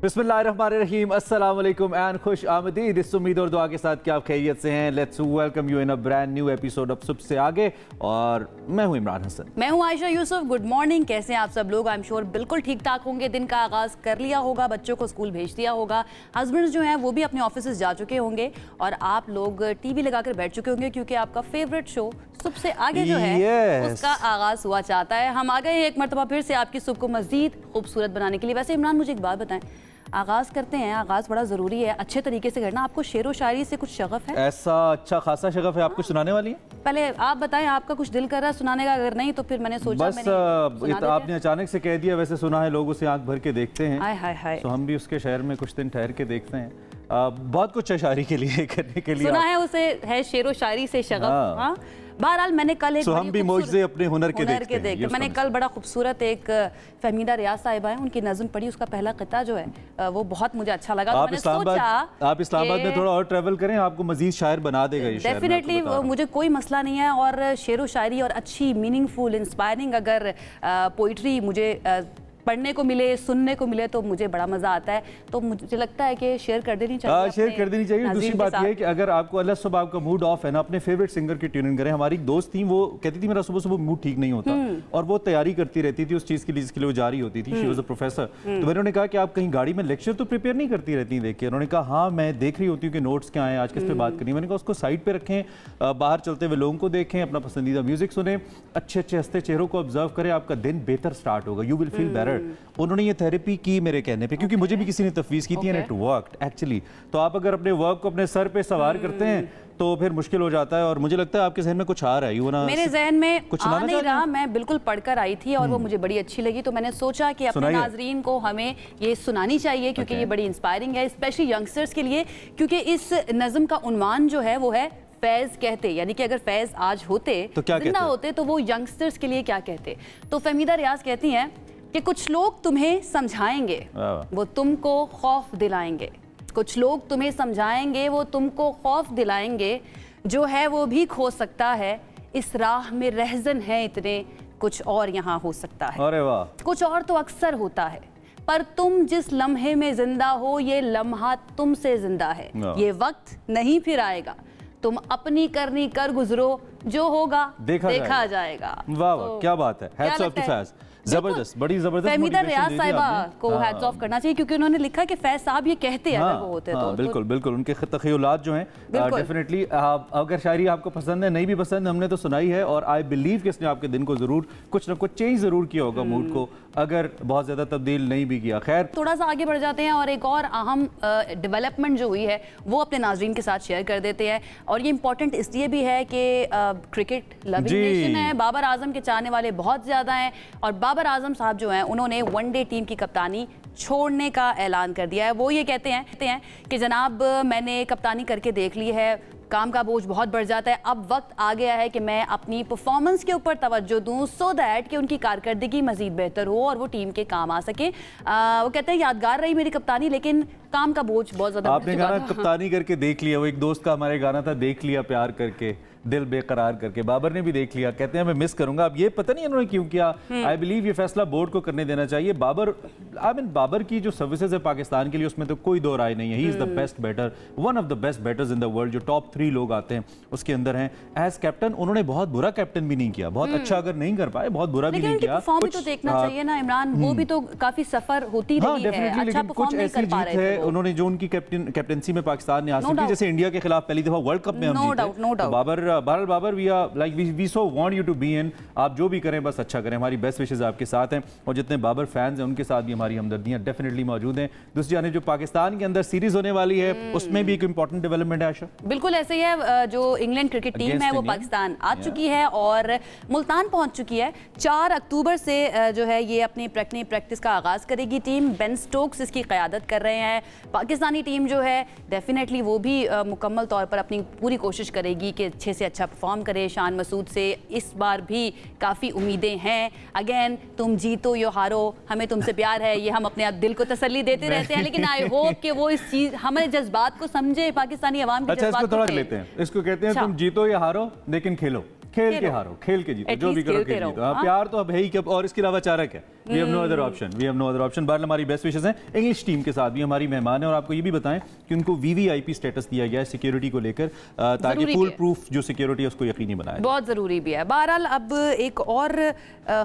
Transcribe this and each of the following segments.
बिस्मिल्लाहिर्रहमानिर्रहीम, अस्सलाम वालेकुम एंड खुश आमदीद। इस उम्मीद और दुआ के साथ कि आप खैरियत से हैं। Let's welcome you in a brand new episode of सबसे आगे। और मैं हूं इमरान हसन। मैं हूं आयशा यूसुफ। गुड मॉर्निंग, कैसे हैं आप सब लोग? आई एम श्योर बिल्कुल ठीक ठाक होंगे। दिन का आगाज़ कर लिया होगा, बच्चों को स्कूल भेज दिया होगा, हस्बैंड्स जो हैं वो भी अपने ऑफिस जा चुके होंगे और आप लोग टीवी लगाकर बैठ चुके होंगे क्योंकि आपका फेवरेट शो सबसे आगे जो है उसका आगाज़ हुआ चाहता है। हम आ गए एक मरतबा फिर से आपकी सुबह को मज़ीद खूबसूरत बनाने के लिए। वैसे इमरान, मुझे एक बात बताएं, आगाज़ करते हैं, आगाज़ बड़ा ज़रूरी है, अच्छे तरीके से करना। आपको शेर व शायरी से कुछ शगफ है? ऐसा अच्छा खासा शगफ है। आपको सुनाने वाली है? पहले आप बताएं, आपका कुछ दिल कर रहा है सुनाने का? अगर नहीं तो फिर मैंने सोचा बस आपने अचानक से कह दिया। वैसे सुना है, लोग उसे आंख भर के देखते हैं। हाय हाय। तो हम भी उसके शहर में कुछ दिन ठहर के देखते हैं। बहुत कुछ है शायरी के लिए करने के लिए। सुना है उसे है शेर व शायरी से शगफ। हाँ, बहरहाल मैंने कल एक हम भी मौजज़े अपने हुनर के देखते हैं। मैंने कल बड़ा खूबसूरत एक फहमीदा रियाज साहिबा है, उनकी नज़म पढ़ी। उसका पहला क़िता जो है वो बहुत मुझे अच्छा लगा। आप इस्लामाबाद में थोड़ा और ट्रैवल करें, आपको मजीद शायर बना देगा ये। डेफिनेटली, मुझे कोई मसला नहीं है। और शेर व शायरी और अच्छी मीनिंगफुल इंस्पायरिंग अगर पोइट्री मुझे पढ़ने को मिले, सुनने को मिले तो मुझे बड़ा मजा आता है। तो मुझे लगता है कि शेयर कर देनी चाहिए। शेयर कर देनी चाहिए। दूसरी बात यह है कि अगर आपको अल्लाह सुबह आपका मूड ऑफ है ना, अपने फेवरेट सिंगर की ट्यूनिंग करें। हमारी दोस्त थी, वो कहती थी मेरा सुबह सुबह मूड ठीक नहीं होता और वो तैयारी करती रहती थी उस चीज के लिए जिसके लिए वो जा रही होती थी। She was a professor. तो मैंने उन्हें कहा कि आप कहीं गाड़ी में लेक्चर तो प्रिपेयर नहीं करती रहती देख के? उन्होंने कहा हाँ, मैं देख रही होती हूँ कि नोट्स क्या है, आज किस पे बात करनी है। मैंने कहा उसको साइड पे रखें, बाहर चलते हुए लोगों को देखें, अपना पसंदीदा म्यूजिक सुने, अच्छे अच्छे हंसते चेहरों को ऑब्जर्व करें, आपका दिन बेहतर स्टार्ट होगा। You will feel better. उन्होंने ये थेरेपी की मेरे कहने पे, क्योंकि मुझे भी किसी ने तफवीज़ की थी एंड इट वर्कड एक्चुअली। तो आप अगर अपने वर्क को अपने सर पे सवार करते हैं तो फिर मुश्किल हो जाता है। और मुझे लगता है आपके जहन में कुछ आ रहा है। यू ना, मेरे जहन में कुछ आ नहीं रहा। मैं बिल्कुल पढ़कर आई थी और वो मुझे बड़ी अच्छी लगी, तो मैंने सोचा कि अपने नाजरीन को हमें ये सुनानी चाहिए क्योंकि ये बड़ी इंस्पायरिंग है, स्पेशली यंगस्टर्स के लिए। क्योंकि इस नज़म का उन्वान जो है वो है फैज़ कहते, यानी कि अगर फैज़ आज होते तो क्या जिंदा होते तो वो यंगस्टर्स के लिए क्या कहते। तो फहमीदा रियाज कहती हैं कि कुछ लोग तुम्हें समझाएंगे, वो तुमको खौफ दिलाएंगे। कुछ लोग तुम्हें समझाएंगे, वो तुमको खौफ दिलाएंगे। जो है वो भी खो सकता है, इस राह में रहजन है इतने, कुछ और यहाँ हो सकता है। अरे वाह। कुछ और तो अक्सर होता है, पर तुम जिस लम्हे में जिंदा हो, ये लम्हा तुमसे जिंदा है। ये वक्त नहीं फिर आएगा, तुम अपनी करनी कर गुजरो, जो होगा देखा जाएगा। वाह वाह, क्या बात है। हैट्स ऑफ टू फैज़। जबरदस्त, बड़ी जबरदस्त। फहमीदा रियाज साहिबा को हैट्स ऑफ करना चाहिए क्योंकि उन्होंने लिखा कि फैज साहब ये कहते हैं अगर वो होते तो। बिल्कुल बिल्कुल, उनके तख़य्युलात जो हैं डेफिनेटली। अगर शायरी आपको पसंद है, नहीं भी पसंद, हमने तो सुनाई है और आई बिलीव कि इसने आपके दिन को जरूर कुछ ना कुछ चेंज जरूर किया होगा, मूड को, अगर बहुत ज्यादा तब्दील नहीं भी किया। खैर, थोड़ा सा आगे बढ़ जाते हैं और एक और अहम डेवलपमेंट जो हुई है वो अपने नाज़रीन के साथ शेयर कर देते हैं। और ये इंपॉर्टेंट इसलिए भी है कि क्रिकेट लविंग नेशन है, बाबर आजम के चाहने वाले बहुत ज्यादा हैं और बाबर आजम साहब जो हैं उन्होंने वनडे टीम की कप्तानी छोड़ने का ऐलान कर दिया है। वो ये कहते हैं कि जनाब, मैंने कप्तानी करके देख ली है, काम का बोझ बहुत बढ़ जाता है। अब वक्त आ गया है कि मैं अपनी परफॉर्मेंस के ऊपर तवज्जो दूं सो दैट कि उनकी कारकर्दगी मजीद बेहतर हो और वो टीम के काम आ सके। वो कहते हैं यादगार रही मेरी कप्तानी, लेकिन काम का बोझ बहुत ज्यादा। आपने गाना कप्तानी करके देख लिया, वो एक दोस्त का हमारे गाना था, देख लिया प्यार करके दिल बेकरार करके। बाबर ने भी देख लिया, कहते हैं मैं मिस करूंगा। अब ये पता नहीं उन्होंने क्यों किया। आई बिलीव ये फैसला बोर्ड को करने देना चाहिए। बाबर की जो सर्विसेज है पाकिस्तान के लिए, उसमें तो कोई दो राय नहीं है। He is the best batter, one of the best batters in the world. जो टॉप 3 लोग आते हैं उसके अंदर हैं। एज कैप्टन उन्होंने बहुत बुरा कैप्टन भी नहीं किया, बहुत अच्छा अगर नहीं कर पाए, बहुत बुरा भी नहीं किया। कुछ तो देखना चाहिए ना इमरान, वो भी तो काफी सफर होती रही है। अच्छा कुछ ऐसी जीत है उन्होंने जो उनकी कैप्टनसी में पाकिस्तान ने हासिल की, जैसे इंडिया के खिलाफ पहली दफा वर्ल्ड कप में हम जीते। Babar we so want you to be in. आप जो भी करें बस अच्छा करें। हमारी बेस्ट विशेस आपके साथ हैं और जितने बाबर फैंस हैं उनके साथ भी हमारी हमदर्दियां डेफिनेटली मौजूद हैं। दूसरी जाने जो पाकिस्तान के अंदर सीरीज होने वाली है उसमें भी एक इंपॉर्टेंट डेवलपमेंट है आशा। बिल्कुल ऐसे ही है। जो इंग्लैंड क्रिकेट टीम है वो पाकिस्तान आ चुकी है और मुल्तान पहुंच चुकी है। 4 अक्टूबर से जो है ये अपनी प्रैक्टिस का आगाज करेगी टीम। बेन स्टोक्स इसकी क़यादत कर रहे हैं। पाकिस्तानी टीम जो है डेफिनेटली वो भी मुकम्मल तौर पर अपनी पूरी कोशिश करेगी कि अच्छे से अच्छा परफॉर्म करे। शान मसूद से इस बार भी काफ़ी उम्मीदें हैं। अगेन, तुम जीतो या हारो, हमें तुमसे प्यार है, ये हम अपने दिल को तसल्ली देते रहते हैं। लेकिन आई होप कि वो इस चीज़ हमारे जज्बात को समझे, पाकिस्तानी अवाम के जज्बात को समझे। लेते हैं इसको, कहते हैं तुम जीतो या हारो लेकिन खेलो, खेल के हारो, खेल के जीतो, जो भी करो खेल जीतो। प्यार तो अब है ही, और इसके अलावा चारा क्या? We have no other option, we have no other option. बहरहाल हमारी बेस्ट विशेस हैं इंग्लिश टीम के साथ भी हमारी मेहमान है, और आपको ये भी बताएं कि उनको VVIP स्टेटस दिया गया है सिक्योरिटी को लेकर, ताकि फुल प्रूफ जो सिक्योरिटी है उसको यकीनी बनाया, बहुत जरूरी भी है। बहरहाल अब एक और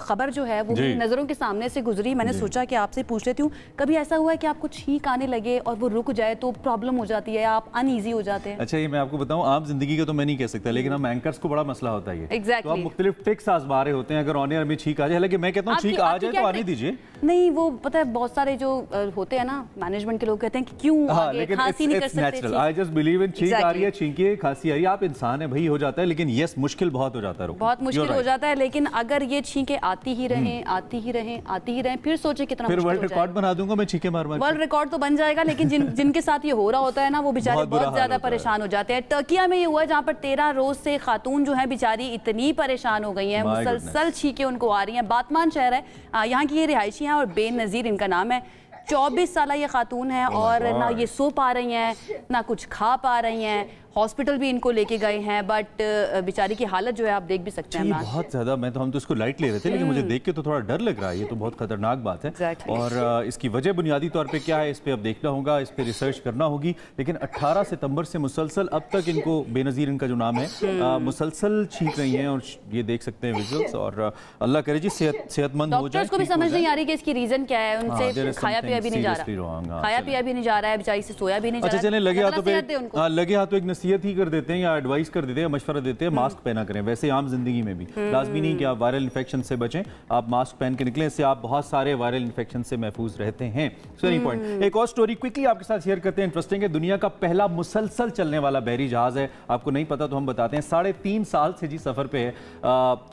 खबर जो है वो मेरी नजरों के सामने से गुजरी, मैंने सोचा कि आपसे पूछ लेती हूँ, कभी ऐसा हुआ है कि आपको छींक आने लगे और वो रुक जाए तो प्रॉब्लम हो जाती है, आप अनईजी हो जाते हैं? अच्छा, ये मैं आपको बताऊं, आम जिंदगी का तो मैं नहीं कह सकता, लेकिन हम एंकर्स को बड़ा मसला होता है ये। तो आप मुख्तलिफ ट्रिक्स आजमा रहे होते हैं, अगर ऑन एयर में छींक आ जाए, हालांकि मैं कहता हूं छींक आ जाए तो आने दीजिए। नहीं, वो पता है बहुत सारे जो होते हैं ना मैनेजमेंट के लोग कहते हैं कि क्यों आगे खांसी नहीं कर सकते। आई जस्ट बिलीव इन छींक आ रही है, छींकी खांसी आ रही है, आप इंसान है भाई, हो जाता है, लेकिन यस मुश्किल बहुत हो जाता है, बहुत मुश्किल हो जाता है। लेकिन अगर ये छींके आती ही रहें आती ही रहें आती ही रहें, फिर सोचे कितना फिर वर्ल्ड रिकॉर्ड बना दूंगा मैं छींके मार मार। वर्ल्ड रिकॉर्ड तो बन जाएगा, लेकिन जिनके साथ ये हो रहा होता है ना, वो बेचारे बहुत ज्यादा परेशान हो जाते हैं। टर्किया में ये हुआ जहाँ पर 13 रोज से खातून जो है बेचारी इतनी परेशान हो गई है, मुसलसल छींके उनको आ रही हैं। बातमान शहर है, यहाँ की ये रिहायशी हैं और बेनज़ीर इनका नाम है। 24 साल ये खातून है और ना ये सो पा रही हैं, ना कुछ खा पा रही हैं। हॉस्पिटल भी इनको लेके गए हैं, बट बेचारी की हालत जो है आप देख भी सकते हैं बहुत ज्यादा। हम तो इसको लाइट ले रहे थे, लेकिन मुझे देख के तो थोड़ा डर लग रहा है, ये तो बहुत खतरनाक बात है। और इसकी वजह बुनियादी तौर पे क्या है, इस पे अब देखना होगा, इस पे रिसर्च करना होगी। लेकिन 18 सितंबर से मुसलसल अब तक इनको, बेनज़ीर इनका जो नाम है, मुसलसल छींक रही हैं, और ये देख सकते हैं विजुअल्स। और अल्लाह करे जी सेहतमंद हो जाए। को भी समझ नहीं आ रही कि इसकी रीजन क्या है, उनसे खाया पिया भी नहीं जा रहा, खाया पिया भी नहीं जा रहा है, बेचारी से सोया भी नहीं जा रहा। अच्छा चलें, लगे हाथों एक नसीहत ही कर देते हैं, या एडवाइस कर देते हैं, मशवरा देते हैं, मास्क पहना करें। वैसे आम जिंदगी में भी लाजमी नहीं कि आप वायरल इन्फेक्शन से बचें, आप मास्क पहन के निकलें, इससे आप बहुत सारे वायरल इन्फेक्शन से महफूज रहते हैं। Very point. एक और स्टोरी क्विकली आपके साथ शेयर करते हैं, इंटरेस्टिंग है। दुनिया का पहला मुसलसल चलने वाला बहरी जहाज है, आपको नहीं पता तो हम बताते हैं। 3.5 साल से जी सफर पे है।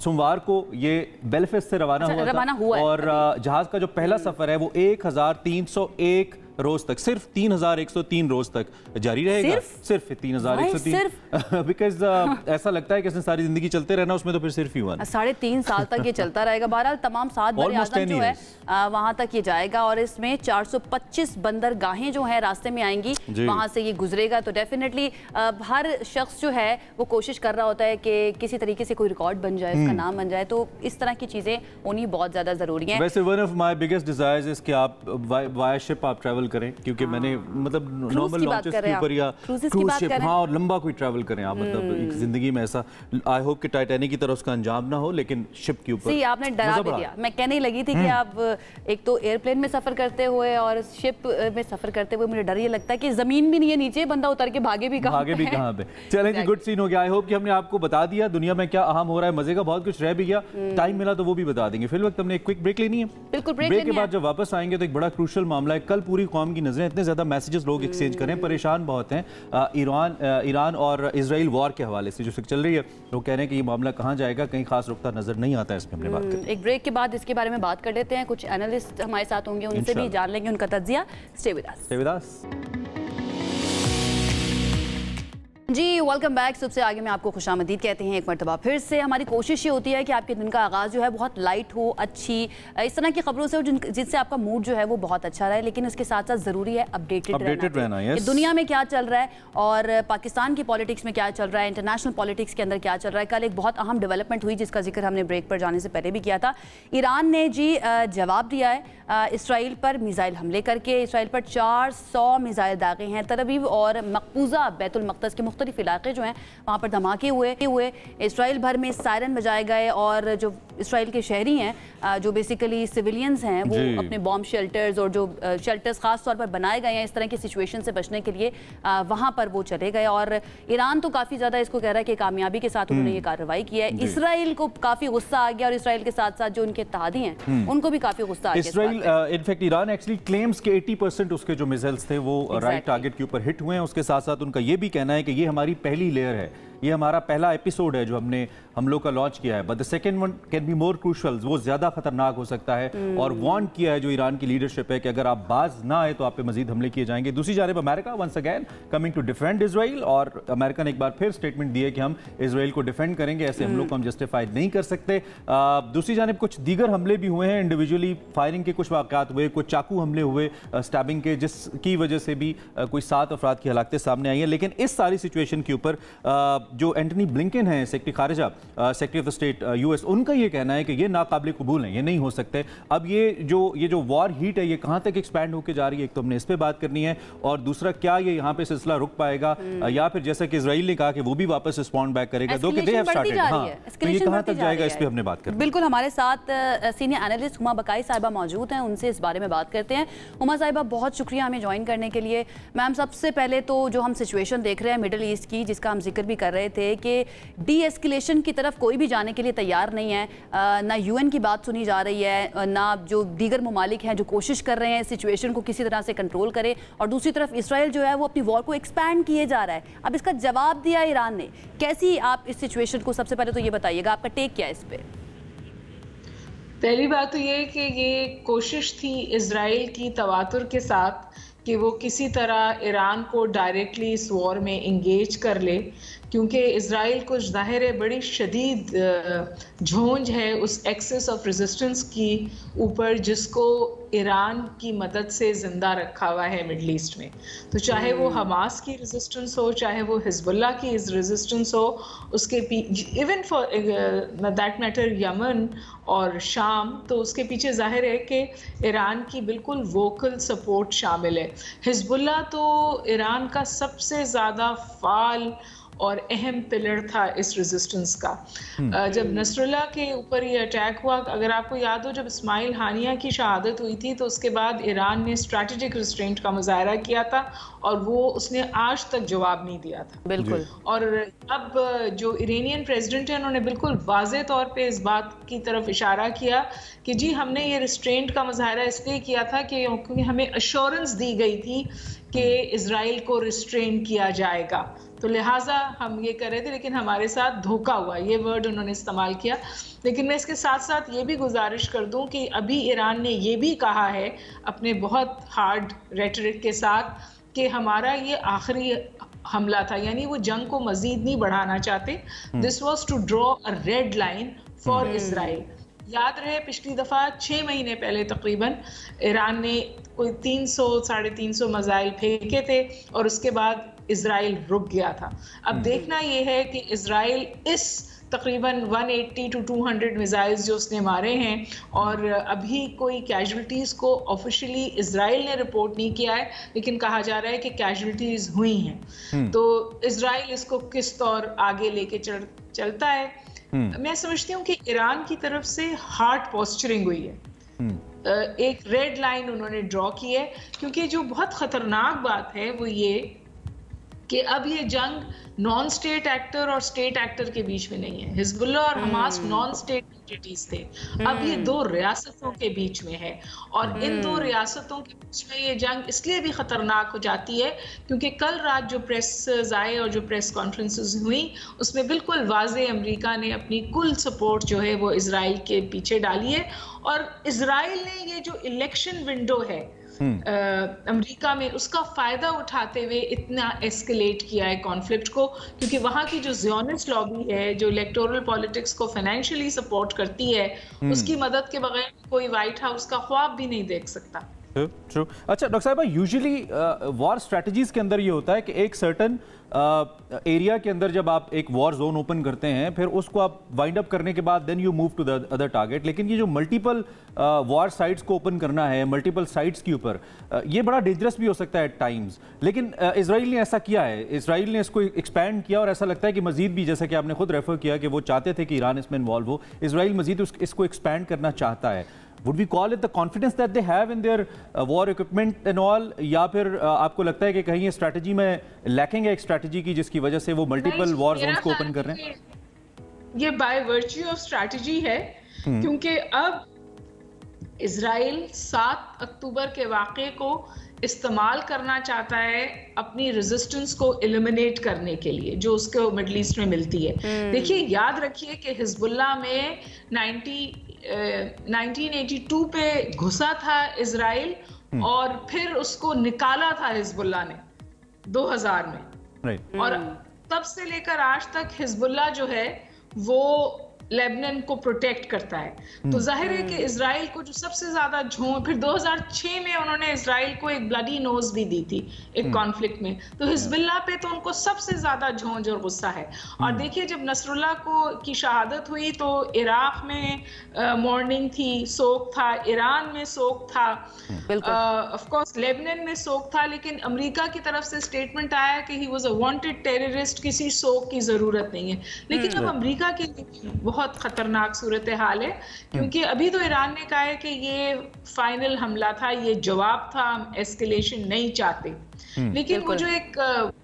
सोमवार को ये बेलफास्ट से रवाना हुआ और जहाज का जो पहला सफर है वो 1301 रोज तक, सिर्फ 3103 रोज तक जारी रहेगा। सिर्फ 3103, बिकॉज ऐसा लगता है कि इसने सारी जिंदगी चलते रहना, उसमें तो फिर सिर्फ ही हुआ 3.5 साल तक ये चलता रहेगा। बहरहाल तमाम 7 बंदरगाहें जो है वहां तक ये जाएगा, और इसमें 425 बंदरगाहें जो है रास्ते में आएंगी, वहां से ये गुजरेगा। तो डेफिनेटली हर शख्स जो है वो कोशिश कर रहा होता है कि किसी तरीके से कोई रिकॉर्ड बन जाए, उसका नाम बन जाए। तो इस तरह की चीजें होनी बहुत ज्यादा जरूरी है। वैसे one of my biggest desires is कि आप वाया शिप आप ट्रैवल करें, क्योंकि मैंने मतलब नॉर्मल लॉन्चेस के ऊपर या क्रूज शिप, हाँ, और लंबा कोई ट्रैवल करें आप, मतलब एक जिंदगी में ऐसा, आई होप कि टाइटैनिक की तरह उसका अंजाम ना हो, लेकिन शिप के ऊपर। आपने डरा भी दिया, मैं कहने लगी थी कि आप एक तो एयरप्लेन में सफर करते हुए और शिप में सफर करते हुए मुझे डर ये लगता है कि जमीन भी नहीं है नीचे, बंदा उतर के भागे भी कहाँ पे। चलें जी, गुड सीन हो गया। आई होप कि हमने आपको बता दिया दुनिया में क्या अहम हो रहा है, मजे का बहुत कुछ रह भी गया, टाइम मिला तो वो भी बता देंगे। फिर वक्त हमने एक क्विक ब्रेक लेनी है। बिल्कुल, ब्रेक के बाद जब वापस आएंगे तो एक बड़ा क्रूशियल मामला है। कल पूरी कौम की नजरें, इतने ज्यादा मैसेजेस लोग एक्सचेंज करें, परेशान बहुत हैं ईरान और इजराइल वॉर के हवाले से जो चल रही है। लोग कह रहे हैं कि ये मामला कहाँ जाएगा, कहीं खास रुकता नजर नहीं आता है। इसमें हमने बात करें, एक ब्रेक के बाद इसके बारे में बात कर लेते हैं। कुछ एनालिस्ट हमारे साथ होंगे, उनसे भी जान लेंगे उनका तज्जिया। Stay with us. जी वेलकम बैक। सबसे आगे में आपको खुशामदीद कहते हैं एक मरतबा फिर से। हमारी कोशिश ये होती है कि आपके दिन का आगाज़ जो है बहुत लाइट हो, अच्छी इस तरह की खबरों से हो जिससे आपका मूड जो है वो बहुत अच्छा रहे, लेकिन इसके साथ साथ ज़रूरी है अपडेटेड रहना। yes. दुनिया में क्या चल रहा है और पाकिस्तान की पॉलिटिक्स में क्या चल रहा है, इंटरनेशनल पॉलिटिक्स के अंदर क्या चल रहा है। कल एक बहुत अहम डेवलपमेंट हुई जिसका जिक्र हमने ब्रेक पर जाने से पहले भी किया था। ईरान ने जी जवाब दिया है इसराइल पर मिसाइल हमले करके। इसराइल पर 400 मिसाइल दागे हैं। तल अवीव और मकबूजा बैतुल मक़दस के मुख्तलिफ इलाके जो हैं वहाँ पर धमाके हुए। इसराइल भर में सायरन बजाए गए और जो इसराइल के शहरी हैं जो बेसिकली सिविलियंस हैं वो अपने बॉम्ब शेल्टर्स और जो शेल्टर्स खास तौर पर बनाए गए हैं इस तरह की सिचुएशन से बचने के लिए वहाँ पर वो चले गए। और ईरान तो काफ़ी ज़्यादा इसको कह रहा है कि कामयाबी के साथ उन्होंने ये कार्रवाई की है। इसराइल को काफ़ी गुस्सा आ गया और इसराइल के साथ साथ जो उनके इत्तेहादी हैं उनको भी काफ़ी गुस्सा आ गया। इनफैक्ट ईरान एक्चुअली क्लेम्स के 80% उसके जो मिसाइल्स थे वो राइट टारगेट के ऊपर हिट हुए हैं। उसके साथ साथ उनका ये भी कहना है कि ये हमारी पहली लेयर है, ये हमारा पहला एपिसोड है जो हमने हमलों का लॉन्च किया है, but the second one can be more crucial, वो ज्यादा खतरनाक हो सकता है। और वार्न किया है जो ईरान की लीडरशिप है कि अगर आप बाज ना आए तो आप पे मजीद हमले किए जाएंगे। दूसरी जानिब America once again coming to defend Israel, और अमेरिका ने एक बार फिर स्टेटमेंट दी है कि हम इजराइल को डिफेंड करेंगे, ऐसे हमलों को हम जस्टिफाइड नहीं कर सकते। दूसरी जानिब कुछ दीगर हमले भी हुए हैं, इंडिविजुअली फायरिंग के कुछ वाक़यात हुए, कुछ चाकू हमले हुए स्टैबिंग के, जिसकी वजह से भी कोई 7 अफराद की हलाकतें सामने आई हैं। लेकिन इस सारी सिचुएशन के ऊपर जो एंटनी ब्लिंकन है, सेक्रेटरी खारिजा, secretary of the state US, उनका ये कहना है कि ये नाकाबिल कबूल है, ये नहीं हो सकते। अब ये जो वॉर हीट है ये कहाँ तक एक्सपैंड होकर जा रही है, एक तो हमने इस पर बात करनी है, और दूसरा क्या ये यहाँ पे सिलसिला रुक पाएगा या फिर जैसा कि इजराइल ने कहा कि वो भी वापस रिस्पॉन्ड बैक करेगा, दो कि दे हैव स्टार्टेड। हाँ, तो ये कहाँ तक जाएगा इस पे हमने बात करनी है। बिल्कुल, हमारे साथ सीनियर एनालिस्ट हुमा बकाई साहिबा मौजूद हैं, उनसे इस बारे में बात करते हैं। हुमा साहिबा, बहुत शुक्रिया हमें ज्वाइन करने के लिए। मैम, सबसे पहले तो जो हम सिचुएशन देख रहे हैं मिडिल ईस्ट की, जिसका हम जिक्र भी कर रहे थे कि डी एस्केलेशन की तरफ कोई भी जाने के लिए तैयार नहीं है, ना यूएन की बात सुनी जा रही है, ना जो दीगर ममालिक हैं जो कोशिश कर रहे हैं सिचुएशन को किसी तरह से कंट्रोल करें, और दूसरी तरफ इसराइल जो है वो अपनी वॉर को एक्सपैंड किए जा रहा है। अब इसका जवाब दिया ईरान ने, कैसी आप इस सिचुएशन को, सबसे पहले तो ये बताइएगा आपका टेक क्या है इस पे? पहली बात तो ये कि ये कोशिश थी इजराइल की तवातुर के साथ कि वो किसी तरह ईरान को डायरेक्टली इस वॉर में इंगेज कर ले, क्योंकि इजराइल को ज़ाहिर है बड़ी शदीद झोंझ है उस एक्सेस ऑफ रेजिस्टेंस की ऊपर जिसको ईरान की मदद से ज़िंदा रखा हुआ है मिडल ईस्ट में। तो चाहे वो हमास की रेजिस्टेंस हो, चाहे वो हिजबुल्लाह की रेजिस्टेंस हो, उसके even for that matter Yemen और शाम, तो उसके पीछे जाहिर है कि ईरान की बिल्कुल वोकल सपोर्ट शामिल है। हिजबुल्लाह तो ईरान का सबसे ज़्यादा फाल और अहम पिलर था इस रेजिस्टेंस का। जब नसरुल्लाह के ऊपर ये अटैक हुआ, अगर आपको याद हो, जब इस्माइल हानिया की शहादत हुई थी तो उसके बाद ईरान ने स्ट्रैटेजिक रिस्ट्रेंट का मुजाहरा किया था और वो उसने आज तक जवाब नहीं दिया था। बिल्कुल। और अब जो इरानियन प्रेसिडेंट है उन्होंने बिल्कुल वाज़े तौर पे इस बात की तरफ इशारा किया कि जी हमने ये रिस्ट्रेंट का मुजाहरा इसलिए किया था कि क्योंकि हमें अश्योरेंस दी गई थी कि इजराइल को रिस्ट्रेन किया जाएगा, तो लिहाजा हम ये कर रहे थे, लेकिन हमारे साथ धोखा हुआ, ये वर्ड उन्होंने इस्तेमाल किया। लेकिन मैं इसके साथ साथ ये भी गुजारिश कर दूं कि अभी ईरान ने ये भी कहा है अपने बहुत हार्ड रेटरिक के साथ कि हमारा ये आखिरी हमला था, यानी वो जंग को मजीद नहीं बढ़ाना चाहते। This was to draw a red line for Israel. याद रहे पिछली दफ़ा 6 महीने पहले तकरीबन ईरान ने कोई 300-350 मिसाइल फेंके थे और उसके बाद इजराइल रुक गया था। अब देखना ये है कि इजराइल इस तकरीबन 180 to 200 मिसाइल्स जो उसने मारे हैं, और अभी कोई कैजुअल्टीज़ को ऑफिशियली इजराइल ने रिपोर्ट नहीं किया है, लेकिन कहा जा रहा है कि कैजुअल्टीज़ हुई हैं। तो इजराइल इसको किस तौर आगे लेके चलता है, मैं समझती हूँ कि ईरान की तरफ से हार्ड पोस्चरिंग हुई है, एक रेड लाइन उन्होंने ड्रॉ की है, क्योंकि जो बहुत खतरनाक बात है वो ये कि अब ये जंग नॉन स्टेट एक्टर और स्टेट एक्टर के बीच में नहीं है। हिजबुल्लाह और हमास नॉन स्टेट एंटिटीज थे, अब ये दो रियासतों के बीच में है, और इन दो रियासतों के बीच में ये जंग इसलिए भी खतरनाक हो जाती है क्योंकि कल रात जो प्रेस आए और जो प्रेस कॉन्फ्रेंसेस हुई उसमें बिल्कुल वाज़े अमेरिका ने अपनी कुल सपोर्ट जो है वो इजराइल के पीछे डाली है, और इजराइल ने ये जो इलेक्शन विंडो है अमेरिका में उसका फायदा उठाते हुए इतना एस्केलेट किया है कॉन्फ्लिक्ट को, क्योंकि वहाँ की जो ज़ियोनिस्ट लॉबी है जो इलेक्टोरल पॉलिटिक्स को फाइनेंशियली सपोर्ट करती है, उसकी मदद के बगैर कोई व्हाइट हाउस का ख्वाब भी नहीं देख सकता। ट्रू। अच्छा डॉक्टर साहब, यूजुअली वॉर स्ट्रेटजीज के अंदर ये होता है कि एक सर्टन एरिया के अंदर जब आप एक वॉर जोन ओपन करते हैं फिर उसको आप वाइंड अप करने के बाद then you move to the other target, लेकिन ये जो मल्टीपल वॉर साइट्स को ओपन करना है मल्टीपल साइट्स के ऊपर, ये बड़ा डेंजरस भी हो सकता है एट टाइम्स, लेकिन इजराइल ने ऐसा किया है, इजराइल ने इसको एक्सपैंड किया और ऐसा लगता है कि मजीद भी, जैसा कि आपने खुद रेफर किया कि वो चाहते थे कि ईरान इसमें इन्वॉल्व हो, इजराइल मजीद इसको एक्सपैंड करना चाहता है। Would we call it the confidence that they have in their war equipment and all, या फिर आपको लगता है कि कहीं ये स्ट्रैटेजी में लैकिंग है एक स्ट्रैटेजी की जिसकी वजह से वो मल्टीपल वॉर जोन्स को ओपन कर रहे हैं? ये बाय वर्च्यू ऑफ स्ट्रैटेजी है, क्योंकि अब इजराइल 7 अक्टूबर के वाक़े को इस्तेमाल करना चाहता है अपनी रेजिस्टेंस को एलिमिनेट करने के लिए जो उसको मिडल ईस्ट में मिलती है। देखिए, याद रखिए कि हिजबुल्लाह में 1982 पे घुसा था इजराइल और फिर उसको निकाला था हिजबुल्लाह ने 2000 में, और तब से लेकर आज तक हिजबुल्लाह जो है वो लेबनान को प्रोटेक्ट करता है। तो जाहिर है कि इजराइल को जो सबसे ज्यादा फिर 2006 में उन्होंने इजराइल को एक ब्लडी नोज भी दी थी एक कॉन्फ्लिक्ट में, तो हिजबुल्लाह पे तो उनको सबसे ज्यादा झोंझ और गुस्सा है। और देखिए जब नसरुल्लाह की शहादत हुई तो इराक में मॉर्निंग थी, शोक था, ईरान में शोक था, ऑफ कोर्स लेबनान में शोक था, लेकिन अमेरिका की तरफ से स्टेटमेंट आया कि he was a wanted terrorist, किसी शोक की जरूरत नहीं है। लेकिन अब अमेरिका के लिए बहुत खतरनाक सूरत हाल है, क्योंकि अभी तो ईरान ने कहा है कि ये फाइनल हमला था, ये जवाब था, हम एस्केलेशन नहीं चाहते। लेकिन वो जो एक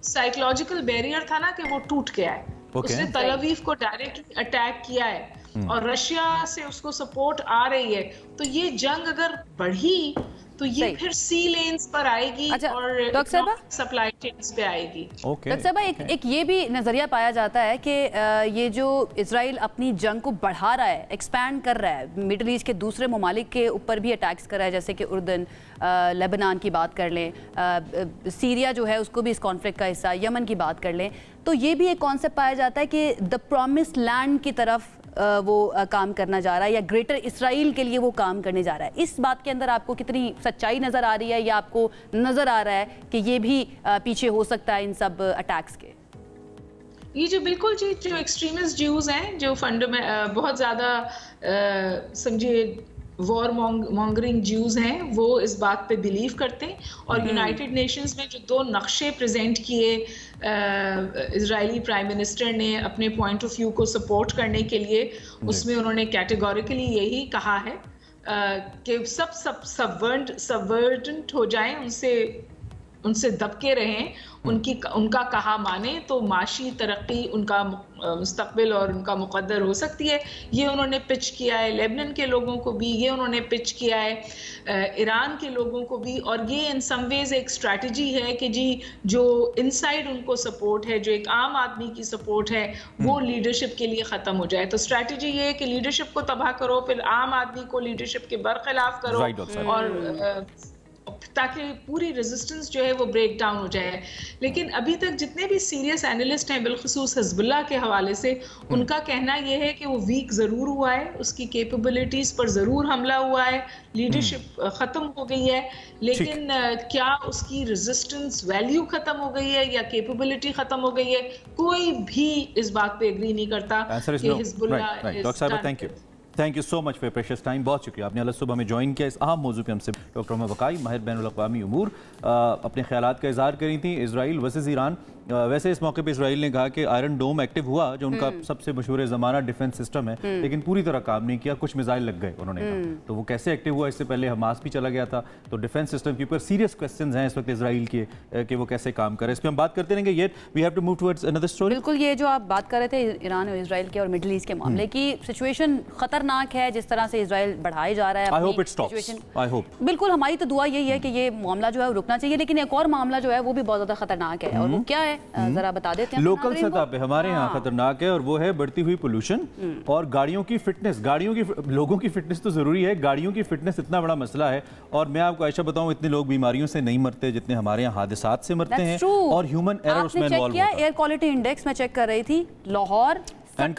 साइकोलॉजिकल बैरियर था ना कि वो टूट गया है। उसने तल अवीव को डायरेक्टली अटैक किया है और रशिया से उसको सपोर्ट आ रही है, तो ये जंग अगर बढ़ी तो ये फिर सी लेन्स पर आएगी और सप्लाई चेन्स पे आएगी। डॉक्टर साहब एक ये भी नजरिया पाया जाता है कि ये जो इजराइल अपनी जंग को बढ़ा रहा है, एक्सपैंड कर रहा है, मिडल ईस्ट के दूसरे ममालिक के ऊपर भी अटैक्स कर रहा है, जैसे कि उर्दन, लेबनान की बात कर लें, सीरिया जो है उसको भी इस कॉन्फ्लिक्ट का हिस्सा, यमन की बात कर लें, तो ये भी एक कॉन्सेप्ट पाया जाता है कि द प्रॉमिस्ड लैंड की तरफ वो काम करना जा रहा है, या ग्रेटर इसराइल के लिए वो काम करने जा रहा है। इस बात के अंदर आपको कितनी सच्चाई नजर आ रही है, या आपको नजर आ रहा है कि ये भी पीछे हो सकता है इन सब अटैक्स के? ये जो बिल्कुल जी जो एक्सट्रीमिस्ट ज्यूज हैं, जो बहुत ज्यादा समझिए वॉर मॉन्गरिंग ज्यूज हैं, वो इस बात पे बिलीव करते हैं। और यूनाइटेड नेशंस में जो 2 नक्शे प्रेजेंट किए इजरायली प्राइम मिनिस्टर ने अपने पॉइंट ऑफ व्यू को सपोर्ट करने के लिए, उसमें उन्होंने कैटेगोरिकली यही कहा है कि सब सबवर्जेंट हो जाएं, उनसे दबके रहें, उनका कहा माने तो माशी तरक्की, उनका मुस्तकबिल और उनका मुकद्दर हो सकती है। ये उन्होंने पिच किया है लेबनान के लोगों को भी, ये उन्होंने पिच किया है ईरान के लोगों को भी। और ये इन सम वेज एक स्ट्रैटेजी है कि जी जो इनसाइड उनको सपोर्ट है, जो एक आम आदमी की सपोर्ट है, वो लीडरशिप के लिए ख़त्म हो जाए। तो स्ट्रैटेजी ये है कि लीडरशिप को तबाह करो, फिर आम आदमी को लीडरशिप के बरखिलाफ करो, और ताकि पूरी रेजिस्टेंस जो है वो ब्रेक डाउन हो जाए। लेकिन अभी तक जितने भी सीरियस एनालिस्ट हैं, बिलखुसूस हिजबुल्लाह के हवाले से, उनका कहना यह है कि वो वीक ज़रूर हुआ है, उसकी कैपेबिलिटीज़ पर ज़रूर हमला हुआ है, लीडरशिप ख़त्म हो गई है, लेकिन क्या उसकी रेजिस्टेंस वैल्यू ख़त्म हो गई है या कैपेबिलिटी ख़त्म हो गई है, कोई भी इस बात पे एग्री नहीं करता कि Hezbollah. Thank you so much for precious time. बहुत शुक्रिया आपने अलग सुबह में ज्वाइन किया। इस अहम मौजू पे हमसे डॉक्टर वकाई माहिर बैनुल-अक़वामी उमूर अपने ख्यालात का इज़हार करी थी। इजराइल वर्सेस ईरान, वैसे इस मौके पे इजराइल ने कहा कि आयरन डोम एक्टिव हुआ, जो उनका सबसे मशहूर ज़माना डिफेंस सिस्टम है, लेकिन पूरी तरह काम नहीं किया, कुछ मिसाइल लग गए उन्होंने कहा। तो वो कैसे एक्टिव हुआ, इससे पहले हमास भी चला गया था। तो डिफेंस सिस्टम के ऊपर सीरियस क्वेश्चंस हैं इस वक्त इजराइल के कि वो कैसे काम करे। इस पर हम बात करते रहेंगे। ये we have to move towards another story. बिल्कुल, ये जो आप बात कर रहे थे ईरान और इजराइल के और मिडिल ईस्ट के मामले की, सिचुएशन खतरनाक है जिस तरह से इजराइल बढ़ाए जा रहा है। I hope it stops. I hope. बिल्कुल, हमारी तो दुआ यही है कि ये मामला जो है रुकना चाहिए। लेकिन एक और मामला जो है वो भी बहुत ज्यादा खतरनाक है, और वो क्या है जरा बता देते हैं। लोकल सतह पे हमारे यहाँ खतरनाक है, और वो है बढ़ती हुई पोल्यूशन और गाड़ियों की फिटनेस। लोगों की फिटनेस तो जरूरी है, गाड़ियों की फिटनेस इतना बड़ा मसला है। और मैं आपको ऐसा बताऊं, इतने लोग बीमारियों से नहीं मरते जितने हमारे यहाँ हादसात से मरते हैं, और ह्यूमन एरर उसमें इन्वॉल्व होता है। एयर क्वालिटी इंडेक्स मैं चेक कर रही थी, लाहौर एंड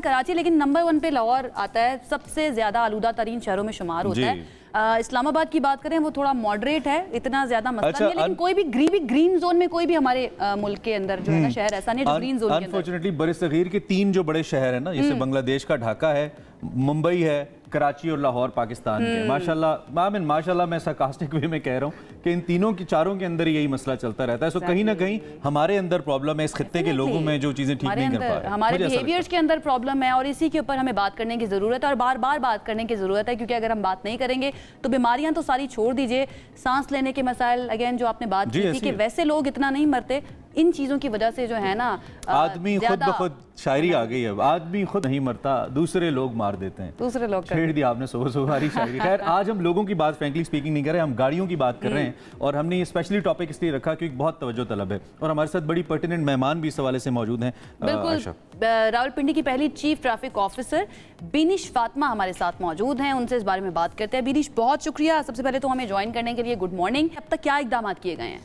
कराची, लेकिन नंबर 1 पे लाहौर आता है, सबसे ज्यादा आलूदा तरीन शहरों में शुमार होता है। इस्लामाबाद की बात करें, वो थोड़ा मॉडरेट है, इतना ज्यादा मसला नहीं है, लेकिन कोई भी ग्रीन जोन में कोई भी हमारे मुल्क के अंदर जो है ना शहर ऐसा नहीं जो ग्रीन जोन के अंदर। अनफॉर्चुनेटली बरसगीर के 3 जो बड़े शहर है ना, जैसे बांग्लादेश का ढाका है, मुंबई है, कराची और लाहौर पाकिस्तान के, माशाल्लाह मैं sarcastic वे में कह रहा हूँ कि इन चारों के अंदर यही मसला चलता रहता है। सो कहीं ना कहीं हमारे अंदर प्रॉब्लम है, इस खित्ते के लोगों में जो चीजें ठीक नहीं कर पा रहे, हमारे बिहेवियर्स के अंदर प्रॉब्लम है, और इसी के ऊपर हमें बात करने की जरूरत है, और बार बार बात करने की जरूरत है। क्योंकि अगर हम बात नहीं करेंगे तो बीमारियां तो सारी छोड़ दीजिए, सांस लेने के मसाइल, अगेन जो आपने बात की थी कि वैसे लोग इतना नहीं मरते, इन चीजों की वजह से जो है ना, आदमी खुद ब खुद शायरी आ गई है, आदमी खुद नहीं मरता, दूसरे लोग मार देते हैं। दूसरे लोग छेड़ दिया आपने सुबह शायरी। खैर, आज हम लोगों की बात फ्रैंकली स्पीकिंग नहीं कर रहे, हम गाड़ियों की बात कर रहे हैं। और हमने ये स्पेशली टॉपिक इसलिए रखा क्योंकि बहुत तवज्जो तलब है, और हमारे साथ बड़ी पर्टिनेंट मेहमान भी इस हवाले से मौजूद हैं। बिल्कुल, रावलपिंडी की पहली चीफ ट्रैफिक ऑफिसर बिनिश फातिमा हमारे साथ मौजूद हैं, उनसे इस बारे में बात करते हैं। बिनिश, बहुत शुक्रिया सबसे पहले तो हमें ज्वाइन करने के लिए। Good morning. अब तक क्या इकदाम किए गए हैं?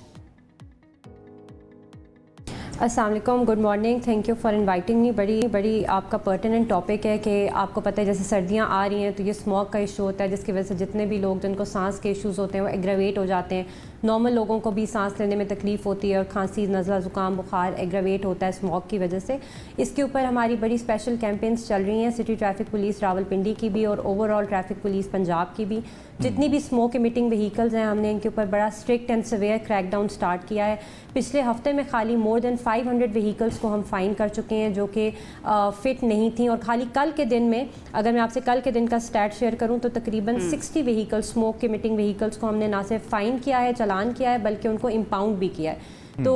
अस्सलाम वालेकुम, good morning, thank you for inviting me. बड़ी आपका पर्टिनेंट टॉपिक है कि आपको पता है जैसे सर्दियाँ आ रही हैं तो ये स्मॉग का इशू होता है, जिसकी वजह से जितने भी लोग जिनको सांस के इश्यूज़ होते हैं वो एग्रावेट हो जाते हैं। नॉर्मल लोगों को भी सांस लेने में तकलीफ़ होती है और खांसी, नज़ला, ज़ुकाम, बुखार एग्रावेट होता है स्मॉग की वजह से। इसके ऊपर हमारी बड़ी स्पेशल कैंपेन्स चल रही हैं, सिटी ट्रैफिक पुलिस रावलपिंडी की भी और ओवरऑल ट्रैफिक पुलिस पंजाब की भी। जितनी भी स्मोक इमिटिंग व्हीकल्स हैं हमने इनके ऊपर बड़ा strict and severe crackdown start किया है। पिछले हफ्ते में खाली मोर देन 500 व्हीकल्स को हम फाइन कर चुके हैं जो कि फ़िट नहीं थी, और खाली कल के दिन में अगर मैं आपसे कल के दिन का स्टैट शेयर करूं तो तकरीबन 60 व्हीकल्स, स्मोक इमिटिंग व्हीकल्स को हमने ना सिर्फ फ़ाइन किया है, चालान किया है, बल्कि उनको इम्पाउंड भी किया है। तो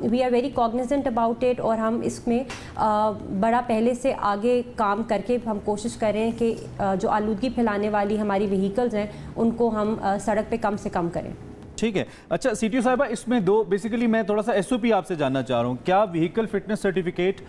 we are very cognizant about it, और हम इसमें बड़ा पहले से आगे काम करके हम कोशिश कर रहे हैं कि जो आलूदगी फैलाने वाली हमारी व्हीकल्स हैं उनको हम सड़क पे कम से कम करें। ठीक है। अच्छा सीटीओ साहिबा, इसमें दो बेसिकली मैं थोड़ा सा एसओपी आपसे जानना चाह रहा हूँ। क्या व्हीकल फिटनेस सर्टिफिकेट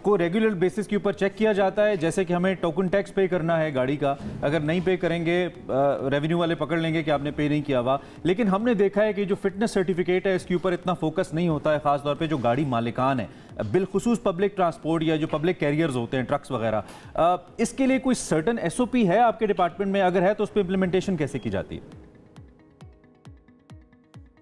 को रेगुलर बेसिस के ऊपर चेक किया जाता है? जैसे कि हमें टोकन टैक्स पे करना है गाड़ी का, अगर नहीं पे करेंगे रेवेन्यू वाले पकड़ लेंगे कि आपने पे नहीं किया हुआ। लेकिन हमने देखा है कि जो फिटनेस सर्टिफिकेट है इसके ऊपर इतना फोकस नहीं होता है, खासतौर पर जो गाड़ी मालिकान है, बिलखुसूस पब्लिक ट्रांसपोर्ट या जो पब्लिक कैरियर्स होते हैं, ट्रक्स वगैरह। इसके लिए कोई सर्टन एसओपी है आपके डिपार्टमेंट में? अगर है तो उस पर इम्प्लीमेंटेशन कैसे की जाती है?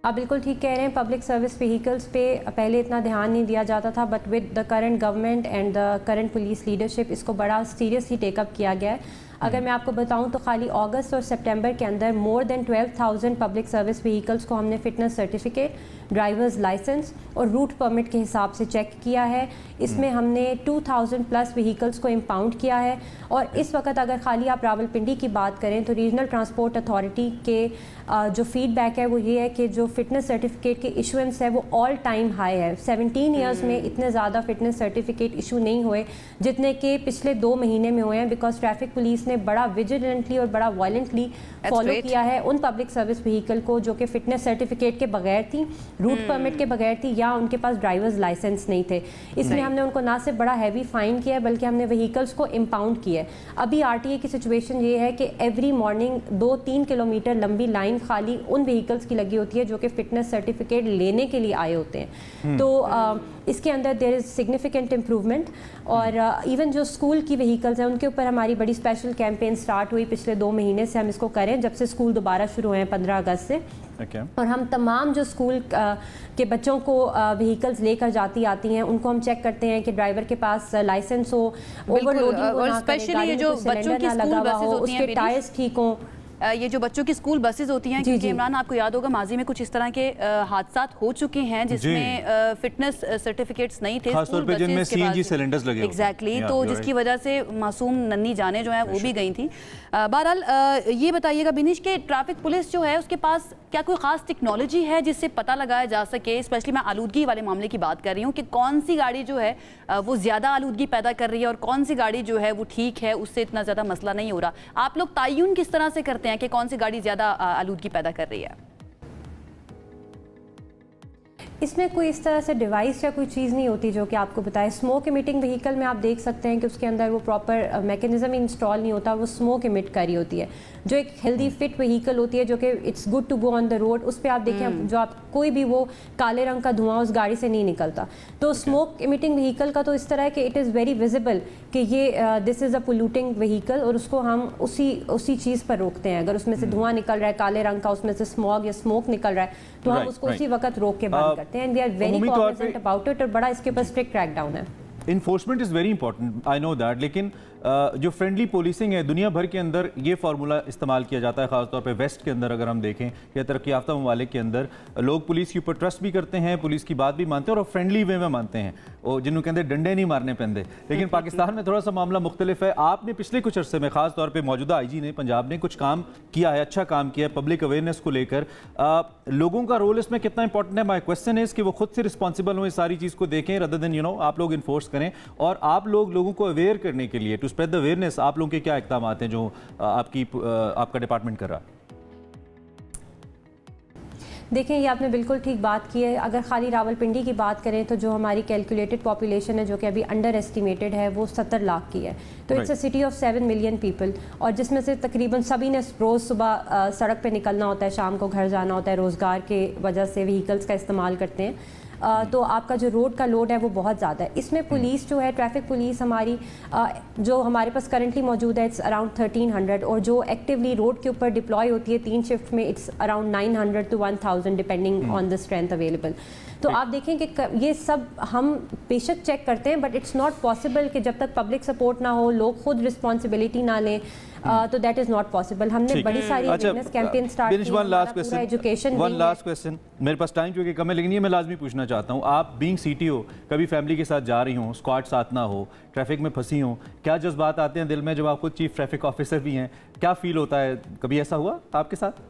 आप बिल्कुल ठीक कह रहे हैं, पब्लिक सर्विस व्हीकल्स पे पहले इतना ध्यान नहीं दिया जाता था, but with the current government and the current police leadership इसको बड़ा सीरियसली टेकअप किया गया है। अगर मैं आपको बताऊं तो खाली अगस्त और सितंबर के अंदर more than 12,000 public service vehicles को हमने फिटनेस सर्टिफिकेट, ड्राइवर्स लाइसेंस और रूट परमिट के हिसाब से चेक किया है। इसमें हमने 2,000 प्लस व्हीकल्स को इम्पाउंड किया है। और इस वक्त अगर खाली आप रावलपिंडी की बात करें तो रीजनल ट्रांसपोर्ट अथॉरिटी के जो फीडबैक है वो ये है कि जो फिटनेस सर्टिफिकेट के इशुएंस है वो ऑल टाइम हाई है। 17 ईयर्स में इतने ज़्यादा फिटनेस सर्टिफिकेट इशू नहीं हुए जितने कि पिछले 2 महीने में हुए हैं, बिकॉज ट्रैफिक पुलिस ने बड़ा विजिलेंटली और बड़ा वायलेंटली फॉलो किया है उन पब्लिक सर्विस व्हीकल को जो कि फिटनेस सर्टिफिकेट के बगैर थी, रूट परमिट के बगैर थी, या उनके पास ड्राइवर्स लाइसेंस नहीं थे। इसलिए हमने उनको ना सिर्फ बड़ा हैवी फाइन किया है बल्कि हमने व्हीकल्स को इम्पाउंड किया है। अभी आरटीए की सिचुएशन ये है कि एवरी मॉर्निंग 2-3 किलोमीटर लंबी लाइन खाली उन व्हीकल्स की लगी होती है जो कि फिटनेस सर्टिफिकेट लेने के लिए आए होते हैं। तो इसके अंदर देयर इज़ सिग्निफिकेंट इम्प्रूवमेंट। और इवन जो स्कूल की व्हीकल्स हैं उनके ऊपर हमारी बड़ी स्पेशल कैंपेन स्टार्ट हुई पिछले 2 महीने से। हम इसको करें जब से स्कूल दोबारा शुरू हुए हैं 15 अगस्त से। और हम तमाम जो स्कूल के बच्चों को व्हीकल्स लेकर आती हैं उनको हम चेक करते हैं कि ड्राइवर के पास लाइसेंस हो, ओवरलोडिंग हो ना करे, गाड़ी में कोई सिलेंडर ना लगा हुआ हो, उसके टायर्स ठीक हों। ये जो बच्चों की स्कूल बसेज होती हैं, क्योंकि इमरान आपको याद होगा माजी में कुछ इस तरह के हादसात हो चुके हैं जिसमें फिटनेस सर्टिफिकेट्स नहीं थे, खासतौर पे जिनमें सीएनजी सिलेंडर्स लगे हुए। एग्जैक्टली, तो जिसकी वजह से मासूम नन्ही जाने जो हैं वो भी गई थी। बहरहाल ये बताइएगा बिनिश के ट्रैफिक पुलिस जो है उसके पास क्या कोई खास टेक्नोलॉजी है जिससे पता लगाया जा सके, स्पेशली मैं आलूदगी वाले मामले की बात कर रही हूँ, कि कौन सी गाड़ी जो है वो ज़्यादा आलूदगी पैदा कर रही है और कौन सी गाड़ी जो है वो ठीक है, उससे इतना ज़्यादा मसला नहीं हो रहा। आप लोग तयन किस तरह से करते हैं कि कौन सी गाड़ी ज़्यादा आलूदगी पैदा कर रही है? इसमें कोई इस तरह से डिवाइस या कोई चीज़ नहीं होती जो कि आपको बताए। स्मोक इमिटिंग व्हीकल में आप देख सकते हैं कि उसके अंदर वो प्रॉपर मैकेनिज्म इंस्टॉल नहीं होता, वो स्मोक इमिट कर रही होती है। जो एक हेल्दी फिट व्हीकल होती है जो कि it's good to go on the road, उस पर आप देखें जो आप कोई भी वो काले रंग का धुआं उस गाड़ी से नहीं निकलता। तो स्मोक इमिटिंग व्हीकल का तो इस तरह है कि इट इज़ वेरी विजिबल कि ये this is a polluting vehicle, और उसको हम उसी चीज़ पर रोकते हैं। अगर उसमें से धुआं निकल रहा है काले रंग का, उसमें से स्मॉग या स्मोक निकल रहा है तो हम उसको उसी वक्त रोक के बंद करते हैं। We are very cognizant about it, और बड़ा इसके ऊपर स्ट्रिक्ट क्रैकडाउन है। Enforcement is very important, I know that, लेकिन जो फ्रेंडली पुलिसिंग है दुनिया भर के अंदर ये फार्मूला इस्तेमाल किया जाता है। खासतौर पे वेस्ट के अंदर अगर हम देखें या तरक्की याफ्ता ममालिक के अंदर लोग पुलिस के ऊपर ट्रस्ट भी करते हैं, पुलिस की बात भी मानते हैं और फ्रेंडली वे में मानते हैं, और जिन्होंने कहते हैं डंडे नहीं मारने पैंदे। लेकिन पाकिस्तान में थोड़ा सा मामला मुख्तलिफ है। आपने पिछले कुछ अरसे में खासतौर पर मौजूदा IG ने पंजाब ने कुछ काम किया है, अच्छा काम किया है पब्लिक अवेयरनेस को लेकर। लोगों का रोल इसमें कितना इंपॉर्टेंट है? माई क्वेश्चन इज कि वो खुद से रिस्पॉन्सिबल हो इस सारी चीज़ को देखें, रदर देन आप लोग इन्फोर्स करें, और आप लोगों को अवेयर करने के लिए टू स्प्रेड द अवेयरनेस आप लोगों के क्या इक़दाम हैं जो आपका डिपार्टमेंट कर रहा है? देखें, ये आपने बिल्कुल ठीक बात की है। अगर खाली रावलपिंडी की बात करें तो जो हमारी कैलकुलेटेड पॉपुलेशन है जो कि अभी अंडर एस्टिमेटेड है वो 70 लाख की है। तो it's a city of 7 million people, और जिसमें से तकरीबन सभी ने रोज़ सुबह सड़क पे निकलना होता है, शाम को घर जाना होता है, रोज़गार के वजह से व्हीकल्स का इस्तेमाल करते हैं। तो आपका जो रोड का लोड है वो बहुत ज़्यादा है। इसमें पुलिस जो है, ट्रैफिक पुलिस हमारी जो हमारे पास करंटली मौजूद है इट्स अराउंड 1300, और जो एक्टिवली रोड के ऊपर डिप्लॉय होती है 3 शिफ्ट में it's around 900 to 1000 depending on the strength available. तो आप देखें कि ये सब हम बेशक चेक करते हैं, बट इट्स नॉट पॉसिबल कि जब तक पब्लिक सपोर्ट ना हो, लोग खुद रिस्पॉन्सिबिलिटी ना लें, तो दैट इज नॉट पॉसिबल। हमने बड़ी सारी अवेयरनेस कैंपेन स्टार्ट की, पूरा एजुकेशन। वन लास्ट क्वेश्चन, मेरे पास टाइम क्योंकि कम है, लेकिन ये मैं लाजमी पूछना चाहता हूँ, आप बीइंग सीटीओ कभी फैमिली के साथ जा रही हो, स्क्वाड साथ ना हो, ट्रैफिक में फंसी हो, क्या जज्बात आते हैं दिल में जब आप खुद चीफ ट्रैफिक ऑफिसर भी हैं? क्या फील होता है? कभी ऐसा हुआ आपके साथ?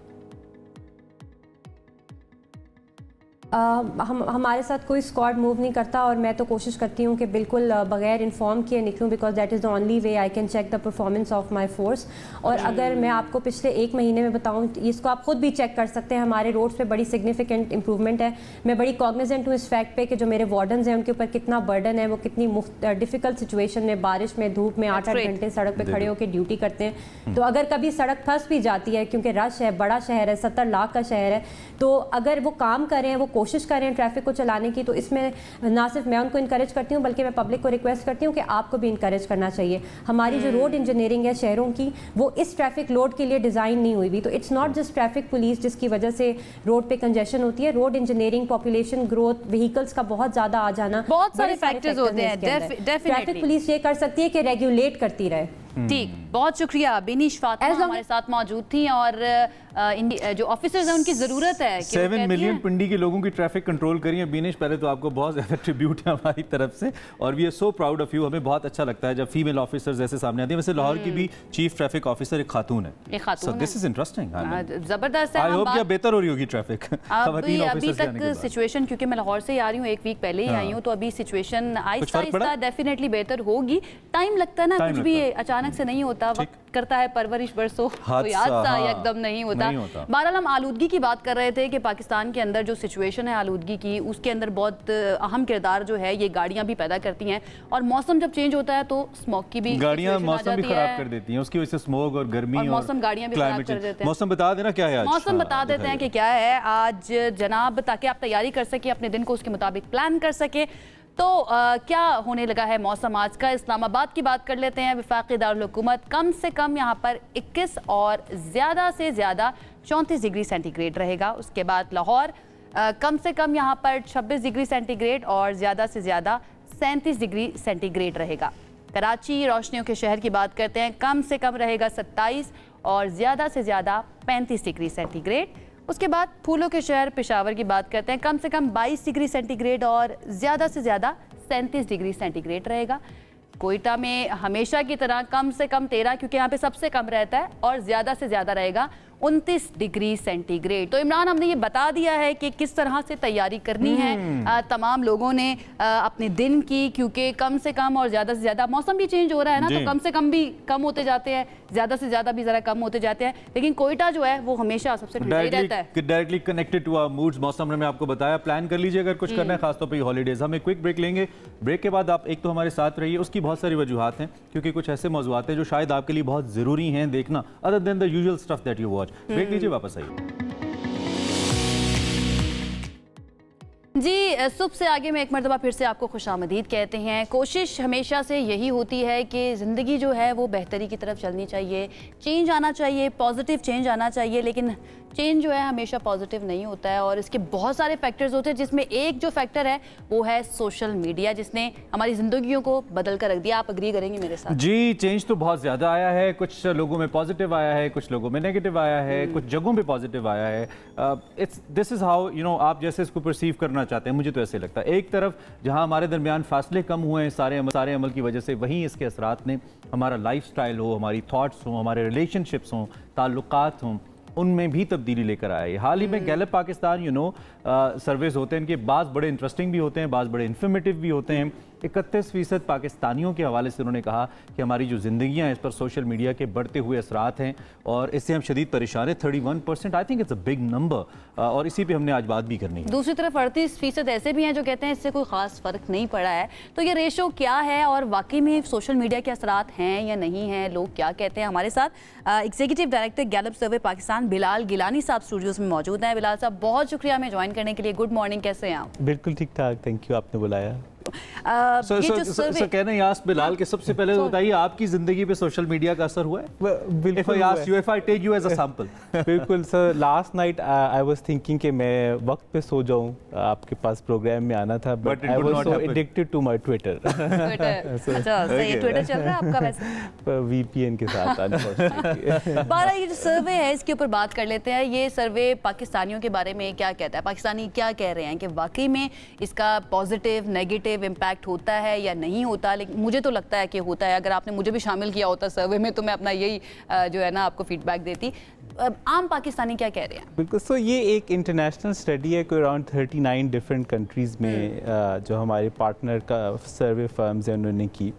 हमारे साथ कोई स्क्वाड मूव नहीं करता, और मैं तो कोशिश करती हूँ कि बिल्कुल बगैर इन्फॉर्म किए निकलूँ, because that is the only way I can check the performance of my force. और अगर मैं आपको पिछले 1 महीने में बताऊँ, इसको आप खुद भी चेक कर सकते हैं, हमारे रोड्स पे बड़ी सिग्निफिकेंट इंप्रूवमेंट है। मैं बड़ी कॉग्निजेंट हूँ इस फैक्ट पे कि जो मेरे वार्डन्स हैं उनके ऊपर कितना बर्डन है, वो कितनी डिफिकल्ट सिचुएशन में, बारिश में, धूप में 8-8 घंटे सड़क पर खड़े होकर ड्यूटी करते हैं। तो अगर कभी सड़क फंस भी जाती है, क्योंकि रश है, बड़ा शहर है, 70 लाख का शहर है, तो अगर वो काम करें, वो कोशिश करें ट्रैफिक को चलाने की, तो इसमें ना सिर्फ मैं उनको इनकरेज करती हूँ, बल्कि मैं पब्लिक को रिक्वेस्ट करती हूँ कि आपको भी इनकरेज करना चाहिए। हमारी जो रोड इंजीनियरिंग है शहरों की, वो इस ट्रैफिक लोड के लिए डिज़ाइन नहीं हुई भी। तो it's not just traffic police जिसकी वजह से रोड पे कंजेशन होती है, road engineering, population growth, vehicles का बहुत ज़्यादा आ जाना, बहुत सारे फैक्टर्स होते हैं। ट्रैफिक पुलिस ये कर सकती है कि रेगुलेट करती रहे। ठीक, बहुत शुक्रिया। बेनिश फातिमा हमारे साथ मौजूद थी, और जो ऑफिसर्स हैं उनकी जरूरत है। 7 मिलियन पिंडी के लोगों की ट्रैफिक कंट्रोल करी है। बेनिश, पहले तो आपको बहुत ज्यादा ट्रिब्यूट है हमारी तरफ से, और we are so proud of you. हमें बहुत अच्छा लगता है जब फीमेल ऑफिसर्स ऐसे सामने आती है। वैसे लाहौर की भी चीफ ट्रैफिक ऑफिसर एक खातून है, सो दिस इज इंटरेस्टिंग, जबरदस्त है। आई होप कि बेहतर हो रही होगी ट्रैफिक अभी तक सिचुएशन, क्योंकि मैं लाहौर से आ रही हूँ, 1 वीक पहले ही आई हूँ, तो अभी सिचुएशन आहिस्ता आहिस्ता डेफिनेटली बेहतर होगी। टाइम लगता है ना, कुछ भी अचानक से नहीं होता, करता है परवरिश बरसों, कोई हादसा एकदम नहीं होता। बहरहाल हम आलूदगी की बात कर रहे थे कि पाकिस्तान के अंदर जो सिचुएशन है आलूदगी की, उसके अंदर बहुत अहम किरदार जो है ये गाड़ियां भी पैदा करती हैं, और मौसम जब चेंज होता है तो स्मोक की भी, गाड़ियां मौसम भी खराब कर देती हैं, उसकी वजह से स्मोक और गर्मी और मौसम, गाड़ियां भी खराब कर देते हैं। मौसम बता देना क्या है आज? मौसम बता देते हैं कि क्या है आज जनाब, ताकि आप तैयारी कर सके, अपने दिन को उसके मुताबिक प्लान कर सके। तो क्या होने लगा है मौसम आज का? इस्लामाबाद की बात कर लेते हैं। वफाकी दारुल हुकूमत कम से कम यहाँ पर 21 और ज़्यादा से ज़्यादा 34 डिग्री सेंटीग्रेड रहेगा। उसके बाद लाहौर कम से कम यहाँ पर 26 डिग्री सेंटीग्रेड और ज़्यादा से ज़्यादा 37 डिग्री सेंटीग्रेड रहेगा। कराची रोशनियों के शहर की बात करते हैं, कम से कम रहेगा 27 और ज़्यादा से ज़्यादा 35 डिग्री सेंटीग्रेड। उसके बाद फूलों के शहर पेशावर की बात करते हैं, कम से कम 22 डिग्री सेंटीग्रेड और ज़्यादा से ज़्यादा 37 डिग्री सेंटीग्रेड रहेगा। कोयटा में हमेशा की तरह कम से कम 13, क्योंकि यहाँ पे सबसे कम रहता है, और ज़्यादा से ज़्यादा रहेगा 29 डिग्री सेंटीग्रेड। तो इमरान, हमने ये बता दिया है कि किस तरह से तैयारी करनी है तमाम लोगों ने अपने दिन की, क्योंकि कम से कम और ज़्यादा से ज़्यादा मौसम भी चेंज हो रहा है ना, तो कम से कम भी कम होते जाते हैं, ज़्यादा से ज़्यादा भी ज़रा कम होते जाते हैं, लेकिन कोयटा जो है वो हमेशा सबसे ठंडा ही रहता है। Directly connected to our moods. मौसम ने आपको बताया, प्लान कर लीजिए अगर कुछ करना है, खासतौर पर हॉलीडेज। हम एक क्विक ब्रेक लेंगे, ब्रेक के बाद आप एक तो हमारे साथ रहिए, उसकी बहुत सारी वजूहात हैं, क्योंकि कुछ ऐसे मौज़ूआत हैं जो शायद आपके लिए बहुत ज़रूरी हैं देखना, other than the usual stuff that you watch. Break लीजिए, वापस आइए। जी, सुबह से आगे में एक मरतबा फिर से आपको खुशामदीद कहते हैं। कोशिश हमेशा से यही होती है कि ज़िंदगी जो है वो बेहतरी की तरफ चलनी चाहिए, चेंज आना चाहिए, पॉजिटिव चेंज आना चाहिए, लेकिन चेंज जो है हमेशा पॉजिटिव नहीं होता है, और इसके बहुत सारे फैक्टर्स होते हैं, जिसमें एक जो फैक्टर है वो है सोशल मीडिया, जिसने हमारी ज़िंदगियों को बदल कर रख दिया। आप अग्री करेंगे मेरे साथ? जी, चेंज तो बहुत ज़्यादा आया है, कुछ लोगों में पॉजिटिव आया है, कुछ लोगों में नेगेटिव आया है, कुछ जगहों पे पॉजिटिव आया है। दिस इज़ हाउ आप जैसे इसको परसीव करना चाहते हैं, मुझे तो ऐसे लगता है। एक तरफ जहाँ हमारे दरमियान फासले कम हुए हैं सारे अमल की वजह से, वहीं इसके असरात ने हमारा लाइफ स्टाइल हो, हमारी थाट्स हों, हमारे रिलेशनशिप्स हों, ताल्लुकात हों, उनमें भी तब्दीली लेकर आए। हाल ही में गैलप पाकिस्तान सर्वेज होते हैं, इनके बाज़ बड़े इंटरेस्टिंग भी होते हैं, बाज़ बड़े इन्फॉर्मेटिव भी होते हैं। 31% पाकिस्तानियों के हवाले से उन्होंने कहा कि हमारी जो ज़िंदगियाँ हैं इस पर सोशल मीडिया के बढ़ते हुए असरात हैं, और इससे हम शदीद परेशान हैं। 31%, I think it's a big number, और इसी पे हमने आज बात भी करनी है। दूसरी तरफ 38% ऐसे भी हैं जो कहते हैं इससे कोई ख़ास फ़र्क नहीं पड़ा है। तो ये रेशो क्या है, और वाकई में सोशल मीडिया के असरात हैं या नहीं हैं, लोग क्या कहते हैं? हमारे साथ एग्जीक्यूटिव डायरेक्टर गैलप सर्वे पाकिस्तान मेहमान बिलाल गिलानी साहब स्टूडियोज में मौजूद हैं। बिलाल साहब, बहुत शुक्रिया हमें ज्वाइन करने के लिए। गुड मॉर्निंग, कैसे हैं आप? बिल्कुल ठीक ठाक, थैंक यू, आपने बुलाया। कहना यास बिलाल के सबसे पहले तो बताइए आपकी जिंदगी पे सोशल मीडिया का असर हुआ है? बिल्कुल sir, last night I was thinking कि मैं वक्त पे सो जाऊं, आपके पास प्रोग्राम में आना था, but I was so addicted to my Twitter. अच्छा, सही है, ट्विटर चल रहा है आपका वैसे? वीपीएन के साथ अनफॉर्चुनेटली। बारा, ये जो सर्वे है इसके ऊपर बात कर लेते हैं। ये सर्वे पाकिस्तानियों के बारे में क्या कहता है? पाकिस्तानी क्या कह रहे हैं कि वाकई में इसका पॉजिटिव नेगेटिव इम्पैक्ट होता है या नहीं होता? लेकिन मुझे तो लगता है कि होता है। अगर आपने मुझे भी शामिल किया होता सर्वे में तो मैं अपना यही जो है ना आपको फीडबैक देती। आम पाकिस्तानी क्या कह रहे हैं? बिल्कुल, सो ये एक इंटरनेशनल स्टडी है, कोई अराउंड 39 डिफरेंट कंट्रीज़ में जो हमारे पार्टनर का सर्वे फर्म्स हैं उन्होंने की,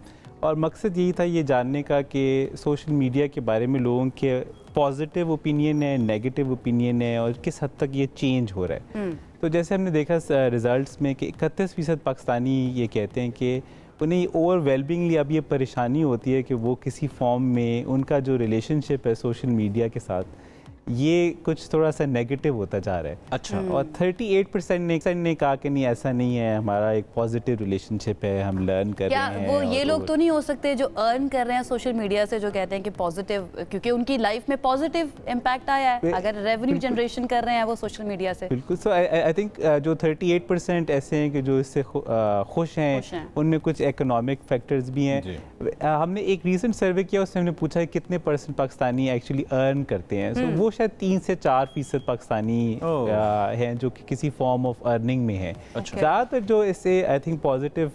और मकसद यही था ये जानने का कि सोशल मीडिया के बारे में लोगों के पॉजिटिव ओपिनियन है, नेगेटिव ओपिनियन है, और किस हद तक ये चेंज हो रहा है। तो जैसे हमने देखा रिजल्ट्स में कि 31% पाकिस्तानी ये कहते हैं कि उन्हें ओवरवेलमिंगली अब ये परेशानी होती है कि वो किसी फॉर्म में उनका जो रिलेशनशिप है सोशल मीडिया के साथ ये कुछ थोड़ा सा नेगेटिव होता जा रहा है। अच्छा। और 38% ने कहा कि नहीं, ऐसा नहीं है, हमारा एक पॉजिटिव रिलेशनशिप है, हम लर्न कर रहे हैं। वो ये लोग तो नहीं हो सकते जो अर्न कर रहे हैं सोशल मीडिया से, जो कहते हैं कि पॉजिटिव, क्योंकि उनकी लाइफ में पॉजिटिव इम्पैक्ट आया है, अगर रेवेन्यू जनरेशन कर रहे हैं वो सोशल मीडिया से। बिल्कुल। सो आई थिंक जो 38% ऐसे हैं कि जो इससे खुश हैं, उनमें कुछ इकोनॉमिक फैक्टर्स भी हैं। हमने एक रीसेंट सर्वे किया, उसमें हमने पूछा कितने % पाकिस्तानी एक्चुअली अर्न करते हैं। सो वो शायद 3 से 4% पाकिस्तानी हैं जो कि किसी फॉर्म ऑफ अर्निंग में है। ज़्यादातर जो इससे आई थिंक पॉजिटिव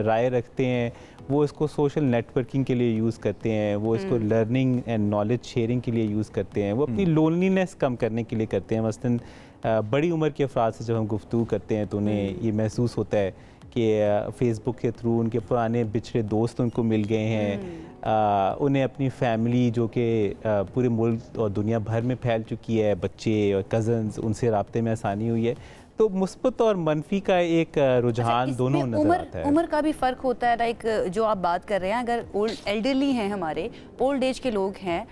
राय रखते हैं वो इसको सोशल नेटवर्किंग के लिए यूज़ करते हैं, वो इसको लर्निंग एंड नॉलेज शेयरिंग के लिए यूज़ करते हैं, वो अपनी लोनलीनेस कम करने के लिए करते हैं। मसलन बड़ी उम्र के अफराद से जब हम गुफ्तगू करते हैं तो उन्हें ये महसूस होता है कि फेसबुक के थ्रू उनके पुराने बिछड़े दोस्त उनको मिल गए हैं, उन्हें अपनी फैमिली जो कि पूरे मुल्क और दुनिया भर में फैल चुकी है, बच्चे और कज़न्स, उनसे राब्ते में आसानी हुई है। तो मुस्बत और मनफी का एक रुझान दोनों नजर आता है। उम्र का भी फ़र्क होता है। लाइक जो आप बात कर रहे हैं, अगर एल्डरली हैं, हमारे ओल्ड एज के लोग हैं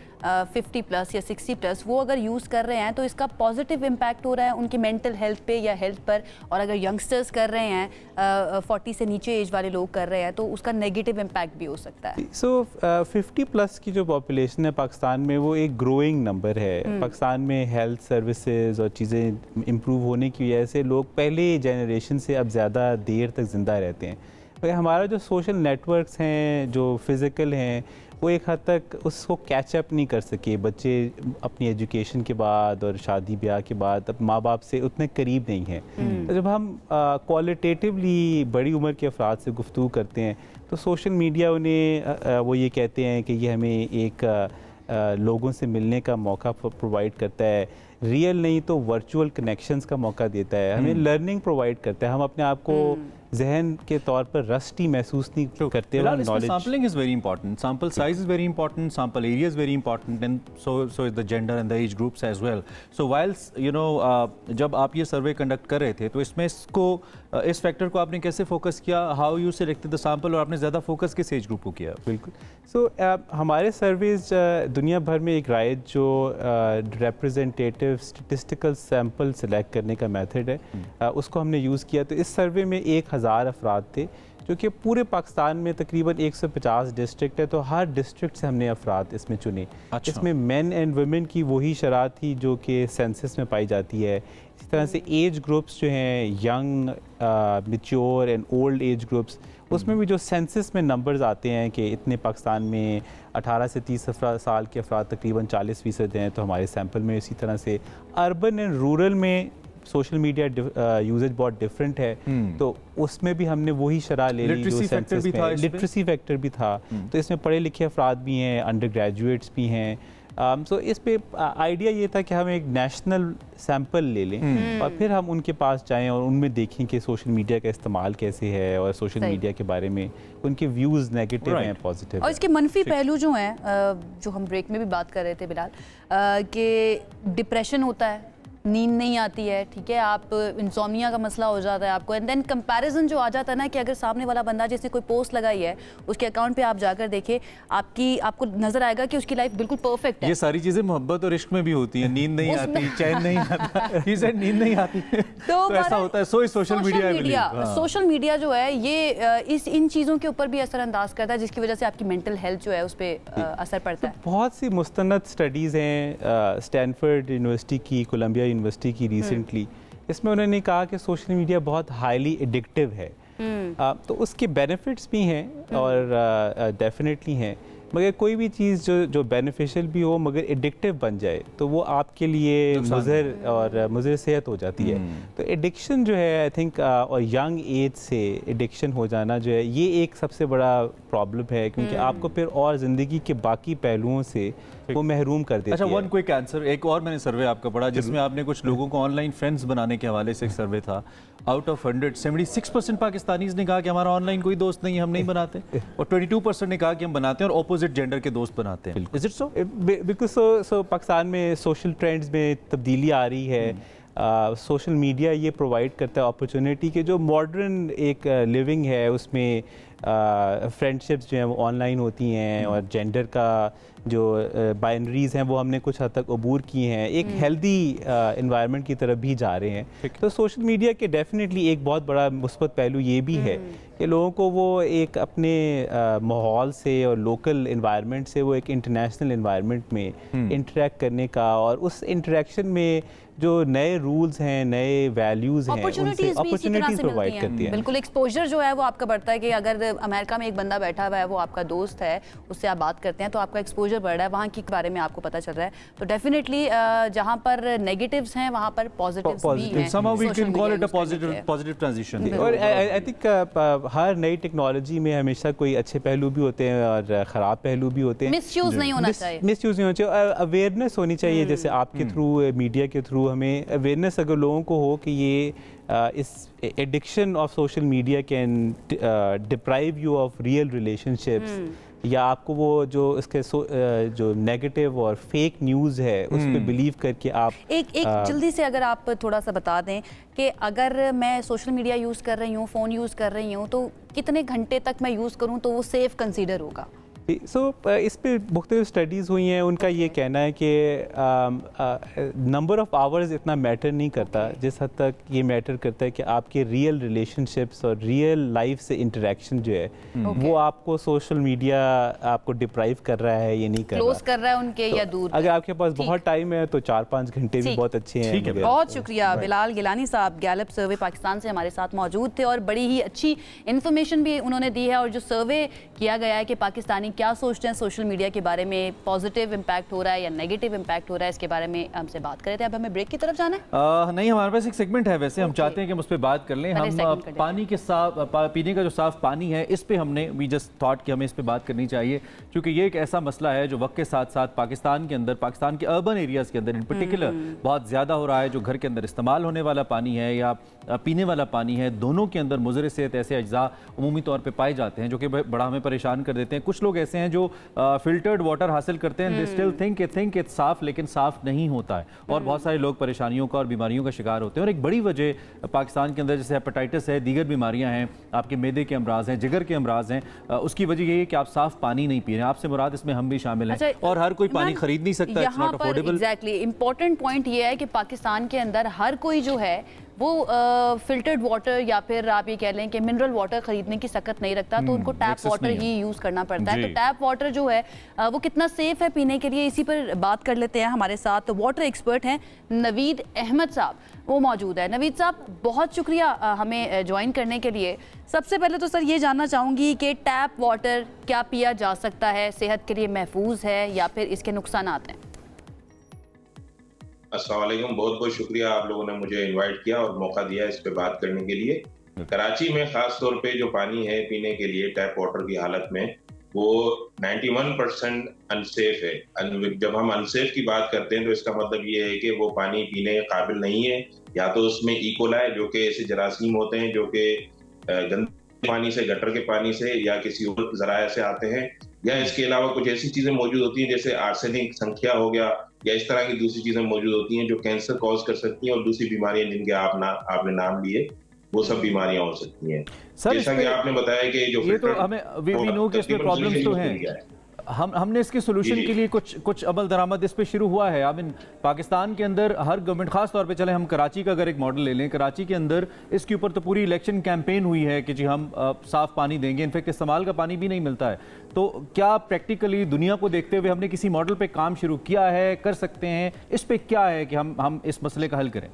50+ या 60+, वो अगर यूज़ कर रहे हैं तो इसका पॉजिटिव इम्पैक्ट हो रहा है उनकी मेंटल हेल्थ पे या हेल्थ पर। और अगर यंगस्टर्स कर रहे हैं 40 से नीचे एज वाले लोग कर रहे हैं तो उसका नेगेटिव इम्पैक्ट भी हो सकता है। सो 50+ की जो पॉपुलेशन है पाकिस्तान में वो एक ग्रोइंग नंबर है। पाकिस्तान में हेल्थ सर्विसेज और चीज़ें इम्प्रूव होने की वजह से लोग पहले जनरेशन से अब ज़्यादा देर तक ज़िंदा रहते हैं। हमारा जो सोशल नेटवर्क्स हैं, जो फिज़िकल हैं, वो एक हद तक उसको कैचअप नहीं कर सके। बच्चे अपनी एजुकेशन के बाद और शादी ब्याह के बाद अब माँ बाप से उतने करीब नहीं हैं। तो जब हम क्वालिटेटिवली बड़ी उम्र के अफराद से गुफ्तगू करते हैं तो सोशल मीडिया उन्हें वो ये कहते हैं कि ये हमें एक लोगों से मिलने का मौका प्रोवाइड करता है, रियल नहीं तो वर्चुअल कनेक्शंस का मौका देता है, हमें लर्निंग प्रोवाइड करता है। हम अपने आप को जहन के तौर पर रस्टी महसूस नहीं करते। Sampling is very important, sample size is very important, sample area is very important, and so is the gender and the age groups as well. So whiles you know जब आप ये सर्वे कंडक्ट कर रहे थे तो इसमें इस factor को आपने कैसे फोकस किया? How you selected the sample, और आपने ज़्यादा फोकस किस एज ग्रुप को किया? बिल्कुल। सो हमारे सर्वेज दुनिया भर में एक राइज जो रिप्रेजेंटेटिव स्टेटिस्टिकल सैंपल सेलेक्ट करने का मेथड है, उसको हमने यूज़ किया। तो इस सर्वे में 1000 अफराद थे जो कि पूरे पाकिस्तान में तकरीबन 150 डिस्ट्रिक्ट है, तो हर डिस्ट्रिक्ट से हमने अफराद इसमें चुने। अच्छा। इसमें मेन एंड वुमेन की वही शरात थी जो कि सेंसस में पाई जाती है। इसी तरह से एज ग्रुप्स जो हैं, young, mature and old age groups, उसमें भी जो सेंसस में नंबर्स आते हैं कि इतने पाकिस्तान में 18 से 30 साल के अफराद तकरीबन 40% हैं, तो हमारे सैंपल में इसी तरह से अर्बन एंड रूरल में सोशल मीडिया यूजेज बहुत डिफरेंट है, तो उसमें भी हमने वही शरह ले ली। लिटरेसी फैक्टर भी था, तो इसमें पढ़े लिखे अफराद भी हैं, अंडर ग्रेजुएट्स भी हैं। सो इस पे आइडिया ये था कि हम एक नेशनल सैंपल ले लें और फिर हम उनके पास जाएं और उनमें देखें कि सोशल मीडिया का इस्तेमाल कैसे है और सोशल मीडिया के बारे में उनके व्यूज़ नेगेटिव हैं, पॉजिटिव। और इसके मनफी पहलू जो हैं, जो हम ब्रेक में भी बात कर रहे थे बिलाल, कि डिप्रेशन होता है, नींद नहीं आती है, ठीक है, आप इंसोम्निया का मसला हो जाता है आपको, एंड देन कंपैरिजन जो आ जाता है ना कि अगर सामने वाला बंदा जैसे कोई पोस्ट लगाई है उसके अकाउंट पे आप जाकर देखें, आपको नजर आएगा कि उसकी लाइफ बिल्कुल परफेक्ट है। ये सारी चीजें मोहब्बत और इश्क में भी होती है, नींद नहीं आती, चैन नहीं आता, नींद नहीं आती तो ऐसा होता है। सोशल मीडिया जो है ये इन चीजों के ऊपर भी असरअंदाज करता है, जिसकी वजह से आपकी मेंटल हेल्थ जो है उस पर असर पड़ता है। बहुत सी मुस्तनद स्टडीज़ हैं, स्टैनफोर्ड यूनिवर्सिटी की, कोलंबिया यूनिवर्सिटी की रिसेंटली, इसमें उन्होंने कहा कि सोशल मीडिया बहुत हाईली एडिक्टिव है। तो उसके बेनिफिट्स भी हैं और डेफिनेटली हैं, मगर कोई भी चीज़ जो बेनिफिशियल भी हो मगर एडिक्टिव बन जाए तो वो आपके लिए मुज़र और मुज़र सेहत हो जाती है। तो एडिक्शन जो है आई थिंक और यंग एज से एडिक्शन हो जाना जो है ये एक सबसे बड़ा प्रॉब्लम है, क्योंकि आपको फिर और ज़िंदगी के बाकी पहलुओं से वो महरूम कर देती है। अच्छा, वन क्विक आंसर, एक और मैंने सर्वे आपका पढ़ा जिसमें आपने कुछ लोगों को ऑनलाइन फ्रेंड्स बनाने के हवाले से एक सर्वे था। आउट ऑफ 100 76% पाकिस्तानीज़ ने कहा कि हमारा ऑनलाइन कोई दोस्त नहीं है, हम नहीं बनाते, और 22% ने कहा कि हम बनाते हैं और ऑपोजिट जेंडर के दोस्त बनाते हैं। Is it so? बिल्कुल सो पाकिस्तान में सोशल ट्रेंड्स में तब्दीली आ रही है। सोशल मीडिया ये प्रोवाइड करता है अपॉर्चुनिटी कि जो मॉडर्न एक लिविंग है उसमें फ्रेंडशिप्स जो हैं वो ऑनलाइन होती हैं और जेंडर का जो बाइनरीज हैं वो हमने कुछ हद तक अबूर किए हैं, एक हेल्दी एनवायरनमेंट की तरफ भी जा रहे हैं। तो सोशल मीडिया के डेफिनेटली एक बहुत बड़ा मुस्बत पहलू ये भी है कि लोगों को वो एक अपने माहौल से और लोकल एनवायरनमेंट से वो एक इंटरनेशनल एनवायरनमेंट में इंटरेक्ट करने का, और उस इंटरेक्शन में जो नए रूल्स हैं, नए वैल्यूज़ हैं, उनसे अपॉर्चुनिटीज़ प्रोवाइड करती है। बिल्कुल, एक्सपोजर जो है वो आपका बढ़ता है कि अगर अमेरिका में एक बंदा बैठा हुआ है, वो आपका दोस्त है, उससे आप बात करते हैं तो आपका एक्सपोजर बढ़ रहा है, वहाँ के बारे में आपको पता चल रहा है। तो डेफिनेटली जहाँ पर नेगेटिव्स हैं वहाँ पर पॉजिटिव्स भी हैं। Somehow we can call it a positive transition। और आई थिंक हर नई टेक्नोलॉजी में हमेशा कोई अच्छे पहलू भी होते हैं और ख़राब पहलू भी होते हैं। मिसयूज़ नहीं होना चाहिए, मिसयूज़ नहीं होना चाहिए, अवेयरनेस होनी चाहिए। जैसे आपके थ्रू, मीडिया के थ्रू हमें अवेयरनेस अगर लोगों को हो कि ये इस addiction of social media can deprive you of real relationships, या आपको वो जो इसके जो नेगेटिव और फेक न्यूज़ है उस पर बिलीव करके आप एक जल्दी से अगर आप थोड़ा सा बता दें कि अगर मैं सोशल मीडिया यूज़ कर रही हूँ, फ़ोन यूज़ कर रही हूँ, तो कितने घंटे तक मैं यूज़ करूँ तो वो सेफ़ कंसीडर होगा? इस पर मुख्तलिफ स्टडीज़ हुई हैं, उनका ये कहना है कि नंबर ऑफ आवर्स इतना मैटर नहीं करता जिस हद तक ये मैटर करता है कि आपके रियल रिलेशनशिप्स और रियल लाइफ से इंटरेक्शन जो है वो आपको सोशल मीडिया आपको डिप्राइव कर रहा है या नहीं कर क्लोज कर रहा है उनके, या दूर। अगर आपके पास बहुत टाइम है तो 4-5 घंटे भी बहुत अच्छे हैं। बहुत शुक्रिया बिलाल गिलानी साहब, गैलप सर्वे पाकिस्तान से हमारे साथ मौजूद थे और बड़ी ही अच्छी इन्फॉर्मेशन भी उन्होंने दी है। और जो सर्वे किया गया है कि पाकिस्तानी क्या सोचते हैं सोशल मीडिया के बारे में, पॉजिटिव इम्पैक्ट हो रहा है या नेगेटिव इम्पैक्ट हो रहा है, इसके बारे में हमसे बात कर रहे थे। अब हमें ब्रेक की तरफ जाना है? नहीं, हमारे पास एक सेगमेंट है, वैसे हम चाहते हैं कि हम उस पर बात कर लें। हम पानी के साफ पीने का जो साफ पानी है इस पे हमने वी जस्ट थॉट कि हमें इस पे बात करनी चाहिए, क्योंकि ये एक ऐसा मसला है जो वक्त के साथ साथ पाकिस्तान के अंदर, पाकिस्तान के अर्बन एरियाज़ के अंदर इन पर्टिकुलर बहुत ज़्यादा हो रहा है। जो घर के अंदर इस्तेमाल होने वाला पानी है या पीने वाला पानी है, दोनों के अंदर मुज़र सेहत ऐसे अज्जा उमूमी तौर पर पाए जाते हैं जो कि बड़ा हमें परेशान कर देते हैं। कुछ लोग ऐसे हैं जो फिल्टर्ड वाटर हासिल करते हैं, दे स्टिल थिंक इट्स साफ, लेकिन साफ नहीं होता है और बहुत सारे लोग परेशानियों का और बीमारियों का शिकार होते हैं। और एक बड़ी वजह पाकिस्तान के अंदर जैसे हेपेटाइटिस है, दीगर बीमारियां हैं, आपके मैदे के अमराज हैं, जिगर के अमराज हैं, उसकी वजह यही है कि आप साफ पानी नहीं पी रहे हैं। आपसे मुराद इसमें हम भी शामिल हैं। और हर कोई पानी खरीद नहीं सकता, it's not affordable. Exactly, important point ये है कि पाकिस्तान के अंदर हर कोई जो है वो फिल्टर्ड वाटर या फिर आप ये कह लें कि मिनरल वाटर खरीदने की सकत नहीं रखता, तो उनको टैप वाटर ही यूज़ करना पड़ता है। तो टैप वाटर जो है वो कितना सेफ है पीने के लिए, इसी पर बात कर लेते हैं। हमारे साथ वाटर एक्सपर्ट हैं नवीद अहमद साहब, वो मौजूद है। नवीद साहब, बहुत शुक्रिया हमें ज्वाइन करने के लिए। सबसे पहले तो सर ये जानना चाहूँगी कि टैप वाटर क्या पिया जा सकता है, सेहत के लिए महफूज है या फिर इसके नुकसानात हैं? अस्सलाम वालेकुम, बहुत बहुत शुक्रिया आप लोगों ने मुझे इनवाइट किया और मौका दिया इस पे बात करने के लिए। कराची में खास तौर पे जो पानी है पीने के लिए टैप वाटर की हालत में, वो 91% अनसेफ है। जब हम अनसेफ की बात करते हैं तो इसका मतलब ये है कि वो पानी पीने के काबिल नहीं है, या तो उसमें इकोलाई जो कि ऐसे जरासीम होते हैं जो कि गंदे पानी से, गटर के पानी से या किसी और जराये से आते हैं, या इसके अलावा कुछ ऐसी चीजें मौजूद होती हैं जैसे आर्सेनिक संख्या हो गया या इस तरह की दूसरी चीजें मौजूद होती हैं जो कैंसर कॉज कर सकती हैं और दूसरी बीमारियां जिनके आपने नाम लिए वो सब बीमारियां हो सकती हैं। जैसा कि आपने बताया कि जो ये तो हमें वी नो कि इसमें प्रॉब्लम्स तो हैं, हमने इसके सोल्यूशन के लिए कुछ अमल दरामद इस पे शुरू हुआ है। आई मीन पाकिस्तान के अंदर हर गवर्नमेंट, खास तौर पे चले हम कराची का अगर एक मॉडल ले लें, कराची के अंदर इसके ऊपर तो पूरी इलेक्शन कैंपेन हुई है कि जी हम साफ पानी देंगे, इनफैक्ट इस्तेमाल का पानी भी नहीं मिलता है। तो क्या प्रैक्टिकली दुनिया को देखते हुए हमने किसी मॉडल पे काम शुरू किया है, कर सकते हैं, इस पे क्या है कि हम इस मसले का हल करें?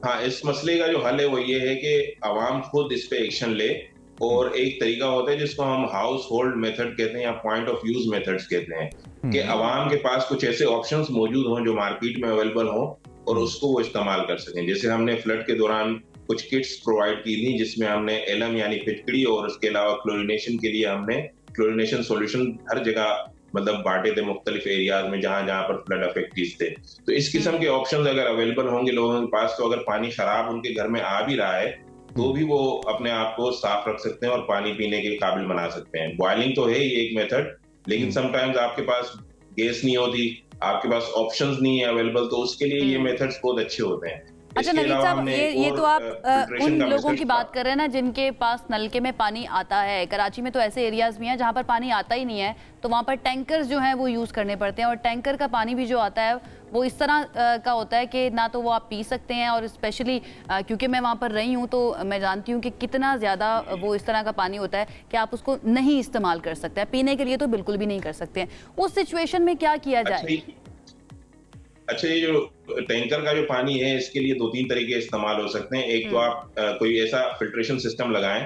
हाँ, इस मसले का जो हल है वो ये है कि आवाम खुद इस पे एक्शन ले, और एक तरीका होता है जिसको हम हाउस होल्ड मेथड कहते हैं या पॉइंट ऑफ यूज मेथड्स कहते हैं कि आवाम के पास कुछ ऐसे ऑप्शंस मौजूद हों जो मार्केट में अवेलेबल हों और उसको वो इस्तेमाल कर सकें। जैसे हमने फ्लड के दौरान कुछ किट्स प्रोवाइड की थी जिसमें हमने एलम यानी फिटकड़ी और उसके अलावा क्लोरिनेशन के लिए हमने क्लोरिनेशन सॉल्यूशन हर जगह मतलब बांटे थे मुख्तलिफ एरियाज में जहां जहां पर फ्लड अफेक्टेड थे। तो इस किस्म के ऑप्शंस अगर अवेलेबल होंगे लोगों के पास तो अगर पानी खराब उनके घर में आ भी रहा है तो भी वो अपने आप को साफ रख सकते हैं और पानी पीने के काबिल बना सकते हैं। बॉइलिंग तो है ही एक मेथड, लेकिन समटाइम्स आपके पास गैस नहीं होती, आपके पास ऑप्शंस नहीं है अवेलेबल, तो उसके लिए ये मेथड्स बहुत अच्छे होते हैं। अच्छा नवीद साहब, ये तो आप उन लोगों की बात कर रहे हैं ना जिनके पास नलके में पानी आता है। कराची में तो ऐसे एरियाज भी हैं जहाँ पर पानी आता ही नहीं है, तो वहाँ पर टैंकर्स जो हैं वो यूज़ करने पड़ते हैं, और टैंकर का पानी भी जो आता है वो इस तरह का होता है कि ना तो वो आप पी सकते हैं, और स्पेशली क्योंकि मैं वहाँ पर रही हूँ तो मैं जानती हूँ कि कितना ज़्यादा वो इस तरह का पानी होता है कि आप उसको नहीं इस्तेमाल कर सकते हैं, पीने के लिए तो बिल्कुल भी नहीं कर सकते हैं। उस सिचुएशन में क्या किया जाए? अच्छा, ये जो टैंकर का जो पानी है इसके लिए 2-3 तरीके इस्तेमाल हो सकते हैं। एक तो आप कोई ऐसा फिल्ट्रेशन सिस्टम लगाएं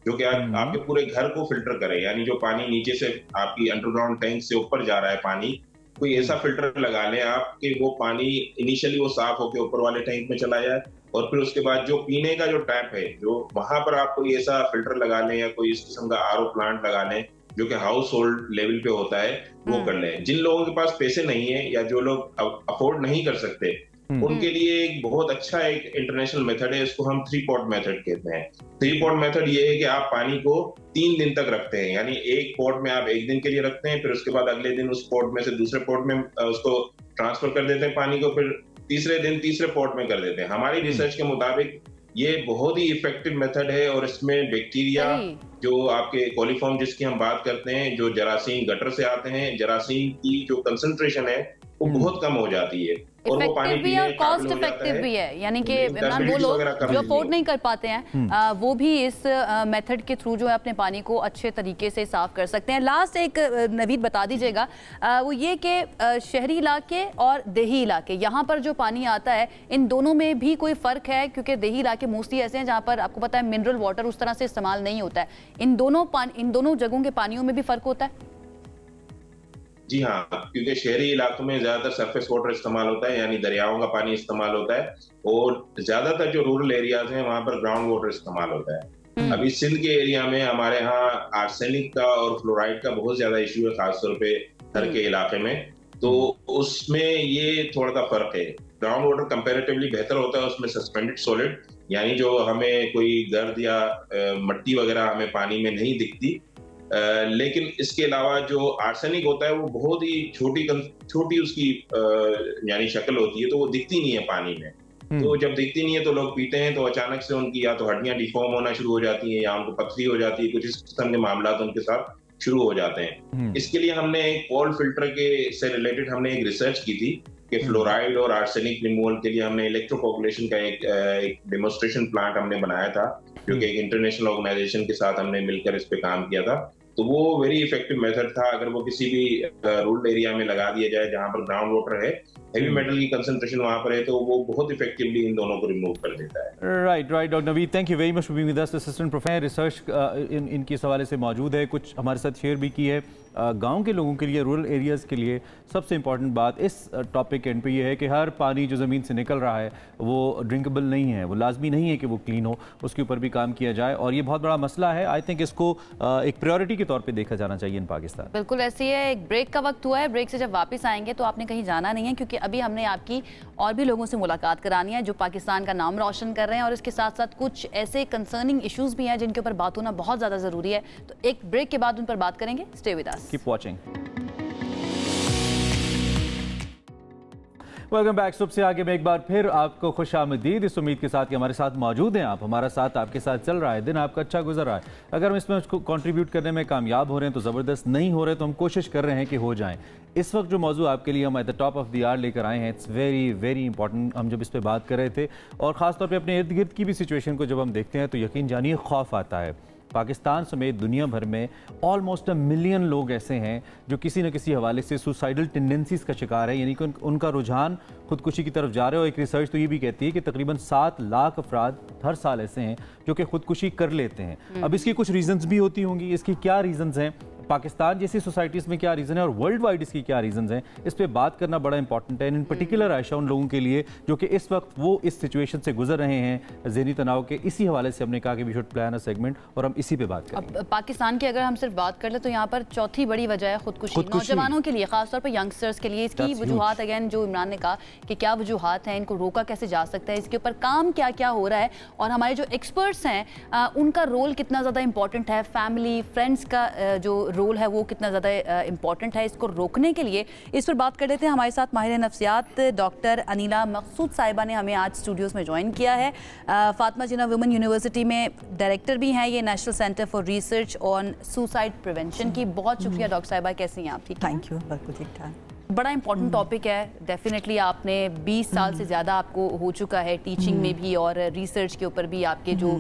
जो कि आपके पूरे घर को फिल्टर करे, यानी जो पानी नीचे से आपकी अंडरग्राउंड टैंक से ऊपर जा रहा है पानी, कोई ऐसा फिल्टर लगा लें आप कि वो पानी इनिशियली वो साफ होकर ऊपर वाले टैंक में चला जाए, और फिर उसके बाद जो पीने का जो टैप है जो वहां पर आप कोई ऐसा फिल्टर लगा लें या कोई इस किस्म का आरओ प्लांट लगा लें जो कि हाउस होल्ड लेवल पे होता है, वो कर लें। जिन लोगों के पास पैसे नहीं है या जो लोग अफोर्ड नहीं कर सकते उनके लिए एक बहुत अच्छा एक इंटरनेशनल मेथड है, इसको हम 3 पॉट मेथड कहते हैं। 3 पॉट मेथड ये है कि आप पानी को 3 दिन तक रखते हैं, यानी एक पॉट में आप 1 दिन के लिए रखते हैं, फिर उसके बाद अगले दिन उस पॉट में से दूसरे पॉट में उसको ट्रांसफर कर देते हैं पानी को, फिर तीसरे दिन तीसरे पॉट में कर देते हैं। हमारी रिसर्च के मुताबिक ये बहुत ही इफेक्टिव मेथड है, और इसमें बैक्टीरिया जो आपके कोलीफॉर्म जिसकी हम बात करते हैं, जो जरासीम गटर से आते हैं, जरासीम की जो कंसंट्रेशन है वो बहुत कम हो जाती है, और वो पानी पीने और कॉस्ट इफेक्टिव भी है, यानी कि वो लोग जो अफोर्ड नहीं कर पाते हैं वो भी इस मेथड के थ्रू जो है अपने पानी को अच्छे तरीके से साफ कर सकते हैं। लास्ट एक नवीद बता दीजिएगा, वो ये कि शहरी इलाके और देही इलाके, यहाँ पर जो पानी आता है इन दोनों में भी कोई फर्क है? क्योंकि देही इलाके मोस्टली ऐसे हैं जहाँ पर आपको पता है मिनरल वाटर उस तरह से इस्तेमाल नहीं होता है। इन दोनों जगहों के पानियों में भी फर्क होता है? जी हाँ, क्योंकि शहरी इलाकों में ज्यादातर सरफेस वाटर इस्तेमाल होता है, यानी दरियाओं का पानी इस्तेमाल होता है, और ज्यादातर जो रूरल एरियाज हैं वहां पर ग्राउंड वाटर इस्तेमाल होता है। अभी सिंध के एरिया में हमारे यहाँ आर्सेनिक का और फ्लोराइड का बहुत ज्यादा इश्यू है, खासतौर पे थर के इलाके में, तो उसमें ये थोड़ा सा फर्क है। ग्राउंड वाटर कंपैरेटिवली बेहतर होता है, उसमें सस्पेंडेड सॉलिड, यानी जो हमें कोई गर्द या मट्टी वगैरह हमें पानी में नहीं दिखती, लेकिन इसके अलावा जो आर्सेनिक होता है वो बहुत ही छोटी उसकी यानी शक्ल होती है, तो वो दिखती नहीं है पानी में। तो जब दिखती नहीं है तो लोग पीते हैं तो अचानक से उनकी या तो हड्डियां डिफॉर्म होना शुरू हो जाती हैं या उनको पथरी हो जाती है, कुछ इस किस्म के मामला उनके साथ शुरू हो जाते हैं। इसके लिए हमने एक पॉल फिल्टर के से रिलेटेड हमने एक रिसर्च की थी कि फ्लोराइड और आर्सेनिक रिमूवल के लिए हमने इलेक्ट्रोकोगुलेशन का एक डेमोन्स्ट्रेशन प्लांट हमने बनाया था, जो कि एक इंटरनेशनल ऑर्गेनाइजेशन के साथ हमने मिलकर इस पे काम किया था। तो वो वेरी इफेक्टिव मेथड था। अगर वो किसी भी रूरल एरिया में लगा दिया जाए जहां पर ग्राउंड वाटर है, हेवी मेटल की कंसंट्रेशन वहां पर है, तो वो बहुत इफेक्टिवली इन दोनों को रिमूव कर देता है। Right doctor Naveed, thank you very much for being with us. Assistant professor research इनके हवाले से मौजूद है, कुछ हमारे साथ शेयर भी की है। गांव के लोगों के लिए, रूरल एरियाज़ के लिए सबसे इंपॉर्टेंट बात इस टॉपिक एंड पे ये है कि हर पानी जो ज़मीन से निकल रहा है वो ड्रिंकेबल नहीं है, वो लाजमी नहीं है कि वो क्लीन हो, उसके ऊपर भी काम किया जाए, और ये बहुत बड़ा मसला है। आई थिंक इसको एक प्रायोरिटी के तौर पे देखा जाना चाहिए इन पाकिस्तान। बिल्कुल ऐसे ही है। एक ब्रेक का वक्त हुआ है, ब्रेक से जब वापस आएंगे तो आपने कहीं जाना नहीं है, क्योंकि अभी हमने आपकी और भी लोगों से मुलाकात करानी है जो पाकिस्तान का नाम रोशन कर रहे हैं और इसके साथ साथ कुछ ऐसे कंसर्निंग इश्यूज भी हैं जिनके ऊपर बात होना बहुत ज़्यादा ज़रूरी है। तो एक ब्रेक के बाद उन पर बात करेंगे। Stay with us, keep watching. Welcome back. सुबह से आगे में एक बार फिर आपको खुश आमदीद, इस उम्मीद के साथ कि हमारे साथ मौजूद हैं आप, हमारा साथ आपके साथ चल रहा है, दिन आपका अच्छा गुजर रहा है। अगर हम इसमें उसको कंट्रीब्यूट करने में कामयाब हो रहे हैं तो ज़बरदस्त, नहीं हो रहे तो हम कोशिश कर रहे हैं कि हो जाएं। इस वक्त जो मौजू आपके लिए हम at the top of the hour लेकर आए हैं, इट्स वेरी वेरी इंपॉर्टेंट। हम जब इस पर बात कर रहे थे और ख़ासतौर पर अपने इर्द गिर्द की भी सिचुएशन को जब हम देखते हैं तो यकीन जानिए खौफ आता है। पाकिस्तान समेत दुनिया भर में ऑलमोस्ट 1 मिलियन लोग ऐसे हैं जो किसी न किसी हवाले से सुसाइडल टेंडेंसीज़ का शिकार है, यानी कि उनका रुझान खुदकुशी की तरफ जा रहे हो। एक रिसर्च तो ये भी कहती है कि तकरीबन 7 लाख अफराद हर साल ऐसे हैं जो कि खुदकुशी कर लेते हैं। अब इसकी कुछ रीजंस भी होती होंगी, इसकी क्या रीजंस हैं, पाकिस्तान जैसी सोसाइटीज़ में क्या रीज़न है और वर्ल्ड वाइड इसकी क्या रीजंस हैं, इस पे बात करना बड़ा इंपॉर्टेंट है। इन पर्टिकुलर आयशा उन लोगों के लिए जो कि इस वक्त वो इस सिचुएशन से गुजर रहे हैं ज़हनी तनाव के, इसी हवाले से हमने कहा कि we should plan a segment और हम इसी पे बात करें। अब पाकिस्तान की अगर हम सिर्फ बात कर ले तो यहाँ पर चौथी बड़ी वजह है खुदकुशी नौजवानों के लिए, खासतौर पर यंगस्टर्स के लिए। इसकी वजूहात अगेन जो इमरान ने कहा कि क्या वजूहात हैं, इनको रोका कैसे जा सकता है, इसके ऊपर काम क्या क्या हो रहा है और हमारे जो एक्सपर्ट्स हैं उनका रोल कितना ज़्यादा इंपॉर्टेंट है, फैमिली फ्रेंड्स का जो रोल है वो कितना ज़्यादा इंपॉर्टेंट है इसको रोकने के लिए। इस पर बात कर रहे थे हमारे साथ माहिर नफ्सियात डॉक्टर अनिला मकसूद साहिबा ने हमें आज स्टूडियोज़ में ज्वाइन किया है। फातिमा जिन्ना वुमेन यूनिवर्सिटी में डायरेक्टर भी हैं, ये national centre for research on suicide prevention की। बहुत शुक्रिया डॉक्टर साहिबा, कैसी हैं आप? ठीक, थैंक यू, बिल्कुल ठीक ठाक। बड़ा इंपॉर्टेंट टॉपिक है डेफिनेटली। आपने 20 साल से ज़्यादा आपको हो चुका है टीचिंग में भी और रिसर्च के ऊपर भी। आपके जो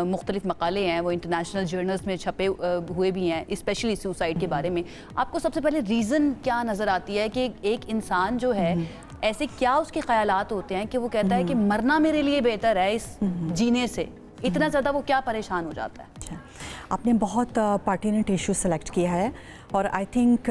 मुख्तलिफ मकाले हैं वो इंटरनेशनल जर्नल्स में छपे हुए भी हैं, स्पेशली सुसाइड के बारे में। आपको सबसे पहले रीज़न क्या नज़र आती है कि एक इंसान जो है ऐसे क्या उसके ख्यालात होते हैं कि वो कहता है कि मरना मेरे लिए बेहतर है इस जीने से, इतना ज़्यादा वो क्या परेशान हो जाता है? आपने बहुत पर्टिनेंट इशू सेलेक्ट किया है और आई थिंक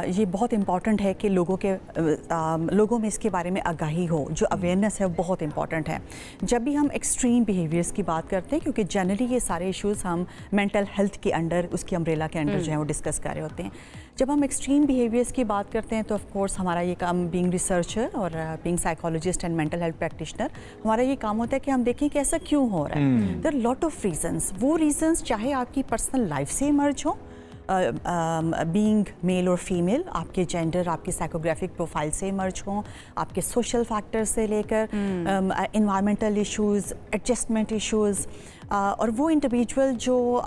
ये बहुत इम्पॉर्टेंट है कि लोगों में इसके बारे में आगाही हो, जो अवेयरनेस है वो बहुत इम्पॉर्टेंट है। जब भी हम एक्सट्रीम बिहेवियर्स की बात करते हैं, क्योंकि जनरली ये सारे इश्यूज हम मेंटल हेल्थ के अंडर, उसकी अम्ब्रेला के अंडर जो है वो डिस्कस कर रहे होते हैं। जब हम एक्सट्रीम बिहेवियर्स की बात करते हैं तो ऑफ कोर्स हमारा ये काम बीइंग रिसर्चर और being psychologist and mental health practitioner, हमारा ये काम होता है कि हम देखें कि ऐसा क्यों हो रहा है। There are lot of reasons. वो रीजंस चाहे आपकी पर्सनल लाइफ से इमर्ज हो, बीइंग मेल और फीमेल, आपके जेंडर, आपकी साइकोग्राफिक प्रोफाइल से इमर्ज हों, आपके सोशल फैक्टर्स से लेकर एनवायरमेंटल इश्यूज़, एडजस्टमेंट इश्यूज़, और वो इंडिविजुअल जो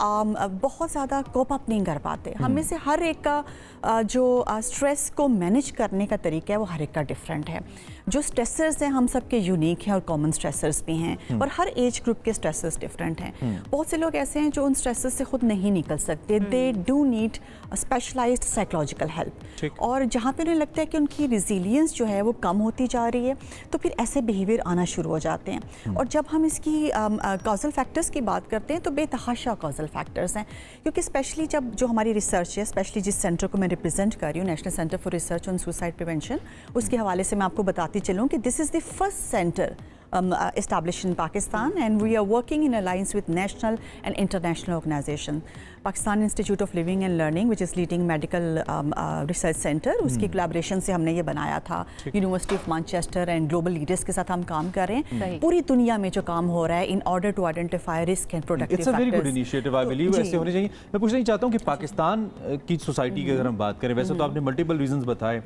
बहुत ज़्यादा कोप अप नहीं कर पाते। हम में से हर एक का जो स्ट्रेस को मैनेज करने का तरीका है वो हर एक का डिफरेंट है। जो स्ट्रेसर्स हैं हम सब के यूनिक हैं और कॉमन स्ट्रेसर्स भी हैं और हर एज ग्रुप के स्ट्रेसर्स डिफरेंट हैं। बहुत से लोग ऐसे हैं जो उन स्ट्रेसर्स से खुद नहीं निकल सकते, they do need specialised psychological help. और जहाँ पे उन्हें लगता है कि उनकी रिजिलियंस जो है वो कम होती जा रही है तो फिर ऐसे बिहेवियर आना शुरू हो जाते हैं। और जब हम इसकी कॉजल फैक्टर्स की बात करते हैं तो बेतहाशा कॉजल फैक्टर्स हैं, क्योंकि स्पेशली जब जो हमारी रिसर्च है, स्पेशली जिस सेंटर को मैं रिप्रेजेंट कर रही हूँ, national centre for research on suicide prevention, उसके हवाले से मैं आपको बताती चलूँ कि this is the first centre established in Pakistan and we are working in alliance with national and international organization. Pakistan Institute of Living and Learning, which is leading medical research center, उसकी collaboration से हमने ये बनाया था। University of Manchester and global leaders के साथ हम काम कर रहे हैं पूरी दुनिया में जो काम हो रहा है in order to identify risk and productive factors. It's a very good initiative, I believe. ऐसे होने चाहिए। मैं पूछना ही चाहता हूँ कि पाकिस्तान की सोसाइटी की अगर हम बात करें, वैसे तो आपने मल्टीपल रीजंस बताए,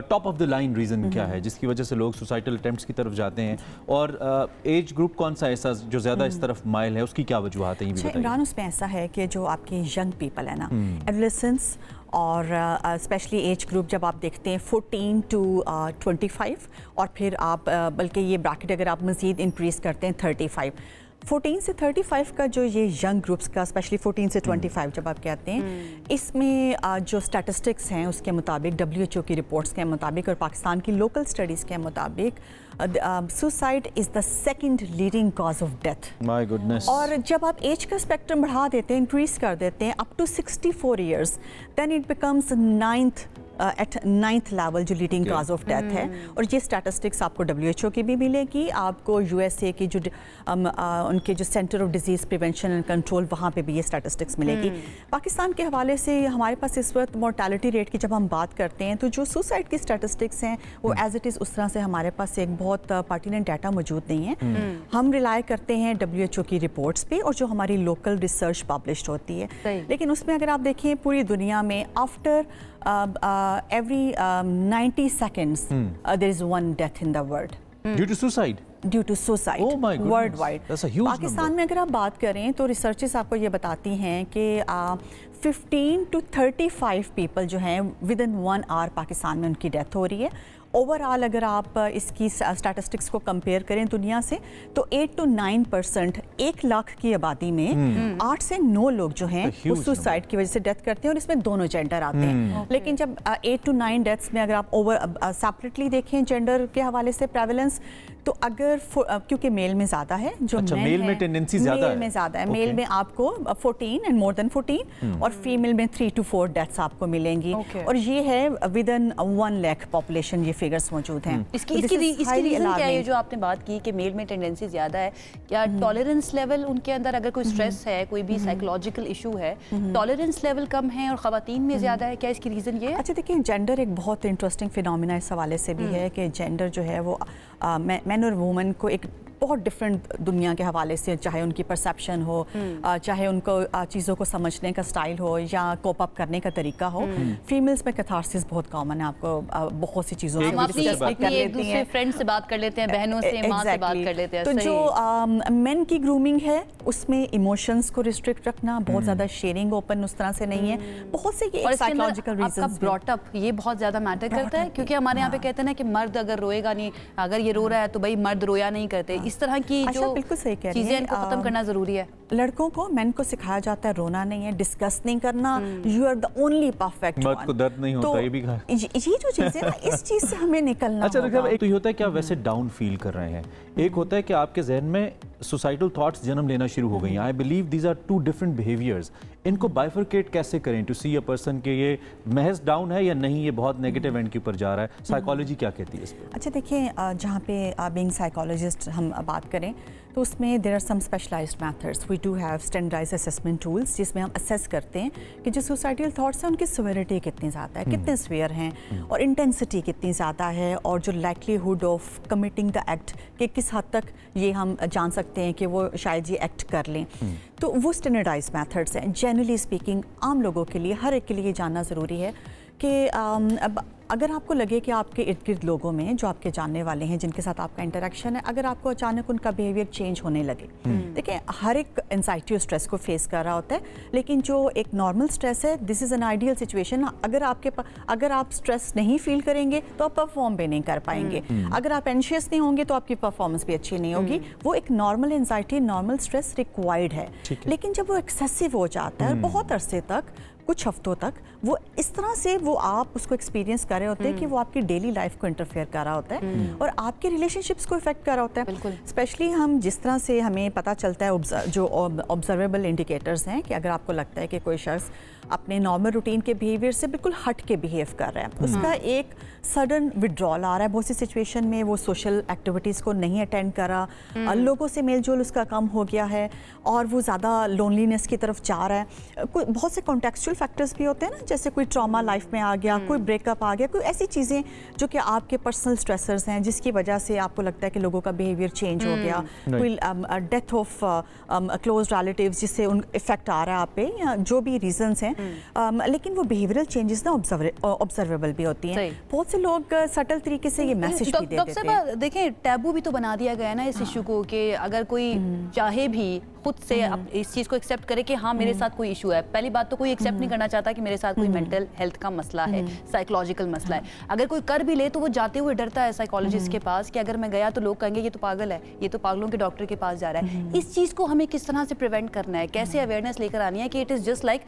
top of the line reason क्या है जिसकी वजह से लोग सुसाइडल अटेम्प्ट्स की तरफ जाते हैं, और एज ग्रुप कौन सा ऐसा जो ज़्यादा इस तरफ माइल है, उसकी क्या वजूहत है, ये भी बताइए। इमरान, उसमें ऐसा है कि जो आपके यंग पीपल है ना, एडोलेसेंस और स्पेशली एज ग्रुप जब आप देखते हैं 14 to 25, और फिर आप बल्कि ये ब्रैकेट अगर आप मज़ीद इंक्रीज़ करते हैं 35, 14 से 35 का जो ये यंग ग्रुप्स का, स्पेशली 14 से 25 जब आप कहते हैं, इसमें जो स्टैटिस्टिक्स हैं उसके मुताबिक, WHO की रिपोर्ट्स के मुताबिक और पाकिस्तान की लोकल स्टडीज़ के मुताबिक, suicide is the second leading cause of death. My goodness. और जब आप एज का स्पेक्ट्रम बढ़ा देते हैं, इंक्रीज कर देते हैं up to 64 years, then it becomes 9th at 9th level जो लीडिंग काज ऑफ डेथ है। और ये स्टैटिस्टिक्स आपको WHO की भी मिलेगी, आपको USA की जो उनके जो centre of disease prevention and control वहाँ पे भी ये स्टैटिस्टिक्स मिलेगी। पाकिस्तान के हवाले से हमारे पास इस वक्त मोर्टालिटी रेट की जब हम बात करते हैं तो जो सुसाइड की स्टैटिस्टिक्स हैं वो एज इट इज़ उस तरह से हमारे पास एक बहुत पर्टिनेंट डाटा मौजूद नहीं है। हम रिलाय करते हैं WHO की रिपोर्ट्स पे और जो हमारी लोकल रिसर्च पब्लिश होती है, लेकिन उसमें अगर आप देखें पूरी दुनिया में after every 90 seconds there is one death in the world due to suicide. Due to suicide. Oh my goodness. Worldwide. That's a huge Pakistan number. में अगर आप बात करें तो रिसर्चेस आपको ये बताती हैं कि 15 to 35 पीपल जो हैं विद इन 1 आवर पाकिस्तान में उनकी डेथ हो रही है। ओवरऑल अगर आप इसकी स्टैटिस्टिक्स को कंपेयर करें दुनिया से तो 8 to 9% 1 लाख की आबादी में 8 से 9 लोग जो हैं वो सुसाइड की वजह से डेथ करते हैं और इसमें दोनों जेंडर आते हैं। लेकिन जब 8 to 9 डेथ्स में अगर आप सेपरेटली देखें जेंडर के हवाले से प्रेवलेंस तो अगर क्योंकि मेल में ज़्यादा है जो मेल में टेंडेंसी ज़्यादा है, मेल में ज़्यादा है। मेल में आपको 14 एंड मोर देन 14 और फीमेल में 3 to 4 डेथ्स आपको मिलेंगी। और ये है विद इन 1 लाख पॉपुलेशन ये फिगर्स मौजूद हैं। इसकी रीज़न क्या है जो आपने बात की कि मेल में टेंडेंसी ज़्यादा है? क्या टॉलरेंस लेवल उनके अंदर अगर कोई स्ट्रेस है, कोई भी साइकोलॉजिकल इशू है, टॉलररेंस लेवल कम है और ख़वातीन में ज़्यादा है, क्या इसकी रीज़न ये है? अच्छा देखिए, जेंडर एक बहुत इंटरेस्टिंग फिनोमिना इस हवाले से भी है कि जेंडर जो है वो मैन और वुमन को एक बहुत डिफरेंट दुनिया के हवाले से, चाहे उनकी परसेप्शन हो, चाहे उनको चीज़ों को समझने का स्टाइल हो या कोप अप करने का तरीका हो। फीमेल्स में कैथारसिस बहुत कॉमन है, आपको बहुत सी चीज़ों से एक दूसरे फ्रेंड से बात कर लेते हैं, बहनों से, माँ से बात कर लेते हैं। तो जो मेन की ग्रूमिंग है उसमें इमोशंस को रिस्ट्रिक्ट रखना, बहुत ज़्यादा शेयरिंग ओपन उस तरह से नहीं है, बहुत से ये साइकोलॉजिकल रीजंस। ब्रॉटअप ये बहुत ज़्यादा मैटर करता है क्योंकि हमारे यहाँ पे कहते हैं ना कि मर्द अगर रोएगा नहीं, अगर ये रो रहा है तो भाई मर्द रोया नहीं करते। इस तरह की जो बिल्कुल सही कह रही चीजें इनको खत्म करना जरूरी है। लड़कों को, मेन को सिखाया जाता है रोना नहीं है, डिस्कस नहीं करना, you are the only perfect one. मर्द को दर्द नहीं होता, ये भी कहा। ये जो चीज़ है ना, इस चीज़ से हमें निकलना अच्छा होगा। एक तो ये होता है कि आप वैसे डाउन फील कर रहे हैं, एक होता है कि आपके जहन में सुसाइडल थॉट्स जन्म लेना शुरू हो गई हैं। I believe these are 2 different behaviours. इनको बाइफरकेट कैसे करें टू सी अ पर्सन के ये महज डाउन है या नहीं, ये बहुत नेगेटिव एंड के ऊपर जा रहा है? साइकोलॉजी क्या कहती है इस पर? अच्छा देखिए, जहाँ पे बीइंग साइकोलॉजिस्ट हम बात करें तो उसमें there are some specialised methods. We do have standardised assessment tools जिसमें हम असेस करते हैं कि जो सुसाइडल थॉट्स हैं उनकी सिवियरिटी कितनी ज़्यादा है, कितने सिवियर हैं और इंटेंसिटी कितनी ज़्यादा है और जो likelihood of committing the act कि किस हद तक ये हम जान सकते हैं कि वो शायद ये एक्ट कर लें। तो वो स्टैंडर्डाइज्ड मेथड्स हैं। जनरली स्पीकिंग आम लोगों के लिए, हर एक के लिए जानना ज़रूरी है कि अब अगर आपको लगे कि आपके इर्द गिर्द लोगों में जो आपके जानने वाले हैं, जिनके साथ आपका इंटरेक्शन है, अगर आपको अचानक उनका बिहेवियर चेंज होने लगे, देखिए हर एक एंजाइटी और स्ट्रेस को फेस कर रहा होता है, लेकिन जो एक नॉर्मल स्ट्रेस है, this is an ideal situation. अगर आप स्ट्रेस नहीं फील करेंगे तो आप परफॉर्म भी नहीं कर पाएंगे। अगर आप एंशियस नहीं होंगे तो आपकी परफॉर्मेंस भी अच्छी नहीं होगी। वो एक normal anxiety, normal stress required है। लेकिन जब वो एक्सेसिव हो जाता है बहुत अरसे तक, कुछ हफ्तों तक, वो इस तरह से वो आप उसको एक्सपीरियंस कर रहे होते हैं कि वो आपकी डेली लाइफ को इंटरफेयर कर रहा होता है और आपके रिलेशनशिप्स को इफेक्ट कर रहा होता है। स्पेशली हम जिस तरह से हमें पता चलता है जो ऑब्जर्वेबल इंडिकेटर्स हैं कि अगर आपको लगता है कि कोई शख्स अपने नॉर्मल रूटीन के बिहेवियर से बिल्कुल हट के बिहेव कर रहा है, उसका एक सडन विड्रॉल आ रहा है। बहुत सी सिचुएशन में वो सोशल एक्टिविटीज़ को नहीं अटेंड कर रहा, लोगों से मेल जोल उसका कम हो गया है और वो ज़्यादा लोनलीनेस की तरफ जा रहा है। बहुत से कॉन्टेक्चुअल फैक्टर्स भी होते हैं ना, जैसे कोई ट्रॉमा लाइफ में आ गया, कोई ब्रेकअप आ गया, कोई ऐसी चीज़ें जो कि आपके पर्सनल स्ट्रेसर्स हैं जिसकी वजह से आपको लगता है कि लोगों का बिहेवियर चेंज हो गया, कोई डेथ ऑफ क्लोज रिलेटिव्स जिससे उन इफेक्ट आ रहा है आप पे, या जो भी रीजंस हैं। लेकिन वो बिहेवियरल चेंजेस ना ऑब्जर्वेबल भी होती हैं। बहुत से लोग सटल तरीके से ये मैसेज भी दे देते हैं। देखें, टैबू भी तो बना दिया गया है ना इस इशू को कि अगर कोई चाहे भी खुद से इस चीज़ को एक्सेप्ट करे कि हाँ मेरे साथ कोई इशू है। पहली बात तो कोई एक्सेप्ट नहीं करना चाहता कि मेरे साथ कोई मेंटल हेल्थ का मसला है, साइकोलॉजिकल मसला है। अगर कोई कर भी ले तो वो जाते हुए डरता है साइकोलॉजिस्ट के पास कि अगर मैं गया तो लोग कहेंगे ये तो पागल है, ये तो पागलों के डॉक्टर के पास जा रहा है। इस चीज़ को हमें किस तरह से प्रिवेंट करना है, कैसे अवेयरनेस लेकर आनी है कि it is just like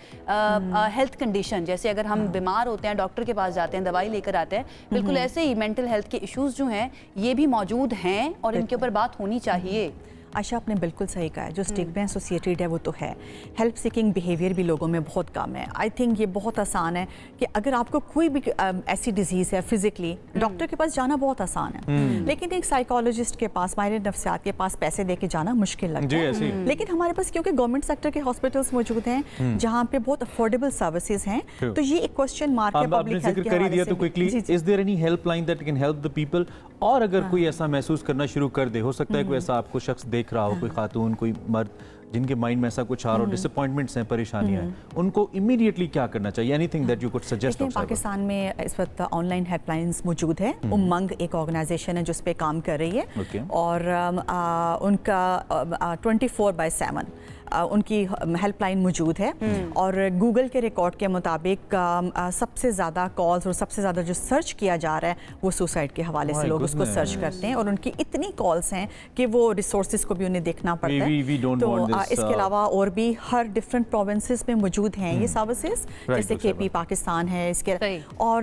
health condition. जैसे अगर हम बीमार होते हैं, डॉक्टर के पास जाते हैं, दवाई लेकर आते हैं, बिल्कुल ऐसे ही मेंटल हेल्थ के इश्यूज जो हैं ये भी मौजूद हैं और इनके ऊपर बात होनी चाहिए। आशा आपने बिल्कुल सही कहा है, जो स्टिग्मा एसोसिएटेड है वो तो है। हेल्प सीकिंग बिहेवियर भी लोगों में बहुत कम है। आई थिंक ये बहुत आसान है कि अगर आपको कोई भी ऐसी डिजीज़ है फिजिकली, डॉक्टर के पास जाना बहुत आसान है, लेकिन एक साइकोलॉजिस्ट के पास, माहिर नफ्सियात के पास पैसे दे के जाना मुश्किल लगता है। लेकिन हमारे पास क्योंकि गवर्नमेंट सेक्टर के हॉस्पिटल्स मौजूद हैं जहाँ पे बहुत अफोर्डेबल सर्विसेज हैं, तो ये एक क्वेश्चन मार्क है पब्लिक हेल्थ के हवाले से। Quickly, is there any helpline that can help the people? और अगर कोई ऐसा महसूस करना शुरू कर दे, हो सकता है कोई ऐसा आपको शख्स देख रहा हो, कोई खातून, कोई मर्द, जिनके माइंड में ऐसा कुछ आ रहा हो, डिसअपॉइंटमेंट्स हैं, परेशानियां हैं, उनको इमीडिएटली क्या करना चाहिए? Anything that you could suggest? Pakistan में इस वक्त ऑनलाइन हेल्पलाइंस मौजूद है। उमंग एक ऑर्गेनाइजेशन है जो इस पे काम कर रही है, और उनका 24/7 उनकी हेल्पलाइन मौजूद है। और गूगल के रिकॉर्ड के मुताबिक सबसे ज़्यादा कॉल्स और सबसे ज़्यादा जो सर्च किया जा रहा है वो सुसाइड के हवाले से लोग उसको सर्च करते हैं, और उनकी इतनी कॉल्स हैं कि वो रिसोर्सेज को भी उन्हें देखना पड़ता है। तो इसके अलावा और भी हर डिफरेंट प्रोविंसेस में मौजूद हैं ये सर्विसेज, जैसे KP पाकिस्तान है इसके। और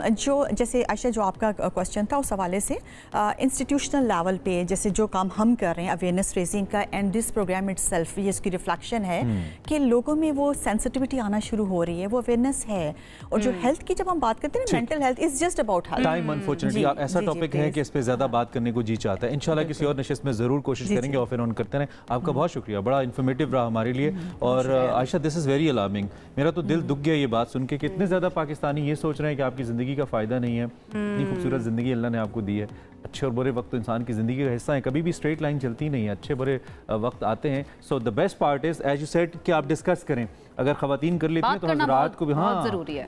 जो जैसे आयशा, जो आपका क्वेश्चन था उस हवाले से इंस्टीट्यूशनल लेवल पे जैसे जो काम हम कर रहे हैं अवेयरनेस रेजिंग का, एंड दिस प्रोग्राम इटसेल्फ ये की रिफ्लेक्शन है कि लोगों में वो सेंसिटिविटी आना शुरू हो रही है, वो अवेयरनेस है। और जो हेल्थ की जब हम बात करते हैं, mental health is just about health. Time unfortunately ऐसा टॉपिक है कि इस पे ज्यादा बात करने को जी चाहता है। इंशाल्लाह किसी और नशिस्त में जरूर कोशिश करेंगे, ऑफ एंड ऑन करते रहें। आपका बहुत शुक्रिया, बड़ा इन्फॉर्मेटिव रहा हमारे लिए। और Ayesha, this is very alarming. मेरा तो दिल दुख गया ये बात सुन के कि इतने ज्यादा पाकिस्तानी ये सोच रहे हैं कि आपकी जिंदगी का फायदा नहीं है। इतनी खूबसूरत जिंदगी अल्लाह ने आपको दी है, अच्छे और बुरे वक्त तो इंसान की ज़िंदगी का हिस्सा है, कभी भी स्ट्रेट लाइन चलती नहीं है, अच्छे बुरे वक्त आते हैं। So the best part is as you said कि आप डिस्कस करें। अगर खवातीन कर लेती हैं तो हज़रात को भी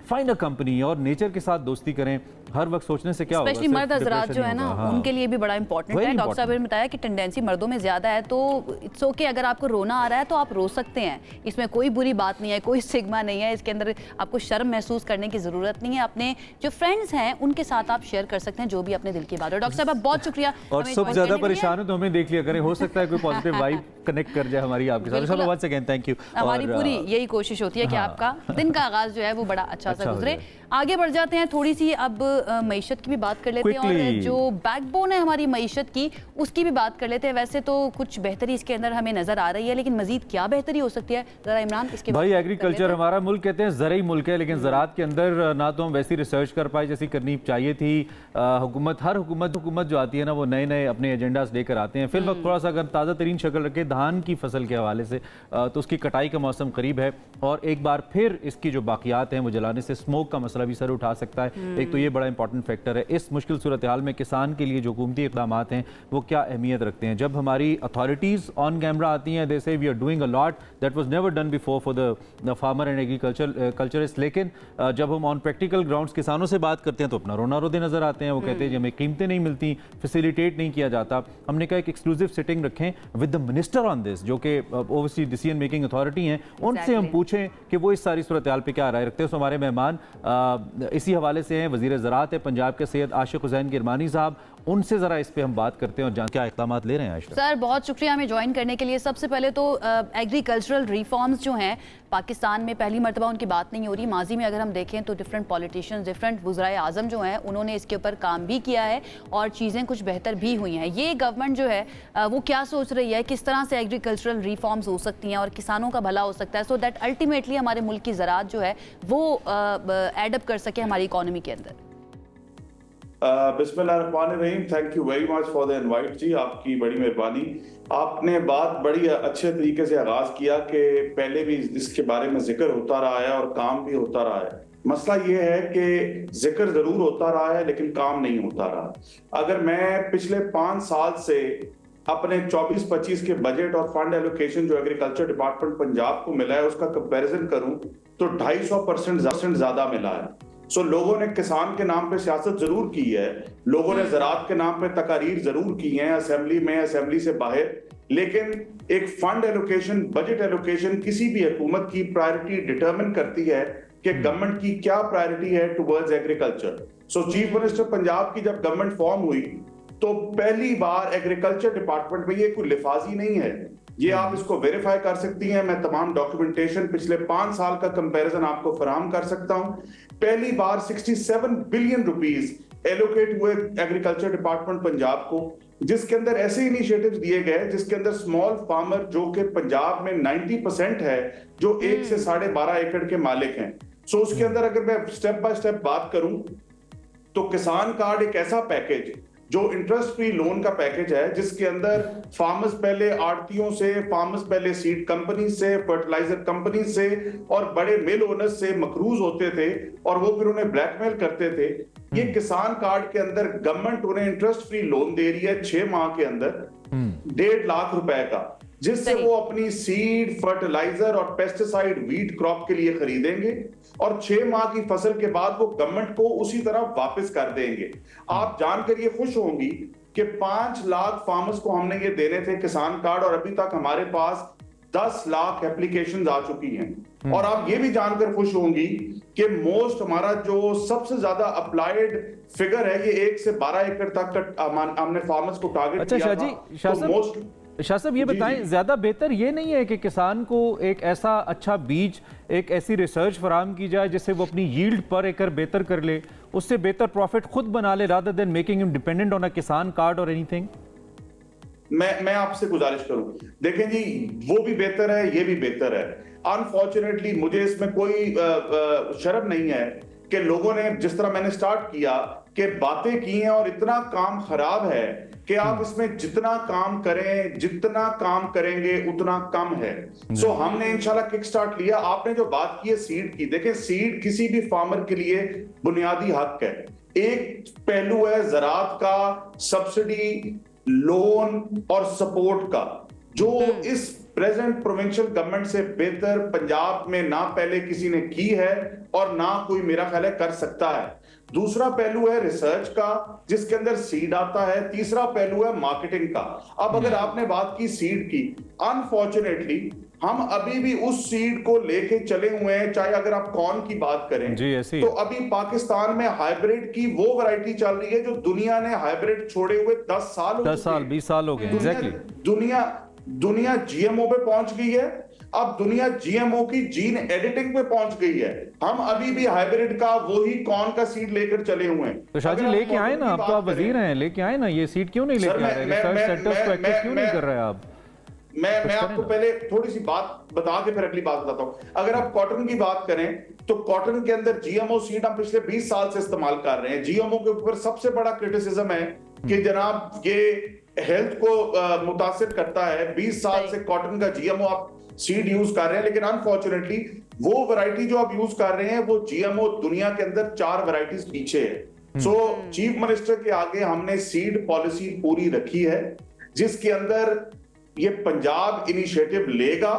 फाइंड अ कंपनी और नेचर के साथ दोस्ती करें। हर वक्त सोचने से क्या होगा, स्पेशली मर्द हज़रात जो है ना, उनके लिए भी बड़ा इंपॉर्टेंट है। डॉक्टर साहब ने बताया कि टेंडेंसी मर्दों में ज़्यादा है, तो इट्स ओके अगर आपको रोना आ रहा है तो आप रो सकते हैं, इसमें कोई बुरी बात नहीं है, कोई स्टिग्मा नहीं है, इसके अंदर आपको शर्म महसूस करने की ज़रूरत नहीं है। अपने जो फ्रेंड्स हैं उनके साथ आप शेयर कर सकते हैं जो भी अपने दिल की बात है। डॉक्टर साहब बहुत शुक्रिया। और सब ज़्यादा परेशान हो तो हमें देख लिया करें, हो सकता है कोई पॉजिटिव वाइब कनेक्ट कर जाए हमारी आपके साथ। Once again thank you. हमारी पूरी यही कोशिश होती है कि आपका दिन का आगाज जो है वो बड़ा अच्छा सा गुजरे। आगे बढ़ जाते हैं, थोड़ी सी अब मईशत की भी बात कर लेते हैं, और जो बैकबोन है हमारी मईशत की उसकी भी बात कर लेते हैं। वैसे तो कुछ बेहतरी इसके अंदर हमें नजर आ रही है, लेकिन मजीद क्या बेहतरी हो सकती है, जरा इमरान इसके भाई। एग्रीकल्चर हमारा मुल्क कहते हैं ज़राई मुल्क है, लेकिन ज़राअत के अंदर ना तो हम वैसी रिसर्च कर पाए जैसी करनी चाहिए थी। हर हुकूमत जो आती है ना, वो नए नए अपने एजेंडास लेकर आते हैं। फिर वक्त थोड़ा सा अगर ताज़ा तरीन शक्ल रखे धान की फसल के हवाले से, तो उसकी कटाई का मौसम करीब है, और एक बार फिर इसकी जो बाकियात हैं वो जलाने से स्मोक का मसला भी सर उठा सकता है। एक तो ये बड़ा इंपॉर्टेंट फैक्टर है। इस मुश्किल सूरत हाल में किसान के लिए जो हुकूमती इक़दाम हैं वो क्या अहमियत रखते हैं। जब हमारी अथॉरिटीज़ ऑन कैमरा आती हैं, they say we are doing a lot that was never done before for the farmer and agriculturist, लेकिन जब हम ऑन प्रैक्टिकल ग्राउंड्स किसानों से बात करते हैं तो अपना रोना रोते नजर आते हैं। वो कहते हैं कि हमें कीमतें नहीं मिलती, फैसिलिटेट नहीं किया जाता। हमने कहा एक एक्सक्लूसिव सिटिंग रखें with the minister on this, जो कि ओवरसीज डिसीजन मेकिंग अथॉरिटी हैं, उनसे हम पूछें कि वो इस सारी सूरत हाल पे क्या राय रखते हैं। तो हमारे मेहमान इसी हवाले से हैं, वज़ीर ज़राअत है पंजाब के सैयद आशिक हुसैन गिरमानी साहब, उनसे ज़रा इस पे हम बात करते हैं और जान क्या इक़दाम ले रहे हैं। आयशा सर बहुत शुक्रिया हमें ज्वाइन करने के लिए। सबसे पहले तो एग्रीकल्चरल रिफॉर्म्स जो हैं पाकिस्तान में पहली मरतबा उनकी बात नहीं हो रही। माजी में अगर हम देखें तो डिफरेंट पॉलिटिशियंस, डिफरेंट वज़राए आज़म जो हैं उन्होंने इसके ऊपर काम भी किया है और चीज़ें कुछ बेहतर भी हुई हैं। ये गवर्नमेंट जो है वो क्या सोच रही है, किस तरह से एग्रीकल्चरल रिफॉर्म्स हो सकती हैं और किसानों का भला हो सकता है, सो दैट अल्टीमेटली हमारे मुल्क की ज़राअत जो है वो एडअप कर सके हमारी इकॉनमी के अंदर। बिस्मिल्लाहिर्रहमानिर्रहीम, thank you very much for the invite जी, आपकी बड़ी मेहरबानी। आपने बात बड़ी अच्छे तरीके से आगाज किया कि पहले भी इसके बारे में जिक्र होता रहा है और काम भी होता रहा है। मसला ये है कि जिक्र जरूर होता रहा है लेकिन काम नहीं होता रहा। अगर मैं पिछले 5 साल से अपने 24-25 के बजट और फंड एलोकेशन जो एग्रीकल्चर डिपार्टमेंट पंजाब को मिला है उसका कंपैरिजन करूं तो 250% ज्यादा मिला है। सो लोगों ने किसान के नाम पे सियासत जरूर की है, लोगों ने ज़राअत के नाम पे तकारीर जरूर की हैं असेंबली में, असेंबली से बाहर, लेकिन एक फंड एलोकेशन, बजट एलोकेशन किसी भी हुकूमत की प्रायोरिटी डिटरमिन करती है कि गवर्नमेंट की क्या प्रायोरिटी है टुवर्ड्स एग्रीकल्चर। सो चीफ मिनिस्टर पंजाब की जब गवर्नमेंट फॉर्म हुई तो पहली बार एग्रीकल्चर डिपार्टमेंट में, ये कोई लिफाजी नहीं है, ये आप इसको वेरीफाई कर सकती हैं, मैं तमाम डॉक्यूमेंटेशन पिछले 5 साल का कंपैरिजन आपको फराहम कर सकता हूं। पहली बार 67 बिलियन रुपीस एलोकेट हुए एग्रीकल्चर डिपार्टमेंट पंजाब को, जिसके अंदर ऐसे इनिशिएटिव्स दिए गए जिसके अंदर स्मॉल फार्मर जो कि पंजाब में 90% है जो 1 से 12.5 एकड़ के मालिक हैं। सो उसके अंदर अगर मैं स्टेप बाय स्टेप बात करूं तो किसान कार्ड एक ऐसा पैकेज जो इंटरेस्ट फ्री लोन का पैकेज है, जिसके अंदर फार्मर्स पहले आड़तियों से, फार्मर्स पहले सीड कंपनी से, फर्टिलाइजर कंपनी से और बड़े मिल ओनर्स से मकरूज होते थे और वो फिर उन्हें ब्लैकमेल करते थे। ये किसान कार्ड के अंदर गवर्नमेंट उन्हें इंटरेस्ट फ्री लोन दे रही है 6 माह के अंदर 1.5 लाख रुपए का, जिससे वो अपनी सीड, फर्टिलाइजर और पेस्टिसाइड वीट क्रॉप के लिए खरीदेंगे और 6 माह की फसल के बाद वो गवर्नमेंट को उसी तरह वापस कर देंगे। आप जानकर ये खुश होंगी कि 5 लाख फार्मर्स को हमने ये देने थे किसान कार्ड और अभी तक हमारे पास 10 लाख एप्लीकेशंस आ चुकी हैं। और आप ये भी जानकर खुश होंगी कि मोस्ट हमारा जो सबसे ज्यादा अप्लाइड फिगर है ये 1 से 12 एकड़ तक हमने फार्मर्स को टारगेट किया था। शाह साहब ये बताएं, ज्यादा बेहतर ये नहीं है कि किसान को एक ऐसा अच्छा बीज, एक ऐसी रिसर्च फराहम की जाए जिससे वो अपनी यील्ड पर एकड़ बेहतर कर ले, उससे बेहतर प्रॉफिट खुद बना ले, rather than making him dependent on a किसान कार्ड और एनीथिंग? मैं आपसे गुजारिश करूं, देखें जी, वो भी बेहतर है, ये भी बेहतर है। अनफॉर्चुनेटली मुझे इसमें कोई शर्म नहीं है कि लोगों ने जिस तरह मैंने स्टार्ट किया कि बातें की हैं और इतना काम खराब है कि आप इसमें जितना काम करें, जितना काम करेंगे उतना कम है। सो हमने इंशाल्लाह किक स्टार्ट लिया। आपने जो बात की है सीड की, देखें सीड किसी भी फार्मर के लिए बुनियादी हक है। एक पहलू है ज़राअत का, सब्सिडी, लोन और सपोर्ट का, जो इस प्रेजेंट प्रोविंशियल गवर्नमेंट से बेहतर पंजाब में ना पहले किसी ने की है और ना कोई मेरा ख्याल है कर सकता है। दूसरा पहलू है रिसर्च का, जिसके अंदर सीड आता है। तीसरा पहलू है मार्केटिंग का। अब अगर आपने बात की सीड की, अनफॉर्चुनेटली हम अभी भी उस सीड को लेके चले हुए हैं। चाहे अगर आप कॉर्न की बात करें तो अभी पाकिस्तान में हाइब्रिड की वो वैरायटी चल रही है जो दुनिया ने हाइब्रिड छोड़े हुए 10 साल 20 साल हो गए। दुनिया जीएमओ पे पहुंच गई है। अब दुनिया जीएमओ की जीन एडिटिंग पे पहुंच गई है। हम अभी भी हाइब्रिड का वही कॉर्न का सीड लेकर चले हुए हैं। तो शाह जी लेके आए ना, आप तो आप वजीर हैं, लेके आए ना ये सीड, क्यों नहीं लेके आ रहे? रिसर्च सेंटर्स को एक्टिव क्यों नहीं कर रहे आप? मैं आपको पहले थोड़ी सी बात बता के फिर अगली बात बताता हूं। अगर आप कॉटन की बात करें तो कॉटन के अंदर जीएमओ सीड हम पिछले 20 साल से इस्तेमाल कर रहे हैं। जीएमओ के ऊपर सबसे बड़ा क्रिटिसिज्म है कि जनाब ये हेल्थ को मुतासिर करता है। 20 साल से कॉटन का जीएमओ आप सीड यूज कर रहे हैं, लेकिन अनफॉर्चुनेटली वो वैरायटी जो आप यूज कर रहे हैं वो जीएमओ दुनिया के अंदर 4 वैरायटीज पीछे है। सो चीफ मिनिस्टर के आगे हमने सीड पॉलिसी पूरी रखी है, जिसके अंदर ये पंजाब इनिशिएटिव लेगा,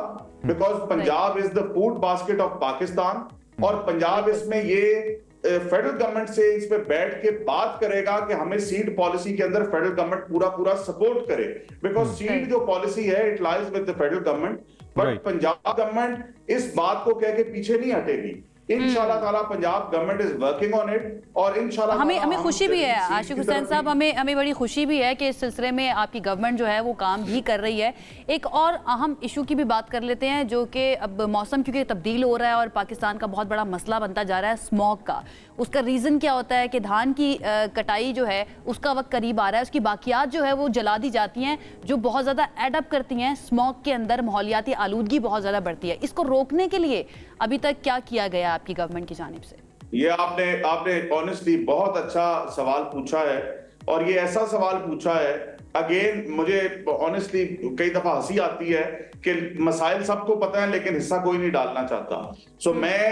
because Punjab is the food basket of Pakistan. और पंजाब इसमें ये फेडरल गवर्नमेंट से इस पे बैठ के बात करेगा कि हमें सीड पॉलिसी के अंदर फेडरल गवर्नमेंट पूरा सपोर्ट करे, बिकॉज सीड जो पॉलिसी है it lies with the federal government. But Punjab government इस बात को कह के पीछे नहीं हटेगी। इंशाल्लाह ताला Punjab government is working on it और इंशाल्लाह हमें खुशी भी है आशिक हुसैन साहब, हमें बड़ी खुशी भी है कि इस सिलसिले में आपकी गवर्नमेंट जो है वो काम भी कर रही है। एक और अहम इशू की भी बात कर लेते हैं, जो कि अब मौसम क्योंकि तब्दील हो रहा है और पाकिस्तान का बहुत बड़ा मसला बनता जा रहा है स्मॉग का। उसका रीज़न क्या होता है कि धान की कटाई जो है उसका वक्त करीब आ रहा है, उसकी बाकियात जो है वो जला दी जाती हैं, जो बहुत ज़्यादा एडअप करती हैं स्मॉग के अंदर, माहौलियाती आलूदगी बहुत ज़्यादा बढ़ती है। इसको रोकने के लिए अभी तक क्या किया गया आपकी गवर्नमेंट की जानिब से? ये आपने ऑनेस्टली बहुत अच्छा सवाल पूछा है और ये ऐसा सवाल पूछा है, अगेन मुझे ऑनेस्टली कई दफा हंसी आती है कि मसाइल सबको पता है लेकिन हिस्सा कोई नहीं डालना चाहता। सो मैं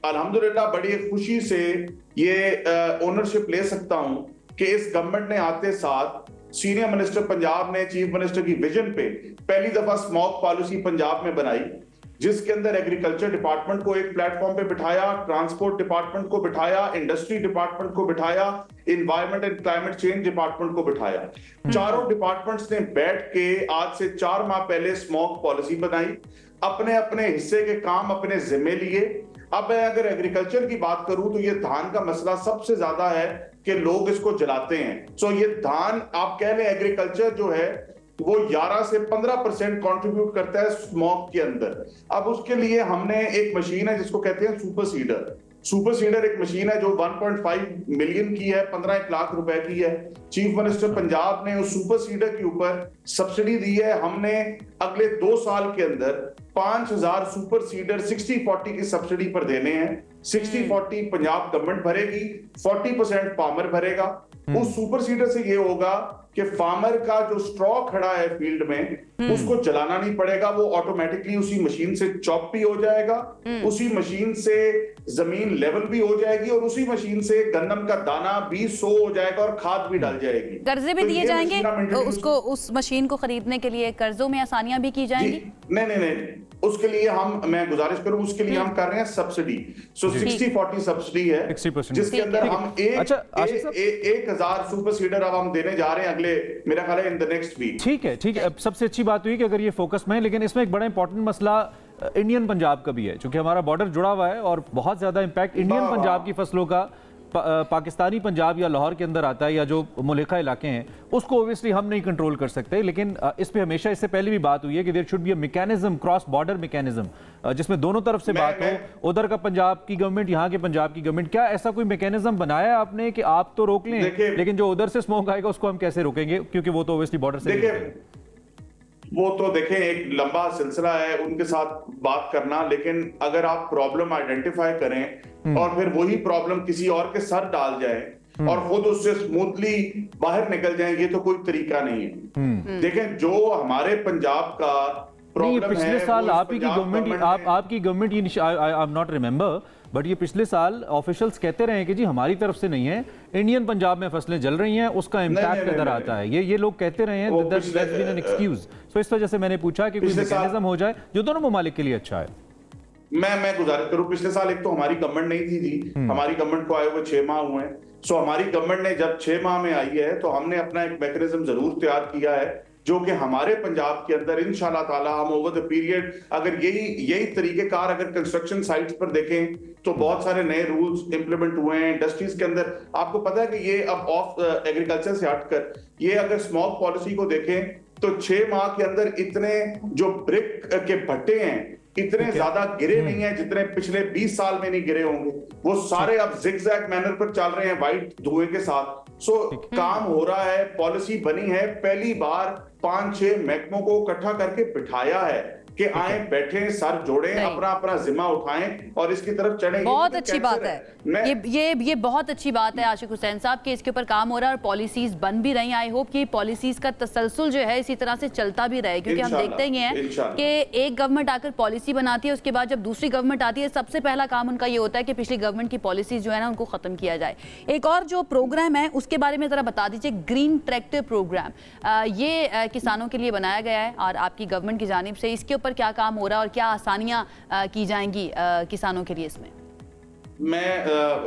अल्हम्दुलिल्लाह बड़ी खुशी से ये ओनरशिप ले सकता हूं कि इस गवर्नमेंट ने आते साथ सीनियर मिनिस्टर पंजाब ने चीफ मिनिस्टर की विजन पे पहली दफा स्मॉग पॉलिसी पंजाब में बनाई, जिसके अंदर एग्रीकल्चर डिपार्टमेंट को एक प्लेटफॉर्म पे बिठाया, ट्रांसपोर्ट डिपार्टमेंट को बिठाया, इंडस्ट्री डिपार्टमेंट को बिठाया, environment and climate change department को बिठाया। चारों डिपार्टमेंट्स ने बैठ के आज से 4 माह पहले स्मॉग पॉलिसी बनाई, अपने अपने हिस्से के काम अपने जिम्मे लिए। अब मैं अगर एग्रीकल्चर की बात करूं तो ये धान का मसला सबसे ज्यादा है कि लोग इसको जलाते हैं। सो ये धान आप कह लें एग्रीकल्चर जो है वो 11 से 15% कंट्रीब्यूट करता है स्मॉग के अंदर। अब उसके लिए हमने एक मशीन है जिसको कहते हैं सुपर सीडर। सुपर सीडर एक मशीन है जो 1.5 मिलियन की है, 15 लाख रुपए की है। चीफ मिनिस्टर पंजाब ने उस सुपर सीडर के ऊपर सब्सिडी दी है। हमने अगले 2 साल के अंदर 5000 सुपर सीडर 60-40 की सब्सिडी पर देने हैं। 60-40 पंजाब गवर्नमेंट भरेगी, 40% फार्मर भरेगा। उस सुपर सीडर से ये होगा कि फार्मर का जो स्ट्रॉ खड़ा है फील्ड में उसको जलाना नहीं पड़ेगा, वो ऑटोमेटिकली उसी मशीन से चॉप भी हो जाएगा, उसी मशीन से जमीन लेवल भी हो जाएगी और उसी मशीन से गंदम का दाना भी सो हो जाएगा और खाद भी डाल जाएगी। कर्जे भी दिए जाएंगे उसको, उस मशीन को खरीदने के लिए कर्जों में आसानियां भी की जाएंगी? नहीं, उसके लिए मैं गुजारिश करूं, उसके लिए हम कर रहे हैं सब्सिडी। सो 60-40 सब्सिडी है, जिसके अंदर हम 1000 सुपर सीडर अब हम देने जा रहे हैं अगले, मेरा ख्याल है इन द नेक्स्ट वीक। ठीक है। अब सबसे अच्छी बात हुई कि अगर ये फोकस में है, लेकिन इसमें एक बड़ा इंपॉर्टेंट मसला इंडियन पंजाब का भी है, क्योंकि हमारा बॉर्डर जुड़ा हुआ है और बहुत ज्यादा इंपैक्ट इंडियन पंजाब की फसलों का पाकिस्तानी पंजाब या लाहौर के अंदर आता है, या जो मुल्का इलाके हैं उसको ओब्वियसली हम नहीं कंट्रोल कर सकते। लेकिन इस पे हमेशा इससे पहले भी बात हुई है कि there should be a mechanism, cross border mechanism, जिसमें दोनों तरफ से बात हो, उधर का पंजाब की गवर्नमेंट, यहाँ के पंजाब की गवर्नमेंट। क्या ऐसा कोई मैकेनिज्म बनाया है आपने कि आप तो रोक लें, लेकिन जो उधर से स्मोक आएगा उसको हम कैसे रोकेंगे, क्योंकि वो तो ओब्वियसली बॉर्डर से वो तो देखें एक लंबा सिलसिला है उनके साथ बात करना, लेकिन अगर आप प्रॉब्लम आइडेंटिफाई करें और फिर वही प्रॉब्लम किसी और के सर डाल जाए और खुद उससे स्मूथली बाहर निकल जाए, ये तो कोई तरीका नहीं है। देखें जो हमारे पंजाब का प्रॉब्लम पिछले है, साल आप ही की गवर्नमेंट, आपकी government, I am not remember, but ये पिछले साल ऑफिशियल्स कहते रहे कि जी हमारी तरफ से नहीं है, इंडियन पंजाब में फसलें जल रही हैं, उसका इम्पैक्ट इधर आता है। ये लोग कहते रहे हैं, दैट्स बीन एन एक्सक्यूज। सो इस वजह से मैंने पूछा कि कोई मैकेनिज्म हो जाए जो दोनों ममालिक के लिए अच्छा है। मैं गुजारिश करूं, पिछले साल एक तो हमारी गवर्नमेंट नहीं थी, हमारी गवर्नमेंट को आए हुए 6 माह हुए हैं। सो हमारी गवर्नमेंट ने जब 6 माह में आई है तो हमने अपना एक मैकेनिज्म जरूर तैयार किया है, जो कि हमारे पंजाब के अंदर इंशाल्लाह ताला हम ओवर द पीरियड, अगर यही तरीकेकार अगर कंस्ट्रक्शन साइट्स पर देखें तो बहुत सारे नए रूल्स इंप्लीमेंट हुए हैं इंडस्ट्रीज के अंदर। आपको पता है कि ये अब ऑफ एग्रीकल्चर से हटकर ये अगर स्मॉग पॉलिसी को देखें तो 6 माह के अंदर इतने जो ब्रिक के भट्टे हैं इतने ज्यादा गिरे नहीं है जितने पिछले 20 साल में नहीं गिरे होंगे। वो सारे अब जिगजैग मैनर पर चल रहे हैं व्हाइट धुएं के साथ। सो काम हो रहा है, पॉलिसी बनी है, पहली बार 5-6 महकमों को इकट्ठा करके बिठाया है कि आए बैठे सर जोड़े अपना जिम्मा उठाएं और इसकी तरफ चढ़ें। बहुत अच्छी बात है, ये बहुत अच्छी बात है आशिक हुसैन साहब कि इसके ऊपर काम हो रहा है और पॉलिसीज बन भी रही हैं। आई होप कि पॉलिसीज का तसलसल जो है इसी तरह से चलता भी रहे, क्योंकि हम देखते ही हैं कि एक गवर्नमेंट आकर पॉलिसी बनाती है, उसके बाद जब दूसरी गवर्नमेंट आती है सबसे पहला काम उनका ये होता है कि पिछली गवर्नमेंट की पॉलिसीज जो है ना उनको खत्म किया जाए। एक और जो प्रोग्राम है उसके बारे में जरा बता दीजिए, ग्रीन ट्रैक्टर प्रोग्राम, ये किसानों के लिए बनाया गया है और आपकी गवर्नमेंट की जानिब से इसके ऊपर क्या काम हो रहा है और क्या आसानियां की जाएंगी किसानों के लिए इसमें? मैं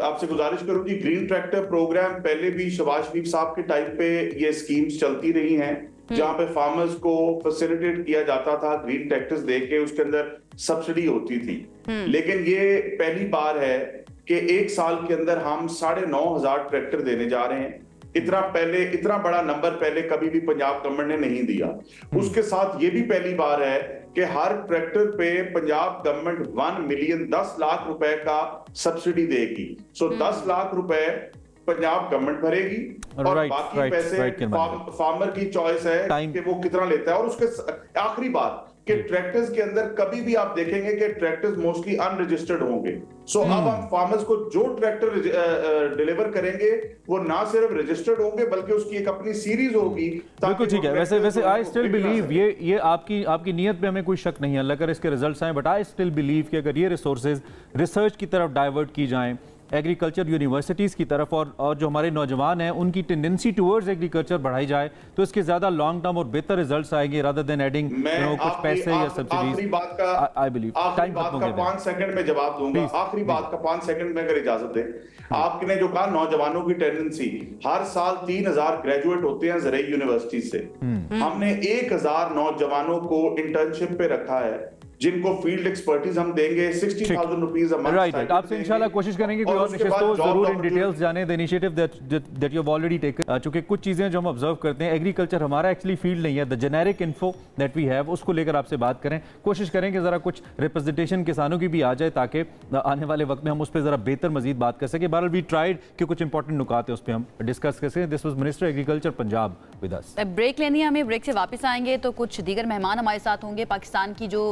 आपसे गुजारिश करूंगी, ग्रीन ट्रैक्टर प्रोग्राम पहले भी शहबाज शरीफ साहब के टाइम पे ये स्कीम्स चलती रही हैं, जहां पे फार्मर्स को फैसिलिटेट किया जाता था ग्रीन ट्रैक्टर्स देके, उसके अंदर सब्सिडी होती थी। लेकिन ये पहली बार है कि 1 साल के अंदर हम 9,500 ट्रैक्टर देने जा रहे हैं। इतना बड़ा नंबर पहले कभी भी पंजाब गवर्नमेंट ने नहीं दिया। उसके साथ ये भी पहली बार है कि हर ट्रैक्टर पे पंजाब गवर्नमेंट 1 मिलियन 10 लाख रुपए का सब्सिडी देगी। सो 10 लाख रुपए पंजाब गवर्नमेंट भरेगी और बाकी पैसे फार्मर की चॉइस है कि वो कितना लेता है। और उसके आखिरी बात कि ट्रैक्टर्स के अंदर कभी भी आप देखेंगे कि ट्रैक्टर्स मोस्टली अनरजिस्टर्ड होंगे। सो अब हम फार्मर्स को जो ट्रैक्टर डिलीवर करेंगे वो ना सिर्फ रजिस्टर्ड होंगे बल्कि उसकी एक अपनी सीरीज होगी। बिल्कुल ठीक है। वैसे आई स्टिल बिलीव ये आपकी नीयत पे हमें कोई शक नहीं है, अल्लाह करे इसके रिजल्ट्स आए, बट आई स्टिल बिलीव कि अगर ये रिसोर्सेज रिसर्च की तरफ डाइवर्ट की जाएं, एग्रीकल्चर यूनिवर्सिटीज़ की तरफ और जो हमारे नौजवान हैं उनकी टेंडेंसी टुवर्ड्स एग्रीकल्चर बढ़ाई जाए तो इसके ज़्यादा लॉन्ग टर्म और बेहतर रिजल्ट्स आएंगे रादर देन एडिंग कुछ पैसे या सब्सिडीज। आखिरी बात का 5 सेकंड में जवाब दूंगा। आखिरी बात का 5 सेकंड में अगर इजाजत दे, आपने जो कहा नौजवानों की टेंडेंसी, हर साल 3000 ग्रेजुएट होते हैं ज़राई यूनिवर्सिटी से। हमने 1000 नौजवानों को इंटर्नशिप पे रखा है जिनको फील्ड एक्सपर्टीज हम देंगे 60,000 रुपीज राइट। आपसे इंशाल्लाह कोशिश करेंगे कोई और निश्चित तो जरूर इन डिटेल्स जाने the initiative that you have already taken. चूंकि कुछ चीजें जो हम ऑब्जर्व करते हैं, एग्रीकल्चर हमारा एक्चुअली फील्ड नहीं है, the generic info that we have उसको लेकर आपसे बात करें, कोशिश करें कि जरा कुछ रिप्रेजेंटेशन किसानों की भी आ जाए ताकि आने वाले वक्त में हम उस पर जरा बेहतर मजीद बात कर सके। बहरहाल वी ट्राइड कि कुछ इंपॉर्टेंट नुकात है उस पर हम डिस्कस कर सकें। This was minister agriculture Punjab with us. Break लेनी है हमें, ब्रेक से वापस आएंगे तो कुछ दीगर मेहमान हमारे साथ होंगे। पाकिस्तान की जो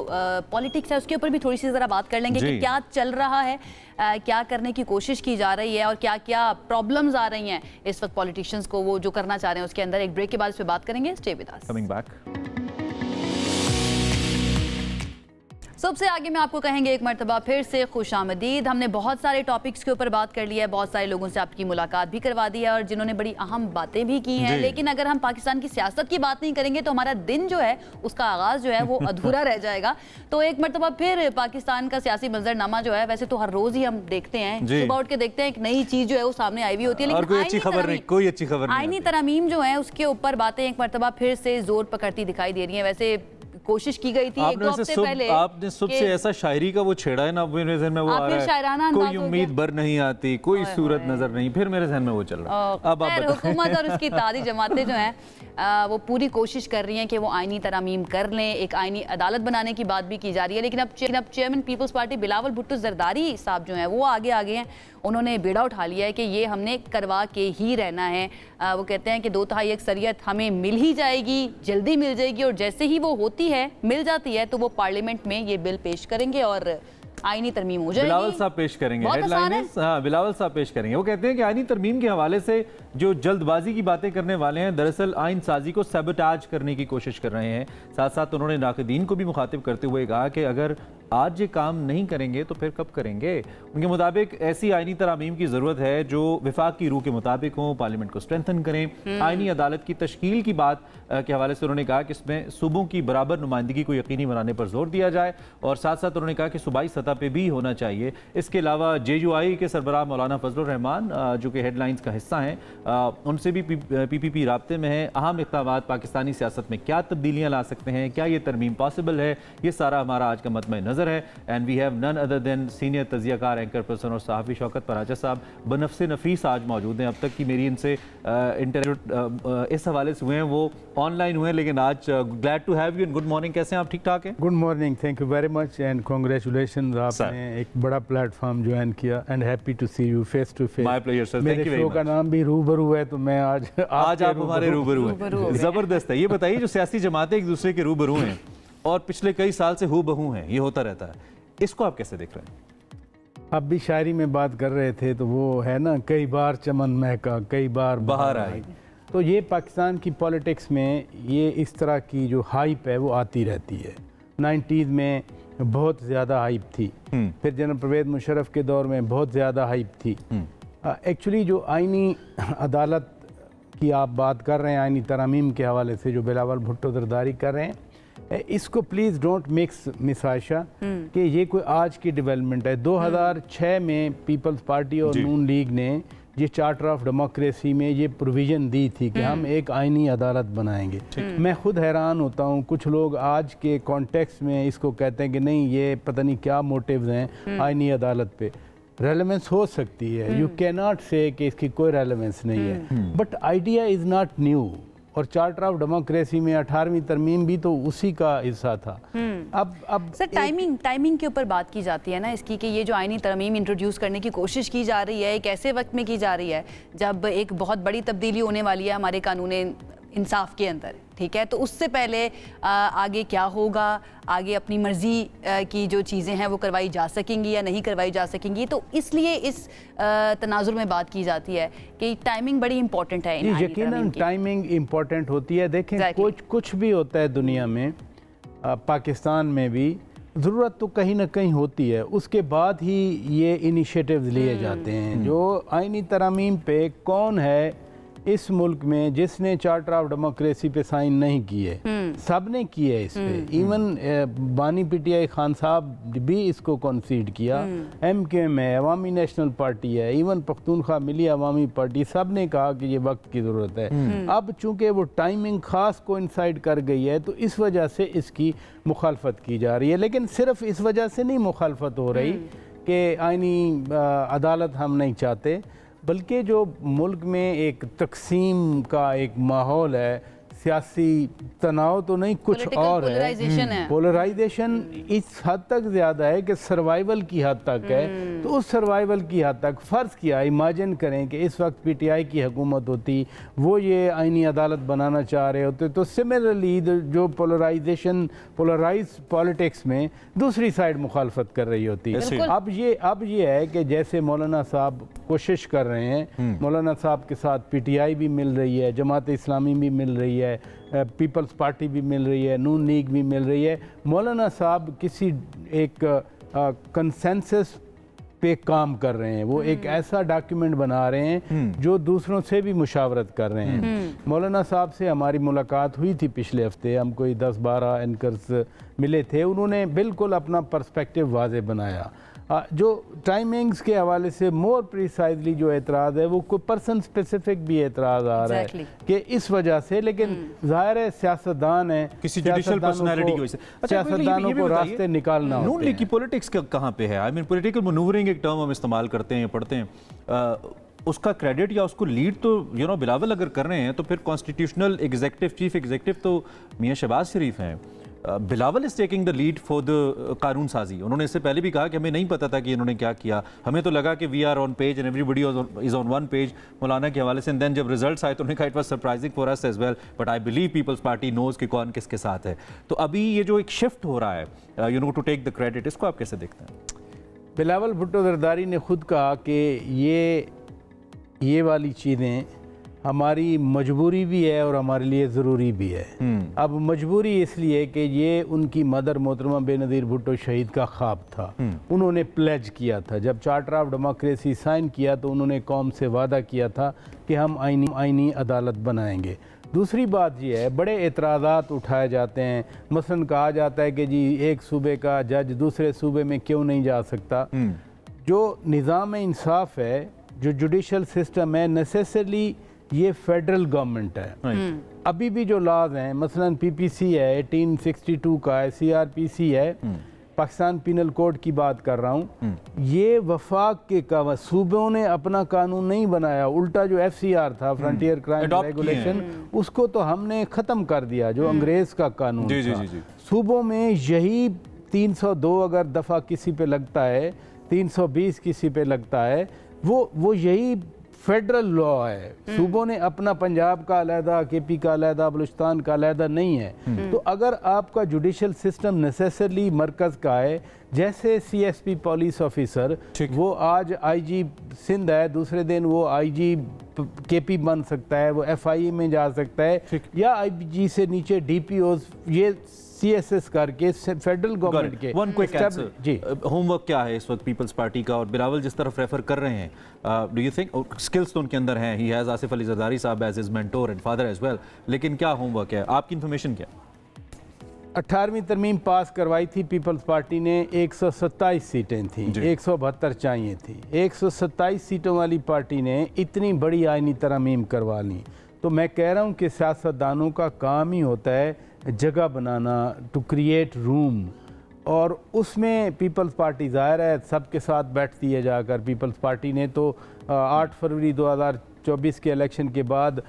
पॉलिटिक्स है उसके ऊपर भी थोड़ी सी जरा बात कर लेंगे कि क्या चल रहा है, क्या करने की कोशिश की जा रही है और क्या क्या प्रॉब्लम्स आ रही हैं इस वक्त पॉलिटिशियंस को, वो जो करना चाह रहे हैं उसके अंदर। एक ब्रेक के बाद इस पे बात करेंगे। Stay with us. Coming back. सबसे आगे में आपको कहेंगे एक मरतबा फिर से खुशामदीद। हमने बहुत सारे टॉपिक्स के ऊपर बात कर ली है, बहुत सारे लोगों से आपकी मुलाकात भी करवा दी है और जिन्होंने बड़ी अहम बातें भी की हैं, लेकिन अगर हम पाकिस्तान की सियासत की बात नहीं करेंगे तो हमारा दिन जो है उसका आगाज़ जो है वो अधूरा रह जाएगा। तो एक मरतबा फिर पाकिस्तान का सियासी मंजरनामा जो है, वैसे तो हर रोज़ ही हम देखते हैं, सुबह उठ के देखते हैं एक नई चीज़ जो है वो सामने आई हुई होती है, लेकिन कोई अच्छी खबर नहीं, आईनी तरमीम जो है उसके ऊपर बातें एक मरतबा फिर से जोर पकड़ती दिखाई दे रही है। वैसे कोशिश की गई थी एक दो हफ्ते पहले, आपने सबसे ऐसा शायरी का वो छेड़ा है ना, मेरे जहन में वो आ रहा है, कोई उम्मीद बर नहीं आती, कोई सूरत नजर नहीं, फिर मेरे जहन में वो चल रहा है। अब आप हुकूमत और उसकी तादी जमातें जो हैं वो पूरी कोशिश कर रही हैं कि वो आईनी तरमीम कर लें, एक आईनी अदालत बनाने की बात भी की जा रही है, लेकिन अब चेयरमैन पीपल्स पार्टी बिलावल भुट्टो जरदारी साहब जो हैं वो आगे आ गए हैं। उन्होंने बेड़ा उठा लिया है कि ये हमने करवा के ही रहना है। वो कहते हैं कि 2/3 अक्सरियत हमें मिल ही जाएगी, जल्दी मिल जाएगी, और जैसे ही वो होती है, मिल जाती है, तो वो पार्लियामेंट में ये बिल पेश करेंगे और आईनी तरमीम हो जाएगी। बिलावल साहब पेश करेंगे, हेडलाइन हाँ बिलावल साहब पेश करेंगे। वो कहते हैं कि आईनी तरमीम के हवाले से जो जल्दबाजी की बातें करने वाले हैं दरअसल आइन साजी को सबटाज करने की कोशिश कर रहे हैं। साथ साथ उन्होंने नाक़दीन को भी मुखातिब करते हुए कहा कि अगर आज ये काम नहीं करेंगे तो फिर कब करेंगे। उनके मुताबिक ऐसी आईनी तरामीम की ज़रूरत है जो विफाक की रूह के मुताबिक हों, पार्लियामेंट को स्ट्रेंथन करें। आईनी अदालत की तश्कील की बात के हवाले से उन्होंने कहा कि इसमें सूबों की बराबर नुमाइंदगी को यकीनी बनाने पर जोर दिया जाए, और साथ साथ उन्होंने कहा कि सूबाई सतह पर भी होना चाहिए। इसके अलावा JUI के सरबराह मौलाना फजलुर रहमान जो कि हेडलाइंस का हिस्सा हैं, उनसे भी PPP राब्ते में है। अहम इक़दामात पाकिस्तानी सियासत में क्या तब्दीलियाँ ला सकते हैं, क्या ये तरमीम पॉसिबल है, ये सारा हमारा आज का मतमय नज़र है। And we have none other than senior तजियाकार, एंकर पर्सन और सहाफ़ी शौकत पराचा साहब बनफ्से नफीस आज मौजूद हैं। अब तक की मेरी इनसे इंटरव्यू इस हवाले से हुए हैं वो ऑनलाइन हुए हैं, लेकिन आज glad to have you and good morning. कैसे हैं आप? ठीक ठाक हैं? Good morning, thank you very much and congratulations, आपने एक बड़ा प्लेटफॉर्म ज्वाइन किया and happy to see you face to face. My pleasure sir, thank you very much. Show का नाम भी रूबरू है, तो मैं आज आप हमारे रूबरू हैं, ज़बरदस्त है। ये बताइए, जो सियासी जमातें एक दूसरे के रूबरू हैं और पिछले कई साल से हूबहू हैं, ये होता रहता है, इसको आप कैसे देख रहे हैं? अब भी शायरी में बात कर रहे थे तो वो है ना, कई बार चमन महका कई बार बाहर आई। तो ये पाकिस्तान की पॉलिटिक्स में ये इस तरह की जो हाइप है वो आती रहती है। 90s में बहुत ज़्यादा हाइप थी, फिर जनरल परवेज़ मुशर्रफ के दौर में बहुत ज़्यादा हाइप थी। एक्चुअली जो आईनी अदालत की आप बात कर रहे हैं, आईनी तरामीम के हवाले से जो बिलावल भुट्टो जरदारी कर रहे हैं, इसको please don't mix miss Ayesha कि ये कोई आज की डेवलपमेंट है। 2006 में पीपल्स पार्टी और नून लीग ने ये चार्टर ऑफ डेमोक्रेसी में ये प्रोविज़न दी थी कि हम एक आईनी अदालत बनाएंगे। मैं खुद हैरान होता हूँ, कुछ लोग आज के कॉन्टेक्स्ट में इसको कहते हैं कि नहीं, ये पता नहीं क्या मोटिव्स हैं आईनी अदालत पे। रेलेवेंस हो सकती है, यू कैन नॉट से कि इसकी कोई रेलेवेंस नहीं है, but idea is not new. और चार्टर ऑफ डेमोक्रेसी में 18वीं तरमीम भी तो उसी का हिस्सा था। अब सर टाइमिंग के ऊपर बात की जाती है ना इसकी, कि ये जो आईनी तरमीम इंट्रोड्यूस करने की कोशिश की जा रही है, एक ऐसे वक्त में की जा रही है जब एक बहुत बड़ी तब्दीली होने वाली है हमारे कानून इंसाफ के अंदर, ठीक है। तो उससे पहले आगे क्या होगा, आगे अपनी मर्जी की जो चीज़ें हैं वो करवाई जा सकेंगी या नहीं करवाई जा सकेंगी, तो इसलिए इस तनाजुर में बात की जाती है कि टाइमिंग बड़ी इंपॉर्टेंट है। यकीनन टाइमिंग इंपॉर्टेंट होती है। देखें कुछ भी होता है दुनिया में, पाकिस्तान में भी ज़रूरत तो कहीं ना कहीं होती है, उसके बाद ही ये इनिशिएटिव्स लिए जाते हैं। जो आईनी तरामीम पे कौन है इस मुल्क में जिसने चार्टर ऑफ डेमोक्रेसी पे साइन नहीं किए, सब ने किए इस पे। इवन बानी पीटीआई खान साहब भी इसको कंसीड किया, MKM है, अवामी नेशनल पार्टी है, इवन पख्तूनख्वा मिली अवामी पार्टी, सब ने कहा कि ये वक्त की ज़रूरत है। अब चूंकि वो टाइमिंग ख़ास कोइंसाइड कर गई है तो इस वजह से इसकी मुखालफत की जा रही है। लेकिन सिर्फ इस वजह से नहीं मुखालफत हो रही कि आईनी अदालत हम नहीं चाहते, बल्कि जो मुल्क में एक तकसीम का एक माहौल है, सियासी तनाव तो नहीं कुछ और है, पोलराइजेशन इस हद तक ज़्यादा है कि सर्वाइवल की हद तक है। तो उस सर्वाइवल की हद तक फ़र्ज़ किया, इमेजिन करें कि इस वक्त PTI की हुकूमत होती, वो ये आईनी अदालत बनाना चाह रहे होते, तो सिमिलरली जो पोलराइज पॉलिटिक्स में दूसरी साइड मुखालफत कर रही होती। अब ये है कि जैसे मौलाना साहब कोशिश कर रहे हैं, मौलाना साहब के साथ PTI भी मिल रही है, जमात इस्लामी भी मिल रही है, पीपल्स पार्टी भी मिल रही है, नून लीग भी मिल रही है। मौलाना साहब किसी एक कंसेंसस पे काम कर रहे हैं, वो एक ऐसा डॉक्यूमेंट बना रहे हैं जो दूसरों से भी मुशावरत कर रहे हैं। मौलाना साहब से हमारी मुलाकात हुई थी पिछले हफ्ते, हम कोई 10-12 एंकर्स मिले थे, उन्होंने बिल्कुल अपना पर्सपेक्टिव वाज़े बनाया। जो टाइमिंग्स के हवाले से मोर प्रिसाइजली जो एतराज़ है वो कोई पर्सन स्पेसिफिक भी एतराज़ आ रहा है कि इस वजह से, लेकिन ज़ाहिर है सियासतदान है, किसी जुडिशियल पर्सनालिटी की वजह से सियासतदानों को रास्ते निकालना होते हैं। नून लीग की पॉलिटिक्स कहाँ पे है? आई मीन पॉलिटिकल मैनूवरिंग एक टर्म हम इस्तेमाल करते हैं, पढ़ते हैं, उसका क्रेडिट या उसको लीड तो बिलावल अगर कर रहे हैं तो फिर कॉन्स्टिट्यूशनल एग्जीक्यूटिव चीफ एग्जीक्यूटिव तो मियां शहबाज शरीफ हैं। Bilawal is taking the lead for the कानून साजी। उन्होंने इससे पहले भी कहा कि हमें नहीं पता था कि इन्होंने क्या किया, हमें तो लगा कि we are on page and everybody is on one page मौलाना के हवाले से। एंड देन जब रिजल्ट्स आए तो उन्होंने कहा it was surprising for us as well, but I believe Peoples Party knows कि कौन किसके साथ है। तो अभी ये जो एक शिफ्ट हो रहा है you know to take the credit, इसको आप कैसे देखते हैं? बिलावल भुट्टो जरदारी ने खुद कहा कि ये वाली चीज़ें हमारी मजबूरी भी है और हमारे लिए ज़रूरी भी है। अब मजबूरी इसलिए कि ये उनकी मदर मोहतरमा बेनज़ीर भुट्टो शहीद का ख्वाब था। उन्होंने प्लेज किया था, जब चार्टर ऑफ डेमोक्रेसी साइन किया तो उन्होंने कौम से वादा किया था कि हम आईनी अदालत बनाएंगे। दूसरी बात यह है, बड़े एतराज़ात उठाए जाते हैं, मसलन कहा जाता है कि जी एक सूबे का जज दूसरे सूबे में क्यों नहीं जा सकता। जो निज़ाम इंसाफ है, जो जुडिशल सिस्टम है, नेसेसरली ये फेडरल गवर्नमेंट है। अभी भी जो लॉज हैं, मसलन PPC है 1862 का है, CRPC है, पाकिस्तान पिनल कोड की बात कर रहा हूँ, ये वफाक के सूबों ने अपना कानून नहीं बनाया, उल्टा जो FCR था फ्रंटियर क्राइम रेगुलेशन, उसको तो हमने ख़त्म कर दिया, जो अंग्रेज़ का कानून था। सूबों में यही 302 अगर दफ़ा किसी पे लगता है, 320 किसी पे लगता है, वो यही फेडरल लॉ है। सूबों ने अपना पंजाब का अलहदा, KP का अलहदा, बलूचिस्तान का अलहदा नहीं है। तो अगर आपका जुडिशल सिस्टम नेसेसरली मरकज़ का है, जैसे CSP पुलिस ऑफिसर, वो आज IG सिंध है, दूसरे दिन वो IG KP बन सकता है, वो FIE में जा सकता है, या IG से नीचे DPOs, ये CSS करके फेडरल गवर्नमेंट के। वन क्विक आंसर जी, होमवर्क क्या है इस वक्त पीपल्स पार्टी का? और बिलावल जिस तरफ रेफर कर रहे हैं, डू यू थिंक स्किल्स तो उनके अंदर हैं, he has Asif Ali Zardari sahab as his mentor and father as well, लेकिन क्या होमवर्क है? आपकी इंफॉर्मेशन क्या? 18वीं तरमीम पास करवाई थी पीपल्स पार्टी ने, 127 सीटें थी, 172 चाहिए थी। 127 सीटों वाली पार्टी ने इतनी बड़ी आईनी तरमीम करवा ली। तो मैं कह रहा हूँ कि सियासतदानों का काम ही होता है जगह बनाना, टू क्रिएट रूम, और उसमें पीपल्स पार्टी ज़ाहिर है सबके साथ बैठती है जाकर। पीपल्स पार्टी ने तो 8 फरवरी 2024 के इलेक्शन के बाद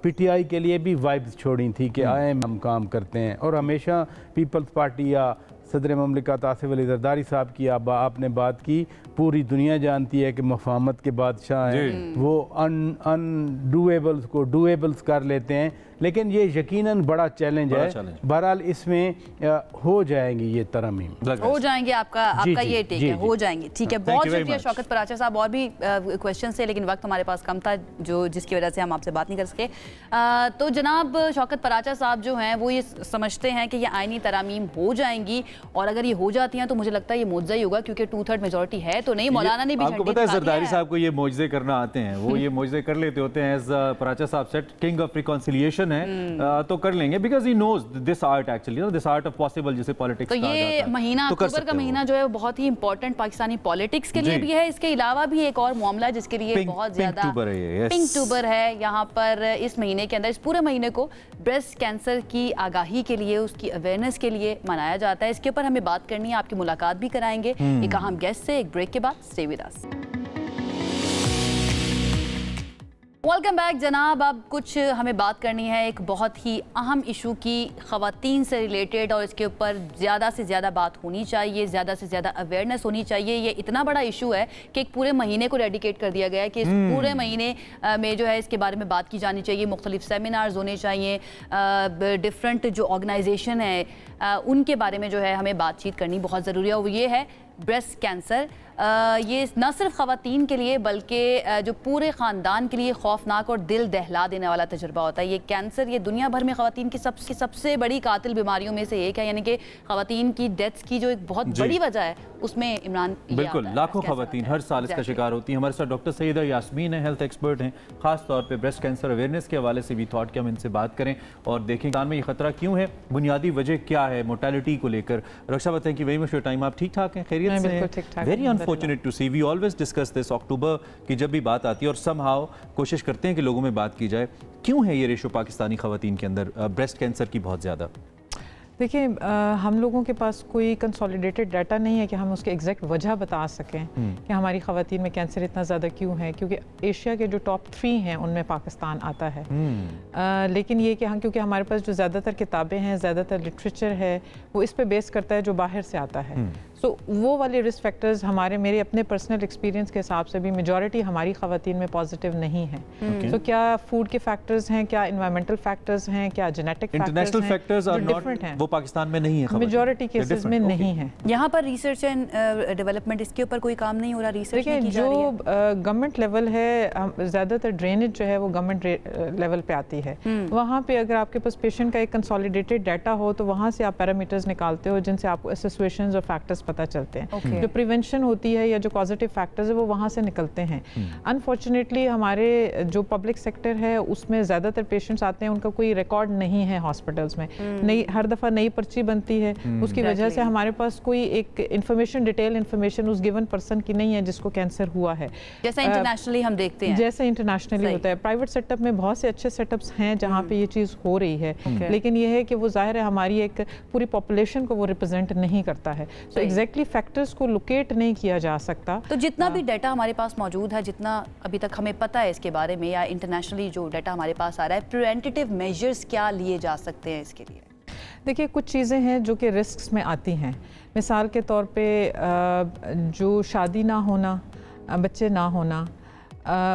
PTI के लिए भी वाइब्स छोड़ी थी कि आए हम काम करते हैं, और हमेशा पीपल्स पार्टी या सदर ममलिकत आसिफ अली जरदारी साहब की आपने बात की, पूरी दुनिया जानती है कि मफाहमत के बादशाह हैं, वो अनडूएबल्स को डूएबल्स कर लेते हैं, लेकिन ये यकीनन बड़ा चैलेंज है। बहरहाल इसमें हो जाएंगी ये तरमीम, हो जाएंगे, आपका ये टेक है, हो जाएंगे। ठीक है, बहुत शुक्रिया शौकत पराचा साहब। और भी क्वेश्चन थे लेकिन वक्त हमारे पास कम था, जिसकी वजह से हम आपसे बात नहीं कर सके। तो जनाब शौकत पराचा साहब जो हैं वो ये समझते हैं कि ये आईनी तरमीम हो जाएंगी, और अगर ये हो जाती हैं तो मुझे लगता है ये मौजज़ा ही होगा, क्योंकि 2/3 मेजोरिटी है तो नहीं। मौलाना ने भी आपको पता है जरदारी साहब को ये मौजज़े करना आते हैं, वो ये मौजज़े कर लेते होते हैं। एज पराचा साहब सेड, किंग ऑफ रिकॉन्सिलिएशन है, तो कर लेंगे, because he knows this art actually, this art of possible, जिसे पॉलिटिक्स तो ये महीना अक्टूबर का महीना जो है बहुत ही इंपॉर्टेंट पाकिस्तानी पॉलिटिक्स के लिए भी है। इसके अलावा भी एक और मामला है जिसके लिए बहुत ज्यादा पिंकटूबर है यहाँ पर इस महीने के अंदर, इस पूरे महीने को ब्रेस्ट कैंसर की आगाही के लिए, उसकी अवेयरनेस के लिए मनाया जाता है। इसके ऊपर हमें बात करनी है, आपकी मुलाकात भी कराएंगे एक अहम गेस्ट से। एक ब्रेक के बाद stay with us. Welcome back जनाब। अब कुछ हमें बात करनी है एक बहुत ही अहम इशू की, ख़वातीन से रिलेटेड, और इसके ऊपर ज़्यादा से ज़्यादा बात होनी चाहिए, ज़्यादा से ज़्यादा अवेयरनेस होनी चाहिए। ये इतना बड़ा इशू है कि एक पूरे महीने को डेडिकेट कर दिया गया है कि इस पूरे महीने में जो है इसके बारे में बात की जानी चाहिए। मुख्तलिफ सेमिनार्स होने चाहिए, डिफरेंट जो ऑर्गेनाइजेशन है उनके बारे में जो है हमें बातचीत करनी बहुत ज़रूरी है। और ये है ब्रेस्ट कैंसर। ये न सिर्फ ख़वातीन के लिए बल्कि जो पूरे ख़ानदान के लिए खौफनाक और दिल दहला देने वाला तजुर्बा होता है। ये कैंसर ये दुनिया भर में ख़वातीन की सबसे बड़ी कातिल बीमारियों में से एक है, यानी कि ख़वातीन की डेथ्स की जो एक बहुत बड़ी वजह है उसमें इमरान बिल्कुल लाखों ख़वातीन हर साल इसका शिकार होती हैं। हमारे साथ डॉक्टर सईदा यास्मीन है, हेल्थ एक्सपर्ट हैं, खास तौर पे ब्रेस्ट कैंसर अवेयरनेस के हवाले से भी थॉट कि हम इनसे बात करें और देखें कान में ये खतरा क्यों है, बुनियादी वजह क्या है मोर्टेलिटी को लेकर। रक्षा बताएं कि वही मशहूर टाइम आप ठीक ठाक हैं, खैरियत से हैं? Very unfortunate to see, we always discuss this October की जब भी बात आती है, और समहाउ कोशिश करते हैं कि लोगों में बात की जाए। क्यों है ये रेशो पाकिस्तानी ख़वातीन के अंदर ब्रेस्ट कैंसर की बहुत ज़्यादा? देखिए, हम लोगों के पास कोई कंसोलिडेटेड डाटा नहीं है कि हम उसके एग्जैक्ट वजह बता सकें कि हमारी ख़वातीन में कैंसर इतना ज़्यादा क्यों है, क्योंकि एशिया के जो टॉप 3 हैं उनमें पाकिस्तान आता है। लेकिन ये कि हम, क्योंकि हमारे पास जो ज़्यादातर किताबें हैं, ज़्यादातर लिटरेचर है, वो इस पे बेस करता है जो बाहर से आता है। तो वो वाले रिस्क फैक्टर्स मेरे अपने पर्सनल एक्सपीरियंस के हिसाब से भी मेजॉरिटी हमारी ख़वातीन में पॉजिटिव नहीं है। तो क्या फूड के फैक्टर्स हैं, क्या इन्वायरमेंटल फैक्टर्स हैं, क्या genetic international factors are different हैं, वो पाकिस्तान में नहीं है, मेजॉरिटी केसेस में नहीं है। यहाँ पर रिसर्च एंड डेवलपमेंट इसके ऊपर कोई काम नहीं हो रहा। रिसर्च जो गवर्नमेंट लेवल है, ज़्यादातर ड्रेनेज जो है वो गवर्नमेंट लेवल पे आती है। वहाँ पे अगर आपके पास पेशेंट का एक कंसोलिडेटेड डाटा हो तो वहाँ से आप पैरामीटर्स निकालते हो जिनसे आपको एसोसिएशंस और फैक्टर्स पता चलते हैं। जो प्रिवेंशन होती है या जो पॉजिटिव फैक्टर्स है वो वहाँ से निकलते हैं। अनफॉर्चुनेटली हमारे जो पब्लिक सेक्टर है उसमें ज़्यादातर पेशेंट्स आते हैं, उनका कोई रिकॉर्ड नहीं है हॉस्पिटल्स में, नई हर दफ़ा नई पर्ची बनती है, उसकी वजह से हमारे पास कोई एक इन्फॉर्मेशन, डिटेल इन्फॉर्मेशन उस गिवन पर्सन की नहीं है जिसको कैंसर हुआ है। जैसा इंटरनेशनली हम देखते हैं, जैसे इंटरनेशनली होता है। प्राइवेट सेटअप में बहुत से अच्छे सेटअप्स हैं जहाँ पे ये चीज़ हो रही है, लेकिन ये है कि वो जाहिर है हमारी एक पूरी पॉपुलेशन को वो रिप्रेजेंट नहीं करता है। तो एग्जैक्टली फैक्टर्स को लोकेट नहीं किया जा सकता। तो जितना भी डाटा हमारे पास मौजूद है, जितना अभी तक हमें पता है इसके बारे में, या इंटरनेशनली जो डाटा हमारे पास आ रहा है, प्रिवेंटिव मेजर्स क्या लिए जा सकते हैं इसके लिए? देखिए, कुछ चीज़ें हैं जो कि रिस्क्स में आती हैं। मिसाल के तौर पे जो शादी ना होना, बच्चे ना होना,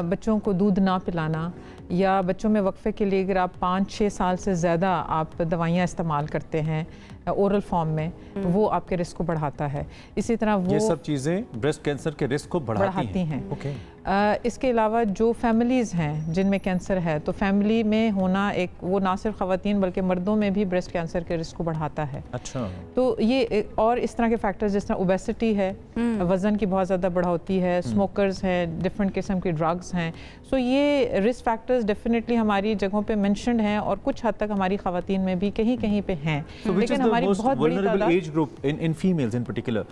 बच्चों को दूध ना पिलाना, या बच्चों में वक्फे के लिए अगर आप 5-6 साल से ज़्यादा आप दवाइयाँ इस्तेमाल करते हैं ओरल फॉर्म में, वो आपके रिस्क को बढ़ाता है। इसी तरह वो ये सब चीज़ें ब्रेस्ट कैंसर के रिस्क को बढ़ाती हैं। इसके अलावा जो फैमिलीज़ हैं जिनमें कैंसर है, तो फैमिली में होना एक, वो ना सिर्फ ख़वातीन बल्कि मर्दों में भी ब्रेस्ट कैंसर के रिस्क को बढ़ाता है। अच्छा। तो ये और इस तरह के फैक्टर्स जिस तरह ओबेसिटी है, वज़न की बहुत ज़्यादा बढ़ोतरी है, स्मोकर्स हैं, डिफरेंट किस्म के ड्रग्स हैं, सो ये रिस्क फैक्टर्स डेफिनेटली हमारी जगहों पे मेंशन्ड हैं और कुछ हद तक हमारी ख़वातीन में भी कहीं कहीं पे हैं। लेकिन हमारी बहुत बड़ी तादाद age group in females in particular,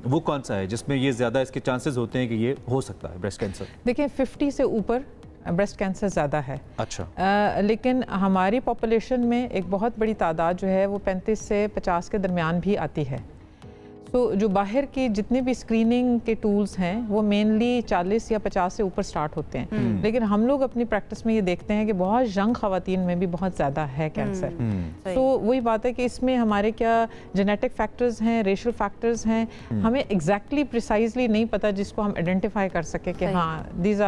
वो कौन सा है जिसमें ये ज़्यादा इसके चांसेस होते हैं कि ये हो सकता है ब्रेस्ट कैंसर? देखिए, 50 से ऊपर ब्रेस्ट कैंसर ज़्यादा है। अच्छा। लेकिन हमारी पॉपुलेशन में एक बहुत बड़ी तादाद जो है वो 35 से 50 के दरमियान भी आती है। तो जो बाहर की जितने भी स्क्रीनिंग के टूल्स हैं वो मेनली 40 या 50 से ऊपर स्टार्ट होते हैं, लेकिन हम लोग अपनी प्रैक्टिस में ये देखते हैं कि बहुत यंग ख़वातीन में भी बहुत ज़्यादा है कैंसर। तो वही बात है कि इसमें हमारे क्या जेनेटिक फैक्टर्स हैं, रेशियल फैक्टर्स हैं, हमें एग्जैक्टली प्रिसाइजली नहीं पता जिसको हम आइडेंटिफाई कर सके कि हाँ these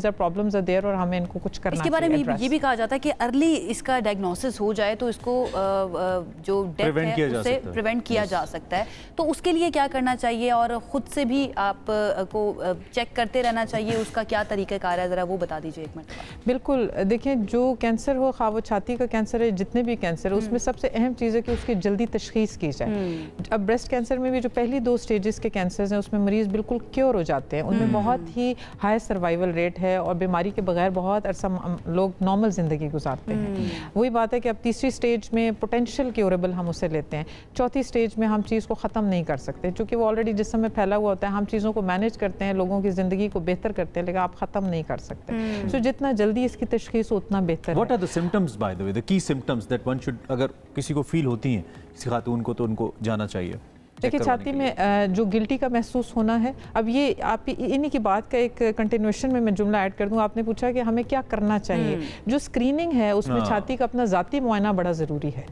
are problems are there और हमें इनको कुछ करना इसके बारे में ये भी कहा जाता है कि अर्ली इसका डायग्नोसिस हो जाए तो इसको जो डेथ है उससे प्रिवेंट किया जा सकता है। तो उसके लिए क्या करना चाहिए और ख़ुद से भी आप को चेक करते रहना चाहिए, उसका क्या तरीक़ाकार है, ज़रा वो बता दीजिए एक मिनट। बिल्कुल, देखिए जो कैंसर हो, खा वो छाती का कैंसर है, जितने भी कैंसर है उसमें सबसे अहम चीज़ है कि उसकी जल्दी तशख़ीस की जाए। अब ब्रेस्ट कैंसर में भी जो पहली 2 स्टेजेस के कैंसर हैं उसमें मरीज़ बिल्कुल क्योर हो जाते हैं, उनमें बहुत ही हाई सर्वाइवल रेट है और बीमारी के बगैर बहुत अरसा लोग नॉर्मल ज़िंदगी गुजारते हैं। वही बात है कि अब तीसरी स्टेज में पोटेंशियल क्योरेबल हम उसे लेते हैं, चौथी स्टेज में हम चीज़ को ख़त्म नहीं कर सकते क्योंकि वो ऑलरेडी जिस्म में फैला हुआ होता है। हम चीज़ों को मैनेज करते हैं, लोगों की ज़िंदगी को बेहतर करते हैं, लेकिन आप ख़त्म नहीं कर सकते। सो जितना जल्दी इसकी तशख़ीस उतना बेहतर है। What are the symptoms, by the way, the key symptoms that one should, अगर किसी को फील होती हैं किसी खातून को, तो उनको जाना चाहिए? देखिए छाती में जो गिल्टी का महसूस होना है, अब ये आप इन्हीं की बात का एक कंटिन्यूएशन में मैं जुमला ऐड कर दूं। आपने पूछा कि हमें क्या करना चाहिए। जो स्क्रीनिंग है उसमें छाती का अपना ज़ाती मुआयना बड़ा ज़रूरी है।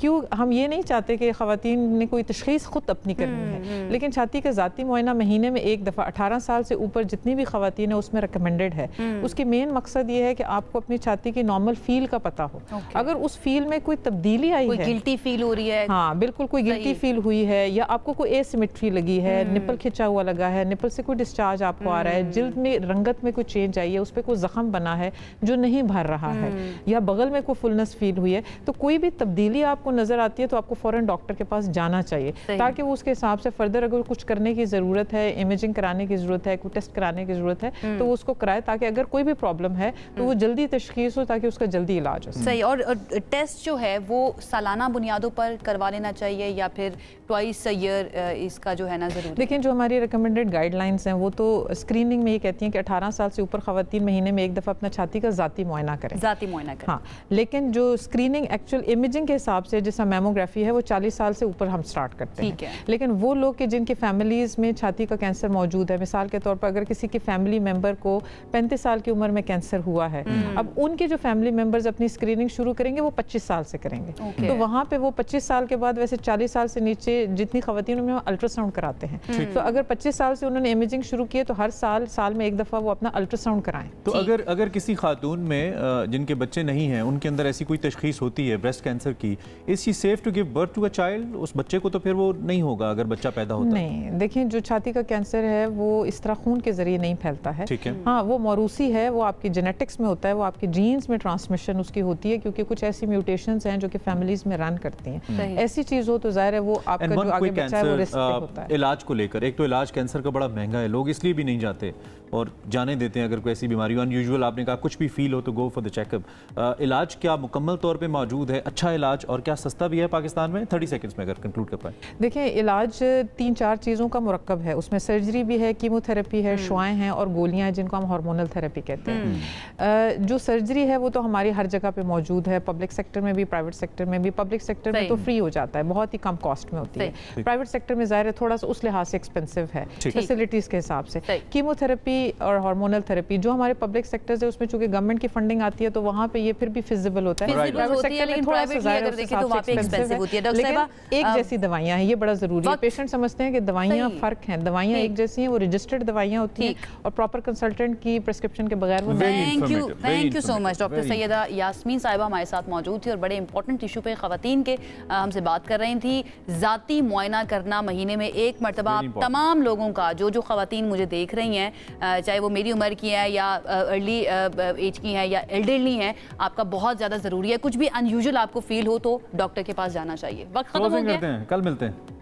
क्यों हम ये नहीं चाहते कि ख़वातीन ने कोई तशख़ीस ख़ुद अपनी करनी है, लेकिन छाती का ज़ाती मुआयना महीने में एक दफ़ा 18 साल से ऊपर जितनी भी ख़वातीन है उसमें रिकमेंडेड है। उसकी मेन मकसद ये है कि आपको अपनी छाती की नॉर्मल फील का पता हो। अगर उस फील में कोई तब्दीली आई है, गिल्टी फील हो रही है, हाँ बिल्कुल कोई गिल्टी फील हुई है, या आपको कोई एसिमेट्री लगी है, निपल खिंचा हुआ लगा है, निपल से कोई डिस्चार्ज आपको आ रहा है, जिल्द में रंगत में कोई चेंज आई है, उस पर कोई जख्म बना है जो नहीं भर रहा है, या बगल में कोई फुलनेस फील हुई है, तो कोई भी तब्दीली आपको नजर आती है तो आपको फौरन डॉक्टर के पास जाना चाहिए ताकि वो उसके हिसाब से फर्दर अगर कुछ करने की ज़रूरत है, इमेजिंग कराने की ज़रूरत है, कोई टेस्ट कराने की ज़रूरत है तो वो उसको कराए ताकि अगर कोई भी प्रॉब्लम है तो वो जल्दी तशख़ीस हो ताकि उसका जल्दी इलाज हो। सही। और टेस्ट जो है वो सालाना बुनियादों पर करवा लेना चाहिए या फिर ट्वाइस अ ईयर इसका जो है ना ज़रूर? लेकिन जो हमारी रिकमेंडेड गाइडलाइंस हैं वो तो स्क्रीनिंग में ये कहती हैं कि 18 साल से ऊपर ख़वातीन महीने में एक दफ़ा अपना छाती का ज़ाती मुआयना करें। ज़ाती मुआयना करें। हाँ, लेकिन जो स्क्रीनिंग एक्चुअल इमेजिंग के हिसाब से जैसा मैमोग्राफी है वो 40 साल से ऊपर हम स्टार्ट करते हैं। लेकिन वो लोग कि जिनकी फैमिलीज़ में छाती का कैंसर मौजूद है, मिसाल के तौर पर अगर किसी की फैमिली मेम्बर को 35 साल की उम्र में कैंसर हुआ है, अब उनके जो फैमिली मेम्बर्स अपनी स्क्रीनिंग शुरू करेंगे वो 25 साल से करेंगे। तो वहाँ पे वो 25 साल के बाद वैसे 40 साल से नीचे जितनी ख़वातीन उनमें अल्ट्रासाउंड कराते हैं। तो अगर 25 साल से उन्होंने इमेजिंग शुरू की है तो हर साल में एक दफ़ा वो अपना अल्ट्रासाउंड कराएं। तो अगर किसी खातून में जिनके बच्चे नहीं हैं उनके अंदर ऐसी कोई तशख़ीस होती है ब्रेस्ट कैंसर की, is she safe to give birth to a child? उस बच्चे को तो फिर वो नहीं होगा अगर बच्चा पैदा होता है? नहीं, देखिए जो छाती का कैंसर है वो इस तरह खून के जरिए नहीं फैलता है। ठीक है। हाँ, वो मौरूसी है, वो आपकी जेनेटिक्स में होता है, वो आपके जीन्स में ट्रांसमिशन उसकी होती है क्योंकि कुछ ऐसी म्यूटेशंस हैं जो कि फैमिलीज में रन करती हैं। ऐसी चीज़ हो तो जाहिर है वो आपका जो आगे बच्चा है वो रिस्क होता है। इलाज को लेकर, एक तो इलाज कैंसर का बड़ा महंगा है, लोग इसलिए भी नहीं जाते और जाने देते हैं अगर कोई ऐसी बीमारी अनयूजुअल, आपने कहा कुछ भी फील हो तो गो फॉर द चेकअप। इलाज क्या मुकम्मल तौर पे मौजूद है, अच्छा इलाज, और क्या सस्ता भी है पाकिस्तान में? 30 सेकंड्स में अगर कंक्लूड कर पाए। देखिए इलाज 3-4 चीज़ों का मुरक्कब है, उसमें सर्जरी भी है, कीमोथेरेपी है, शुआएं हैं और गोलियां हैं जिनको हम हार्मोनल थेरेपी कहते हैं। जो सर्जरी है वो तो हमारी हर जगह पे मौजूद है, पब्लिक सेक्टर में भी, प्राइवेट सेक्टर में भी। पब्लिक सेक्टर में तो फ्री हो जाता है, बहुत ही कम कॉस्ट में होती है। प्राइवेट सेक्टर में ज़ाहिर है थोड़ा सा उस लिहाज से एक्सपेंसिव है फैसिलिटीज़ के हिसाब से। कीमोथेरेपी और हार्मोनल थेरेपी जो हमारे पब्लिक सेक्टर्स है उसमें चूंकि गवर्नमेंट की फंडिंग आती है तो वहाँ पे ये फिर भी फिजिबल होता है। प्राइवेट सेक्टर में थोड़ा सा ज़्यादा एक्सपेंसिव होती है। डॉक्टर साहब, एक जैसी दवाइयाँ हैं, ये बड़ा ज़रूरी है। पेशेंट समझते हैं कि दवाइयाँ फ़र्क हैं, दवाइयाँ एक जैसी हैं, वो रजिस्टर्ड दवाइयाँ होती हैं और प्रॉपर कंसल्टेंट की प्रिस्क्रिप्शन के बगैर वो। Thank you so much. Doctor Syeda Yasmeen sahiba हमारे साथ मौजूद थी और बड़े इंपॉर्टेंट इशू पे ख़वातीन के हमसे बात कर रही थी। ज़ाती मुआयना करना महीने में एक मरतबा आप तमाम लोगों का, जो ख़वातीन मुझे देख रही हैं, चाहे वो मेरी उम्र की है या अर्ली एज की है या एल्डरली हैं, आपका बहुत ज़्यादा ज़रूरी है। कुछ भी अनयूजुअल आपको फील हो तो डॉक्टर के पास जाना चाहिए। वक्त खत्म हो गया, कल मिलते हैं।